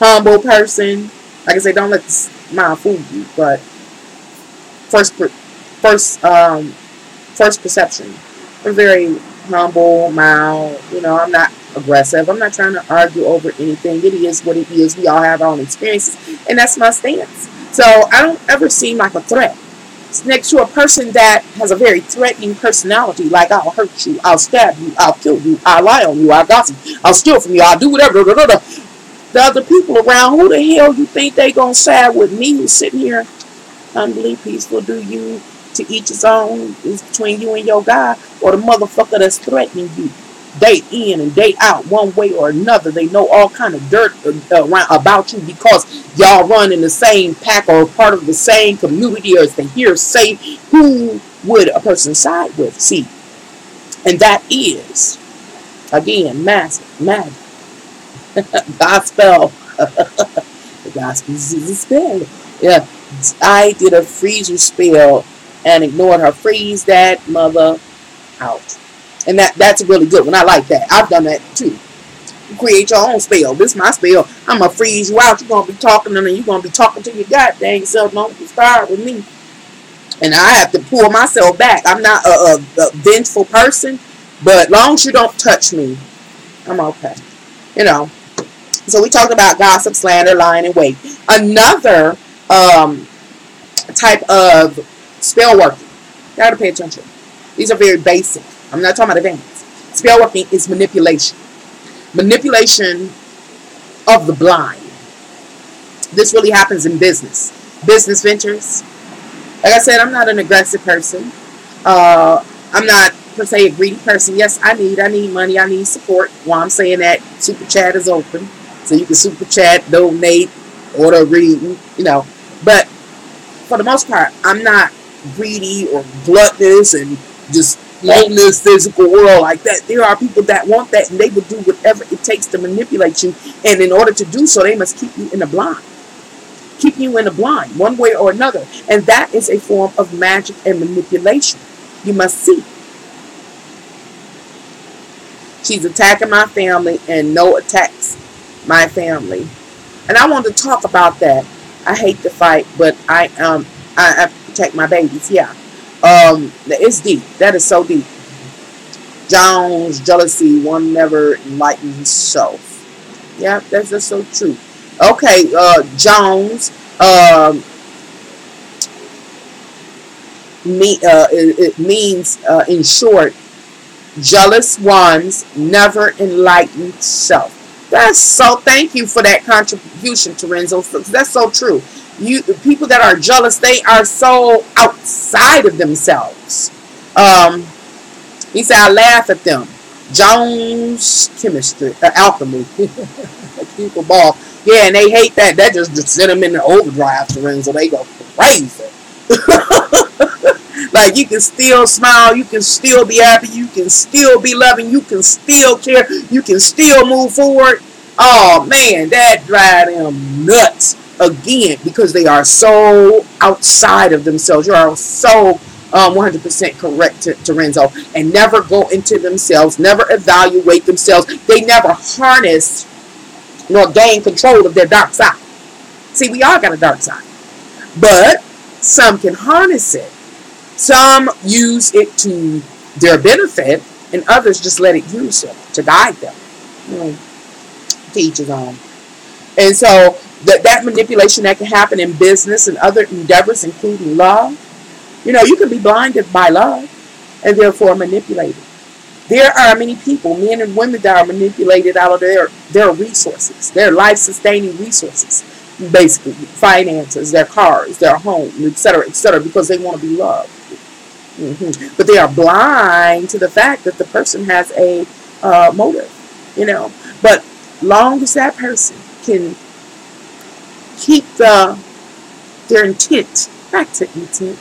humble person. Like I say, don't let the smile fool you, but first perception, I'm very humble, mild, you know, I'm not aggressive, I'm not trying to argue over anything. It is what it is. We all have our own experiences, and that's my stance. So I don't ever seem like a threat. It's next to a person that has a very threatening personality, like I'll hurt you, I'll stab you, I'll kill you, I'll lie on you, I'll gossip, I'll steal from you, I'll do whatever, the other people around, who the hell you think they gonna side with me who's sitting here humbly peaceful? Do you to each his own? Is between you and your God, or the motherfucker that's threatening you day in and day out, one way or another. They know all kind of dirt around about you because y'all run in the same pack or part of the same community, or as they hear say, who would a person side with? See, and that is again magic. Gospel. The gospel is a spell. Yeah, I did a freezer spell and ignored her. Freeze that mother out. And that's a really good one. I like that. I've done that too. You create your own spell. This is my spell. I'm going to freeze you out. You're going to be talking and then you're going to be talking to your goddamn self. Don't start with me. And I have to pull myself back. I'm not a vengeful person. But long as you don't touch me, I'm okay. You know. So we talked about gossip, slander, lying, and weight. Another type of spell working. You got to pay attention. These are very basic. I'm not talking about advanced. Spell working is manipulation. Manipulation of the blind. This really happens in business. Business ventures. Like I said, I'm not an aggressive person. I'm not, per se, a greedy person. Yes, I need money. I need support. While I'm saying that, Super Chat is open. So you can Super Chat, donate, order reading, you know. But for the most part, I'm not greedy or gluttonous and just want this physical world like that. There are people that want that, and they will do whatever it takes to manipulate you. And in order to do so, they must keep you in the blind. Keep you in the blind, one way or another. And that is a form of magic and manipulation. You must see. She's attacking my family, and no attacks my family. And I want to talk about that. I hate to fight, but I protect my babies. Yeah. It's deep. That is so deep. Jones, jealousy, one never enlightens himself. Yeah, that's just so true. Okay, Jones, it means, in short, jealous ones never enlighten self. That's so, thank you for that contribution, Terenzo. That's so true. People that are jealous, they are so outside of themselves. He said, I laugh at them. Jones chemistry, alchemy. People ball. Yeah, and they hate that. That just send them in the overdrive, Terenzo. They go crazy. Like, you can still smile, you can still be happy, you can still be loving, you can still care, you can still move forward. Oh man, that drives them nuts again, because they are so outside of themselves. You are so 100% correct, Terenzo, and never go into themselves, never evaluate themselves. They never harness nor gain control of their dark side. See, we all got a dark side, but some can harness it. Some use it to their benefit, and others just let it use them to guide them. Teach his own. And so that manipulation that can happen in business and other endeavors, including love. You know, you can be blinded by love and therefore manipulated. There are many people, men and women, that are manipulated out of their resources, their life-sustaining resources, basically finances, their cars, their home, etc., because they want to be loved. But they are blind to the fact that the person has a motive, you know. But long as that person can keep their intent, back to intent,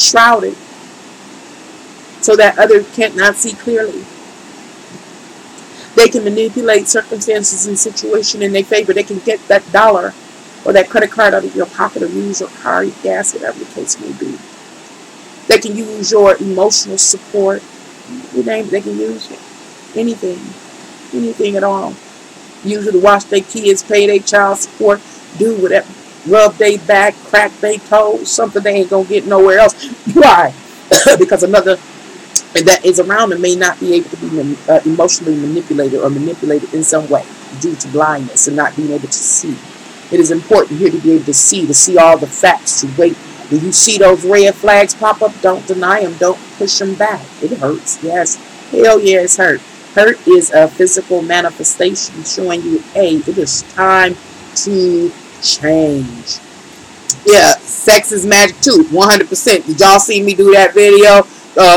shrouded, so that others cannot see clearly, they can manipulate circumstances and situation in their favor. They can get that dollar or that credit card out of your pocket, or use your car, your gas, whatever the case may be. They can use your emotional support. You name it, they can use it. Anything at all. Use it to watch their kids, pay their child support, do whatever, rub their back, crack their toes, something they ain't gonna get nowhere else. Why? Because another that is around them may not be able to be emotionally manipulated or manipulated in some way due to blindness and not being able to see. It is important here to be able to see all the facts, to wait. When you see those red flags pop up, don't deny them, don't push them back. It hurts, yes. Hell yeah, it's hurt. Hurt is a physical manifestation showing you, hey, it is time to change. Yeah, sex is magic too, 100%. Did y'all see me do that video?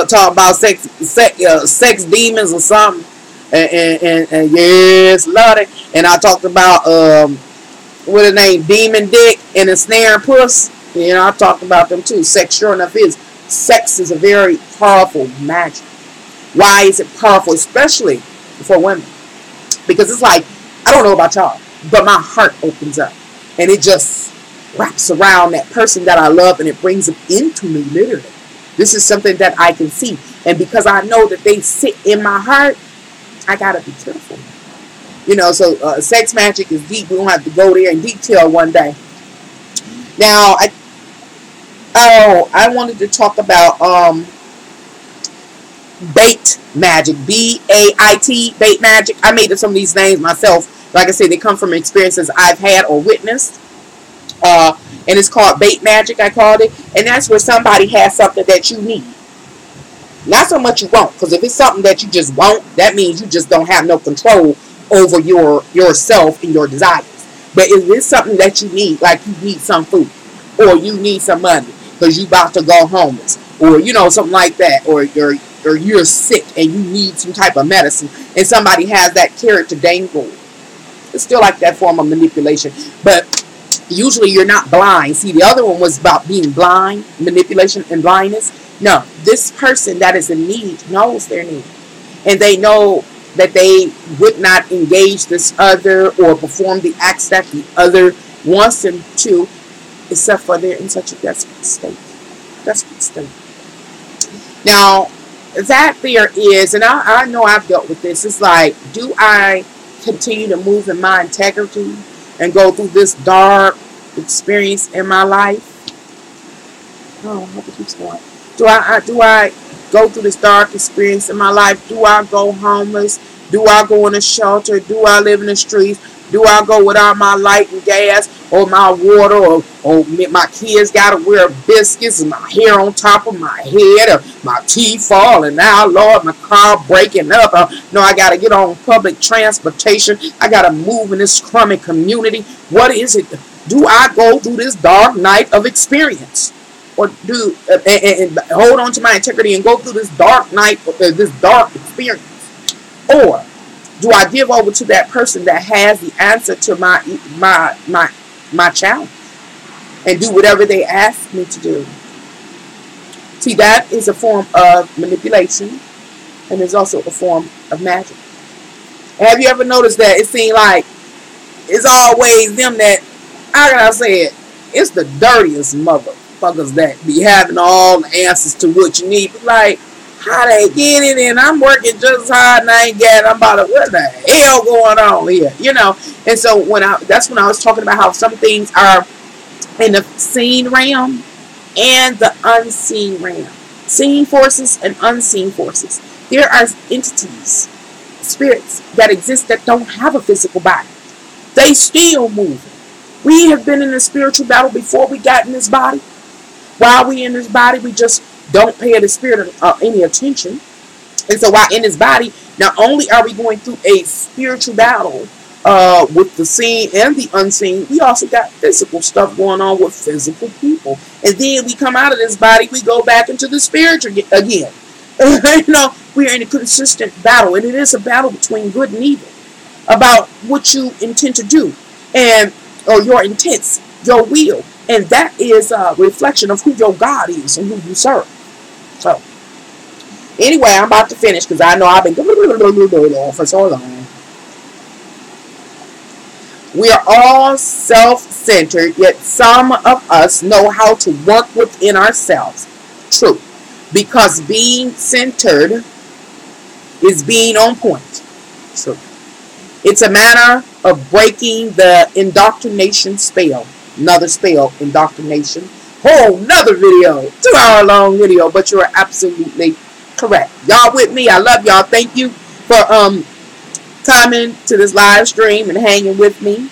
Talk about sex demons or something. And yes, love it. And I talked about what a name, demon dick and a snare puss. You know, I talked about them too. Sex, sure enough, is sex is a very powerful magic. Why is it powerful, especially for women? Because it's like, I don't know about y'all, but my heart opens up and it just wraps around that person that I love and it brings them into me, literally. This is something that I can see. And because I know that they sit in my heart, I gotta be careful. You know, so sex magic is deep. We don't have to go there in detail one day. Now, I wanted to talk about bait magic, B-A-I-T, bait magic. I made up some of these names myself. Like I said, they come from experiences I've had or witnessed. And it's called bait magic, I called it. And that's where somebody has something that you need. Not so much you want, because if it's something that you just want, that means you just don't have no control over yourself and your desires. But if it's something that you need, like you need some food, or you need some money because you about to go homeless, or you know, something like that, or you're sick and you need some type of medicine, and somebody has that carrot to dangle. It's still like that form of manipulation, but usually you're not blind. See, the other one was about being blind, manipulation and blindness. No, this person that is in need knows their need, and they know that they would not engage this other or perform the acts that the other wants them to, except for they're in such a desperate state. Desperate state. Now, that there is, and I know I've dealt with this, it's like, do I continue to move in my integrity and go through this dark experience in my life? Oh, I hope it keeps going. Do I go through this dark experience in my life? Do I go homeless? Do I go in a shelter? Do I live in the streets? Do I go without my light and gas or my water, or my kids got to wear biscuits and my hair on top of my head, or my teeth falling out, Lord, my car breaking up? No, I got to get on public transportation. I got to move in this crummy community. What is it? Do I go through this dark night of experience? Or do and hold on to my integrity and go through this dark night, this dark experience? Or do I give over to that person that has the answer to my challenge and do whatever they ask me to do? See, that is a form of manipulation, and is also a form of magic. Have you ever noticed that it seems like it's always them that, how can I say it? It's the dirtiest motherfuckers that be having all the answers to what you need. Like, how they get it, and I'm working just hard and I ain't getting, I'm about to, what the hell going on here? You know? And so that's when I was talking about how some things are in the seen realm and the unseen realm. Seen forces and unseen forces. There are entities, spirits that exist that don't have a physical body. They still move. We have been in a spiritual battle before we got in this body. While we in this body, we just don't pay the spirit any attention. And so while in this body, not only are we going through a spiritual battle with the seen and the unseen, we also got physical stuff going on with physical people. And then we come out of this body, we go back into the spiritual again. You know, we are in a consistent battle, and it is a battle between good and evil about what you intend to do, and or your intents, your will. And that is a reflection of who your God is and who you serve. So, anyway, I'm about to finish because I know I've been going for so long. We are all self-centered, yet some of us know how to work within ourselves. True. Because being centered is being on point. True. It's a matter of breaking the indoctrination spell. Another spell, indoctrination. Whole nother video. 2-hour long video, but you're absolutely correct. Y'all with me? I love y'all. Thank you for coming to this live stream and hanging with me.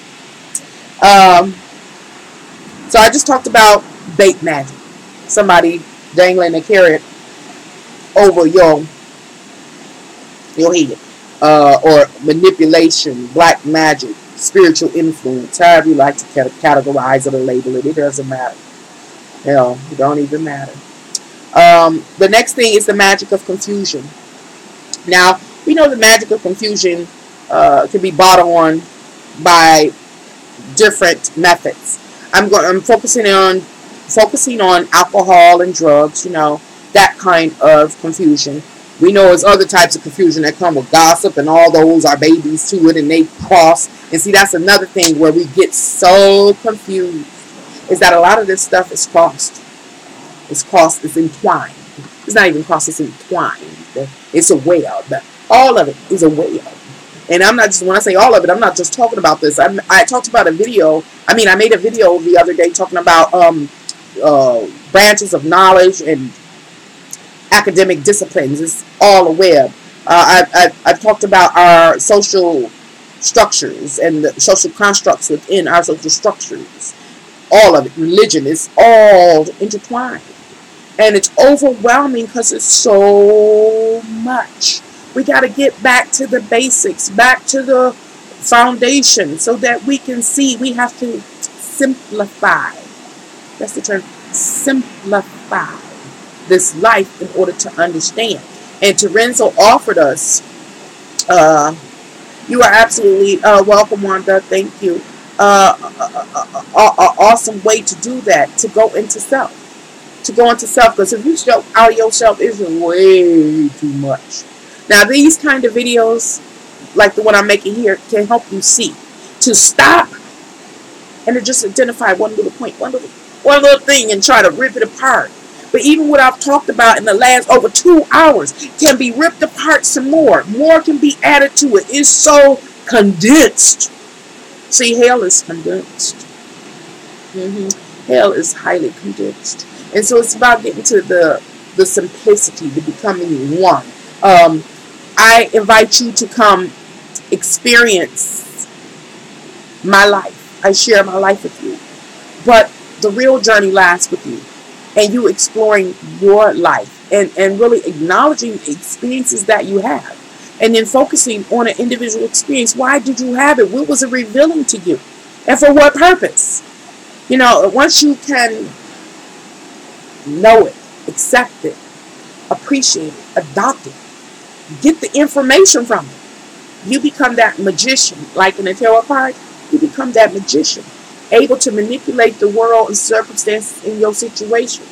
So I just talked about bait magic. Somebody dangling a carrot over your head. or manipulation, black magic, spiritual influence, however you like to categorize it or label it. It doesn't matter. Hell, it don't even matter. The next thing is the magic of confusion. Now, we know the magic of confusion can be bought on by different methods. I'm focusing on alcohol and drugs, that kind of confusion. We know there's other types of confusion that come with gossip, and all those are babies to it, and they cross. And see, that's another thing where we get so confused, is that a lot of this stuff is crossed. It's entwined. It's not even crossed, it's entwined. It's a web. All of it is a web. And when I say all of it, I'm not just talking about this. I talked about a video. I made a video the other day talking about branches of knowledge and academic disciplines. It's all a web. I've talked about our social structures and the social constructs within our social structures. All of it. Religion is all intertwined. And it's overwhelming because it's so much. We got to get back to the basics, back to the foundation, so that we can see. We have to simplify. That's the term. Simplify this life in order to understand. And Terenzo offered us, you are absolutely welcome, Wanda. Thank you. Awesome way to do that, to go into self. Because if you show out yourself, it's way too much. Now, these kind of videos, like the one I'm making here, can help you see. To stop and to just identify one little point, one little thing, and try to rip it apart. But even what I've talked about in the last over 2 hours can be ripped apart some more. More can be added to it. It's so condensed. See, hell is condensed. Hell is highly condensed. And so it's about getting to the simplicity, the becoming one. I invite you to come experience my life. I share my life with you. But the real journey lasts with you. And you exploring your life. And really acknowledging the experiences that you have. And then focusing on an individual experience. Why did you have it? What was it revealing to you? And for what purpose? Once you can know it, accept it, appreciate it, adopt it, get the information from it, you become that magician. Like in the tarot card, you become that magician, able to manipulate the world and circumstances in your situation.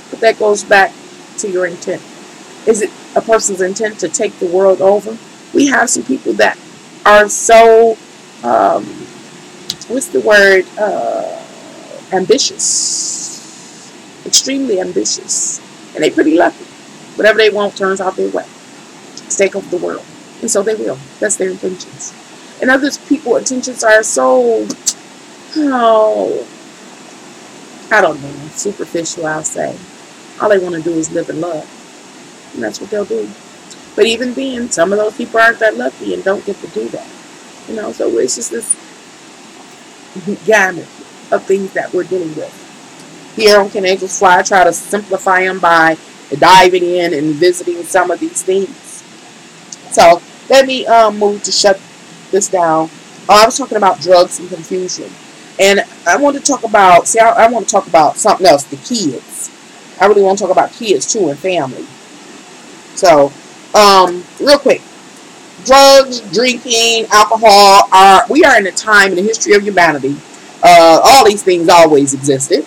But that goes back to your intent. Is it a person's intent to take the world over? We have some people that are so, ambitious. Extremely ambitious. And they're pretty lucky. Whatever they want turns out their way. To take over the world. And so they will. That's their intentions. And other people's intentions are so, I don't know, superficial, I'll say. All they want to do is live in love. And that's what they'll do. But even then, some of those people aren't that lucky and don't get to do that. So it's just this gamut of things that we're dealing with. Here on Can Angels Fly, I try to simplify them by diving in and visiting some of these things. So let me move to shut this down. I was talking about drugs and confusion. And I want to talk about, I want to talk about something else, the kids. I really want to talk about kids too and family. So, real quick. Drugs, drinking, alcohol, we are in a time in the history of humanity. All these things always existed.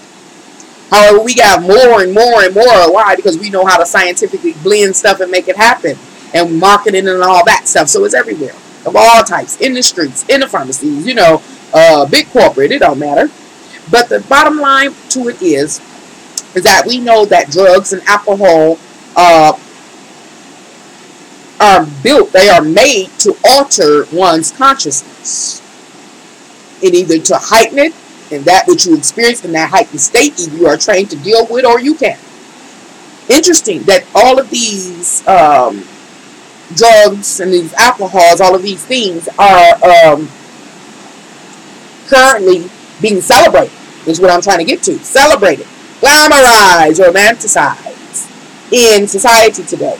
However, we got more and more and more. Why? Because we know how to scientifically blend stuff and make it happen. And marketing and all that stuff. So it's everywhere. Of all types. In the streets, in the pharmacies, big corporate, it don't matter. But the bottom line to it is that we know that drugs and alcohol are built, they are made to alter one's consciousness. And either to heighten it, and that which you experience in that heightened state, either you are trained to deal with or you can. Interesting that all of these drugs and these alcohols, all of these things are currently being celebrated, is what I'm trying to get to. Celebrated, glamorized, romanticized in society today.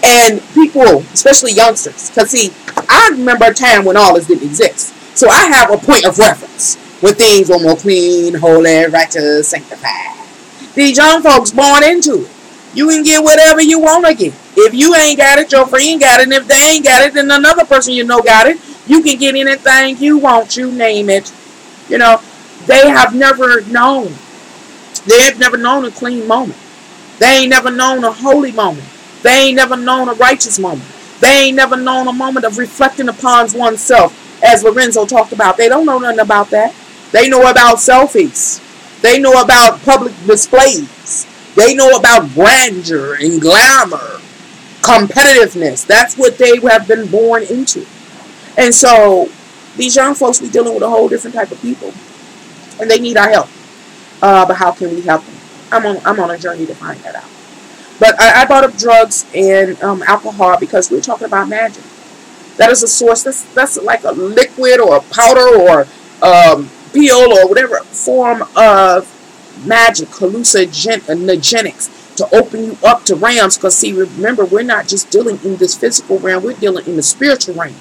And people, especially youngsters, because see, I remember a time when all this didn't exist. So I have a point of reference when things were more clean, holy, righteous, sanctified. These young folks born into it. You can get whatever you want to get. If you ain't got it, your friend got it. And if they ain't got it, then another person you know got it. You can get anything you want, you name it. You know, they have never known. They've never known a clean moment. They ain't never known a holy moment. They ain't never known a righteous moment. They ain't never known a moment of reflecting upon oneself, as Lorenzo talked about. They don't know nothing about that. They know about selfies. They know about public displays. They know about grandeur and glamour, competitiveness. That's what they have been born into. And so these young folks, we dealing with a whole different type of people, and they need our help. But how can we help them? I'm on a journey to find that out. But I brought up drugs and alcohol because we're talking about magic. That is a source. That's like a liquid or a powder or pill or whatever form of magic, hallucinogenics, to open you up to realms. Because see, remember, we're not just dealing in this physical realm. We're dealing in the spiritual realm.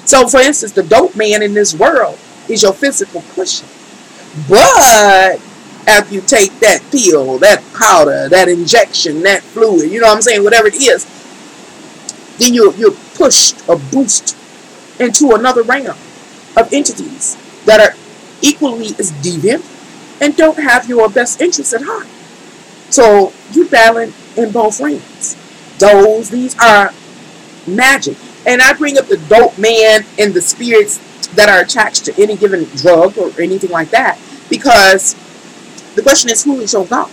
So, for instance, the dope man in this world is your physical cushion. But after you take that pill, that powder, that injection, that fluid, you know what I'm saying, whatever it is, then you're pushed or boosted into another realm of entities that are equally as deviant and don't have your best interests at heart. So you balance in both realms. These are magic. And I bring up the dope man and the spirits that are attached to any given drug or anything like that because the question is, who is your God?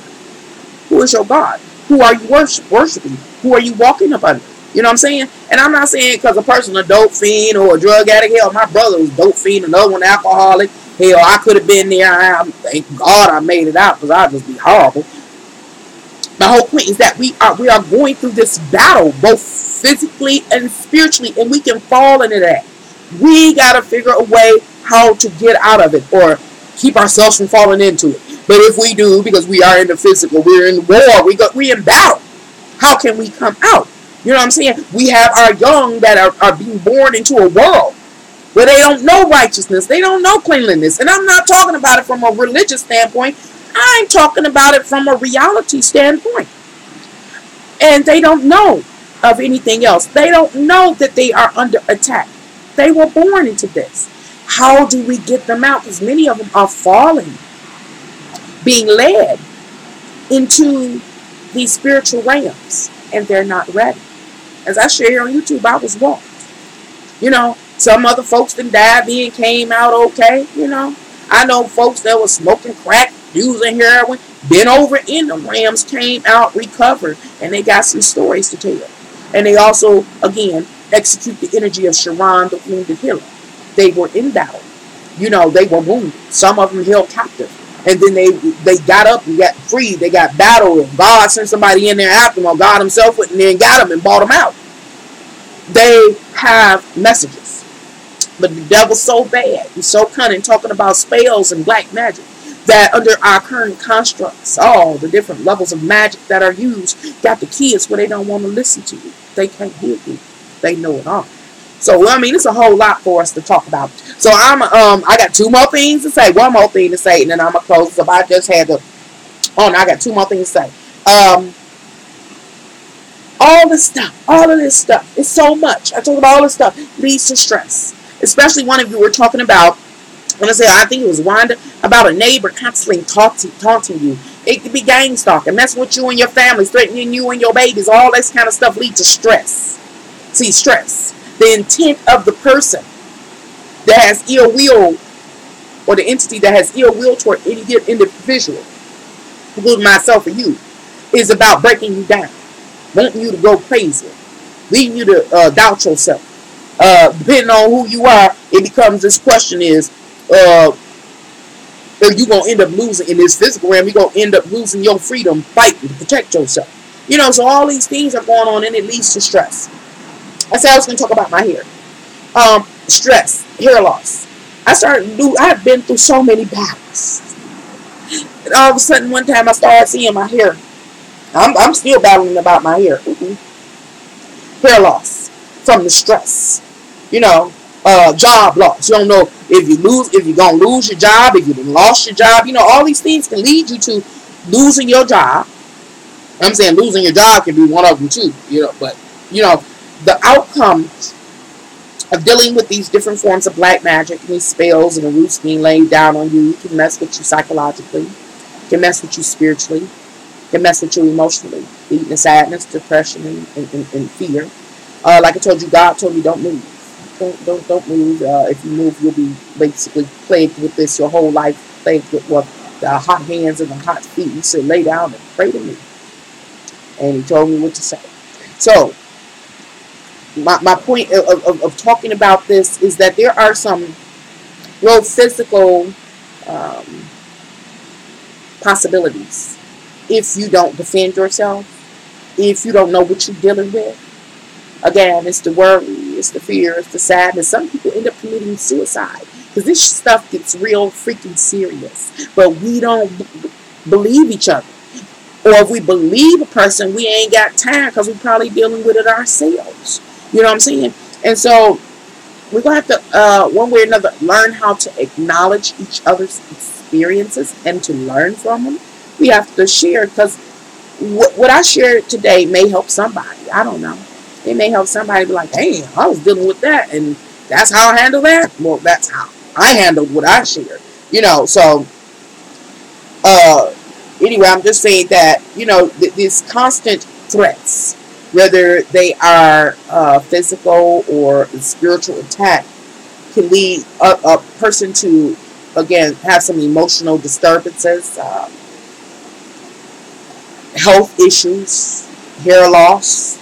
Who is your God? Who are you worshiping? Who are you walking up under? You know what I'm saying? And I'm not saying because a person a dope fiend or a drug addict. Hell, my brother was dope fiend, another one alcoholic. Hell, I could have been there. Thank God I made it out because I'd just be horrible. My whole point is that we are going through this battle, both physically and spiritually, and we can fall into that. We got to figure a way how to get out of it or keep ourselves from falling into it. But if we do, because we are in the physical, we're in war, we're in battle. How can we come out? You know what I'm saying? We have our young that are being born into a world where they don't know righteousness. They don't know cleanliness. And I'm not talking about it from a religious standpoint. I'm talking about it from a reality standpoint. And they don't know of anything else. They don't know that they are under attack. They were born into this. How do we get them out? Because many of them are falling, being led into these spiritual realms, and they're not ready. As I share here on YouTube, I was walked. You know, some other folks that died in came out okay. You know, I know folks that were smoking crack, using heroin, been over in the realms, came out, recovered, and they got some stories to tell. And they also, again, execute the energy of Sharon, the wounded healer. They were in battle. You know, they were wounded. Some of them held captive. And then they got up and got free. They got battled. God sent somebody in there after them, or God himself went in there and got them and bought them out. They have messages. But the devil's so bad. He's so cunning, talking about spells and black magic, that under our current constructs, all the different levels of magic that are used, got the kids where they don't want to listen to you. They can't hear you. They know it all. So, I mean, it's a whole lot for us to talk about. So, I got two more things to say. One more thing to say, and then I'm going to close up. I just had to, I got two more things to say. All of this stuff, it's so much. I talk about all this stuff, leads to stress. Especially one of you were talking about, I think it was Wanda, about a neighbor constantly taunting you. It could be gang stalking, messing with you and your family, threatening you and your babies. All this kind of stuff leads to stress. See, stress. The intent of the person that has ill will, or the entity that has ill will toward any individual, including myself or you, is about breaking you down, wanting you to go crazy, leading you to doubt yourself. Depending on who you are, it becomes this question is, if you're going to end up losing in this physical realm, you're going to end up losing your freedom fighting to protect yourself. You know, so all these things are going on, and it leads to stress. I said I was going to talk about my hair. Stress, hair loss. I've been through so many battles. And all of a sudden, one time I started seeing my hair. I'm still battling about my hair. hair loss from the stress. You know, job loss. You don't know if you're gonna lose your job, if you've lost your job. You know, all these things can lead you to losing your job. I'm saying losing your job can be one of them too. You know, but you know, the outcome of dealing with these different forms of black magic and these spells and the roots being laid down on you can mess with you psychologically, can mess with you spiritually, can mess with you emotionally, leading to sadness, depression, and fear. Like I told you, God told me don't move. Don't move. If you move, you'll be basically plagued with this your whole life, plagued with what the hot hands and the hot feet. He said, lay down and pray to me. And he told me what to say. So, my point of talking about this is that there are some real physical possibilities if you don't defend yourself, if you don't know what you're dealing with. Again, it's the worry, it's the fear, it's the sadness. Some people end up committing suicide because this stuff gets real freaking serious. But we don't believe each other. Or if we believe a person, we ain't got time because we're probably dealing with it ourselves. You know what I'm saying? And so we're going to have to, one way or another, learn how to acknowledge each other's experiences and to learn from them. We have to share because what I shared today may help somebody. I don't know. It may help somebody be like, damn, I was dealing with that and that's how I handle that. Well, that's how I handled what I shared. You know, so anyway, I'm just saying that, you know, these constant threats, whether they are physical or spiritual attack, can lead a person to, again, have some emotional disturbances, health issues, hair loss,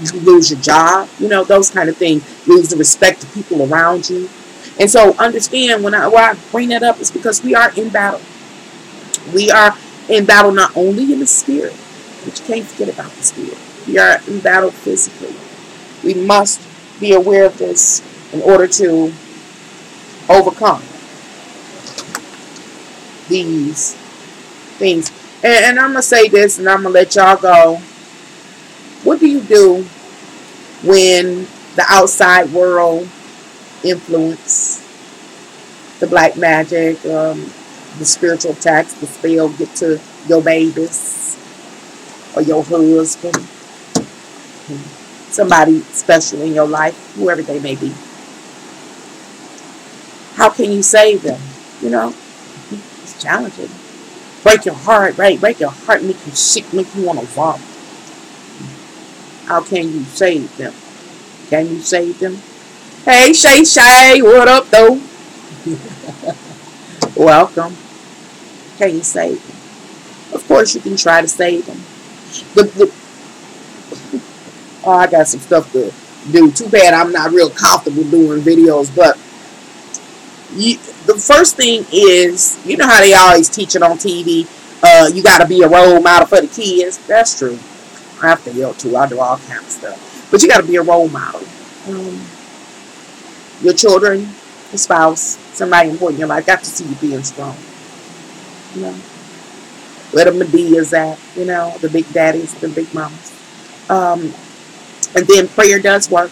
you lose your job, you know, those kind of things, lose the respect of people around you. And so understand why I bring that up is because we are in battle. We are in battle not only in the spirit, but you can't forget about the spirit. We are in battle physically. We must be aware of this in order to overcome these things. And I'm going to say this and I'm going to let y'all go. What do you do when the outside world influence, the black magic, the spiritual attacks, the spell get to your babies or your husband, somebody special in your life, whoever they may be? How can you save them? You know, it's challenging. Break your heart, right? Break your heart, make you sick, make you want to vomit. How can you save them? Can you save them? Hey, Shay, what up, though? Welcome. Can you save them? Of course, you can try to save them. Oh, I got some stuff to do. Too bad I'm not real comfortable doing videos, but the first thing is, you know how they always teach it on TV, you got to be a role model for the kids. That's true. I have to yell too. I do all kinds of stuff. But you got to be a role model. Your children, your spouse, somebody important in your life, got to see you being strong. You know, where the Medeas at, you know, the big daddies, the big mamas. And then prayer does work.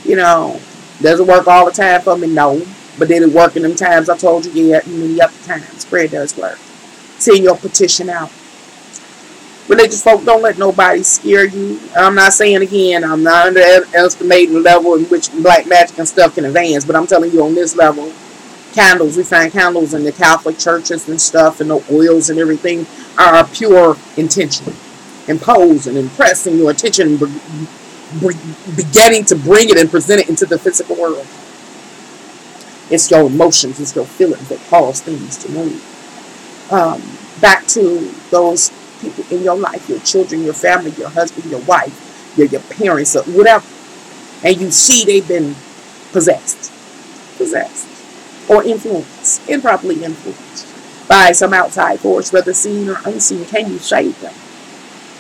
You know, doesn't work all the time for me, no. But did it work in them times I told you? Yeah, many other times. Prayer does work. Send your petition out. Religious folk, don't let nobody scare you. I'm not saying again, I'm not underestimating the level in which black magic and stuff can advance, but I'm telling you on this level, candles, we find candles in the Catholic churches and stuff, and the oils and everything are pure intention. Imposing, impressing your attention, beginning to bring it and present it into the physical world. It's your emotions, it's your feelings that cause things to move. Back to those people in your life, your children, your family, your husband, your wife, your parents, or whatever, and you see they've been possessed, or influenced, improperly influenced by some outside force, whether seen or unseen. Can you save them?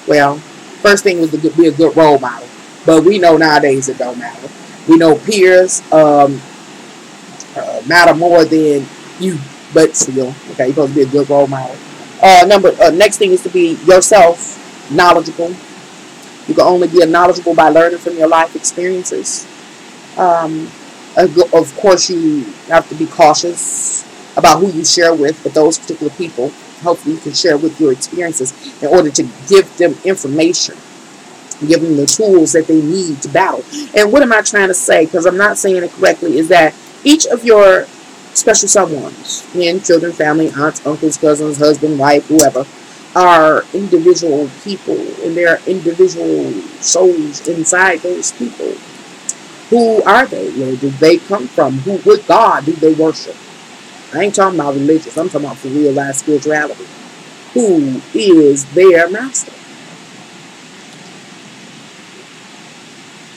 Well, first thing was to be a good role model, but we know nowadays it don't matter. We know peers matter more than you, but still, okay, you're supposed to be a good role model. Next thing is to be yourself, knowledgeable, You can only be knowledgeable by learning from your life experiences. Of course, you have to be cautious about who you share with, but those particular people, hopefully you can share with your experiences in order to give them information, give them the tools that they need to battle. And what am I trying to say, because I'm not saying it correctly, is that each of your special someones, men, children, family, aunts, uncles, cousins, husband, wife, whoever, are individual people, and there are individual souls inside those people. Who are they? Where did they come from? What God do they worship? I ain't talking about religious. I'm talking about for real life spirituality. Who is their master?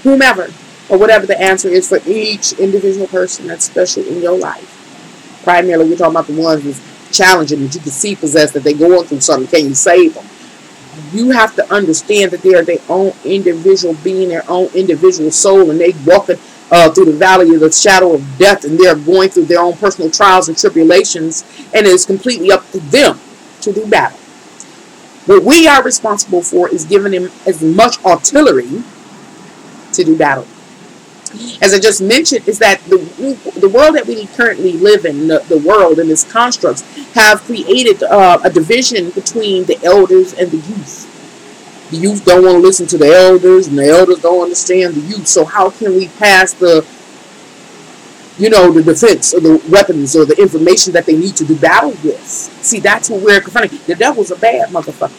Whomever, or whatever the answer is for each individual person that's special in your life. Primarily, we're talking about the ones that's challenging, that you can see possessed, that they're going through something. Can you save them? You have to understand that they are their own individual being, their own individual soul, and they walking through the valley of the shadow of death, and they're going through their own personal trials and tribulations, and it's completely up to them to do battle. What we are responsible for is giving them as much artillery to do battle. As I just mentioned, is that the world that we currently live in, the world and its constructs, have created a division between the elders and the youth. The youth don't want to listen to the elders, and the elders don't understand the youth. So how can we pass the defense or the weapons or the information that they need to do battle with? See, that's what we're confronting. The devil's a bad motherfucker.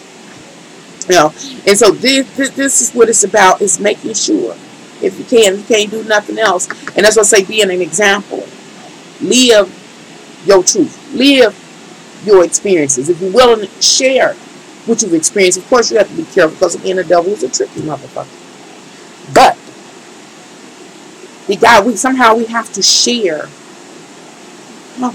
And so this is what it's about, is making sure, if you can't do nothing else. And that's what I say, being an example. Live your truth. Live your experiences. If you're willing to share what you've experienced, of course you have to be careful, because again, the devil is a tricky motherfucker. But we have to share.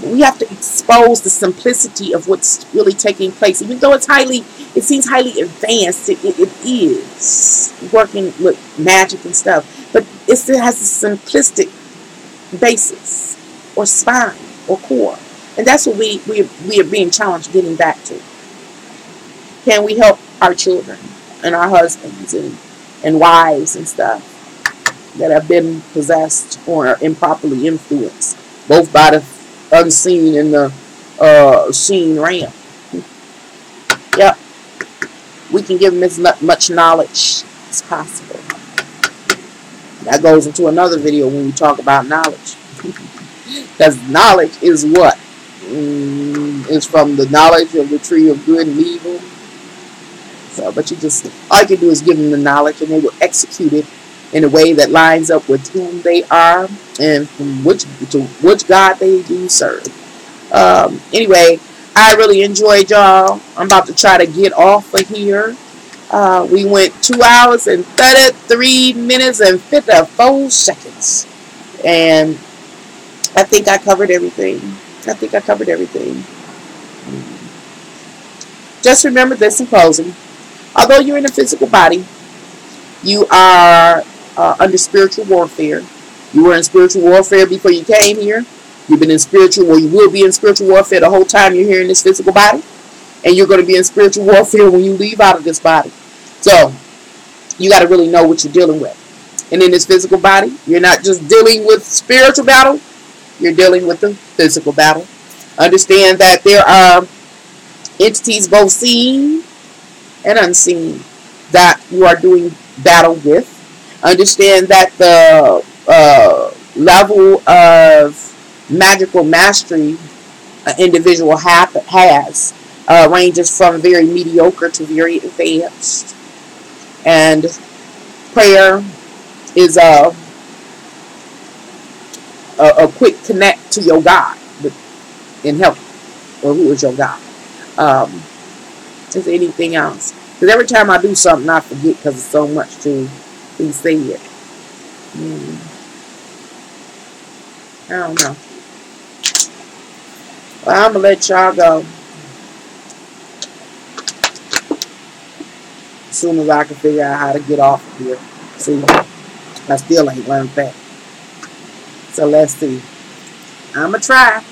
We have to expose the simplicity of what's really taking place. Even though it seems highly advanced, it is working with magic and stuff. But it still has a simplistic basis or spine or core. And that's what we are being challenged getting back to. Can we help our children and our husbands and wives and stuff that have been possessed or improperly influenced, both by the unseen and the seen realm? Yep. We can give them as much knowledge as possible. That goes into another video when we talk about knowledge. Because knowledge is what? It's from the knowledge of the tree of good and evil. So, but all you can do is give them the knowledge, and they will execute it in a way that lines up with whom they are and from which God they do serve. Anyway, I really enjoyed y'all. I'm about to try to get off of here. We went 2 hours and 33 minutes and 54 seconds. And I think I covered everything. Just remember this in closing. Although you're in a physical body, you are under spiritual warfare. You were in spiritual warfare before you came here. You've been in spiritual, or you will be in spiritual warfare the whole time you're here in this physical body. And you're going to be in spiritual warfare when you leave out of this body. So, you got to really know what you're dealing with. And in this physical body, you're not just dealing with spiritual battle. You're dealing with the physical battle. Understand that there are entities both seen and unseen that you are doing battle with. Understand that the level of magical mastery an individual has ranges from very mediocre to very advanced. And prayer is a quick connect to your God in help, or who is your God. Is there anything else? Because every time I do something, I forget, because it's so much to be said. I don't know. Well, I'm going to let y'all go. As soon as I can figure out how to get off of here. See, I still ain't learned that. So let's see. I'm going to try.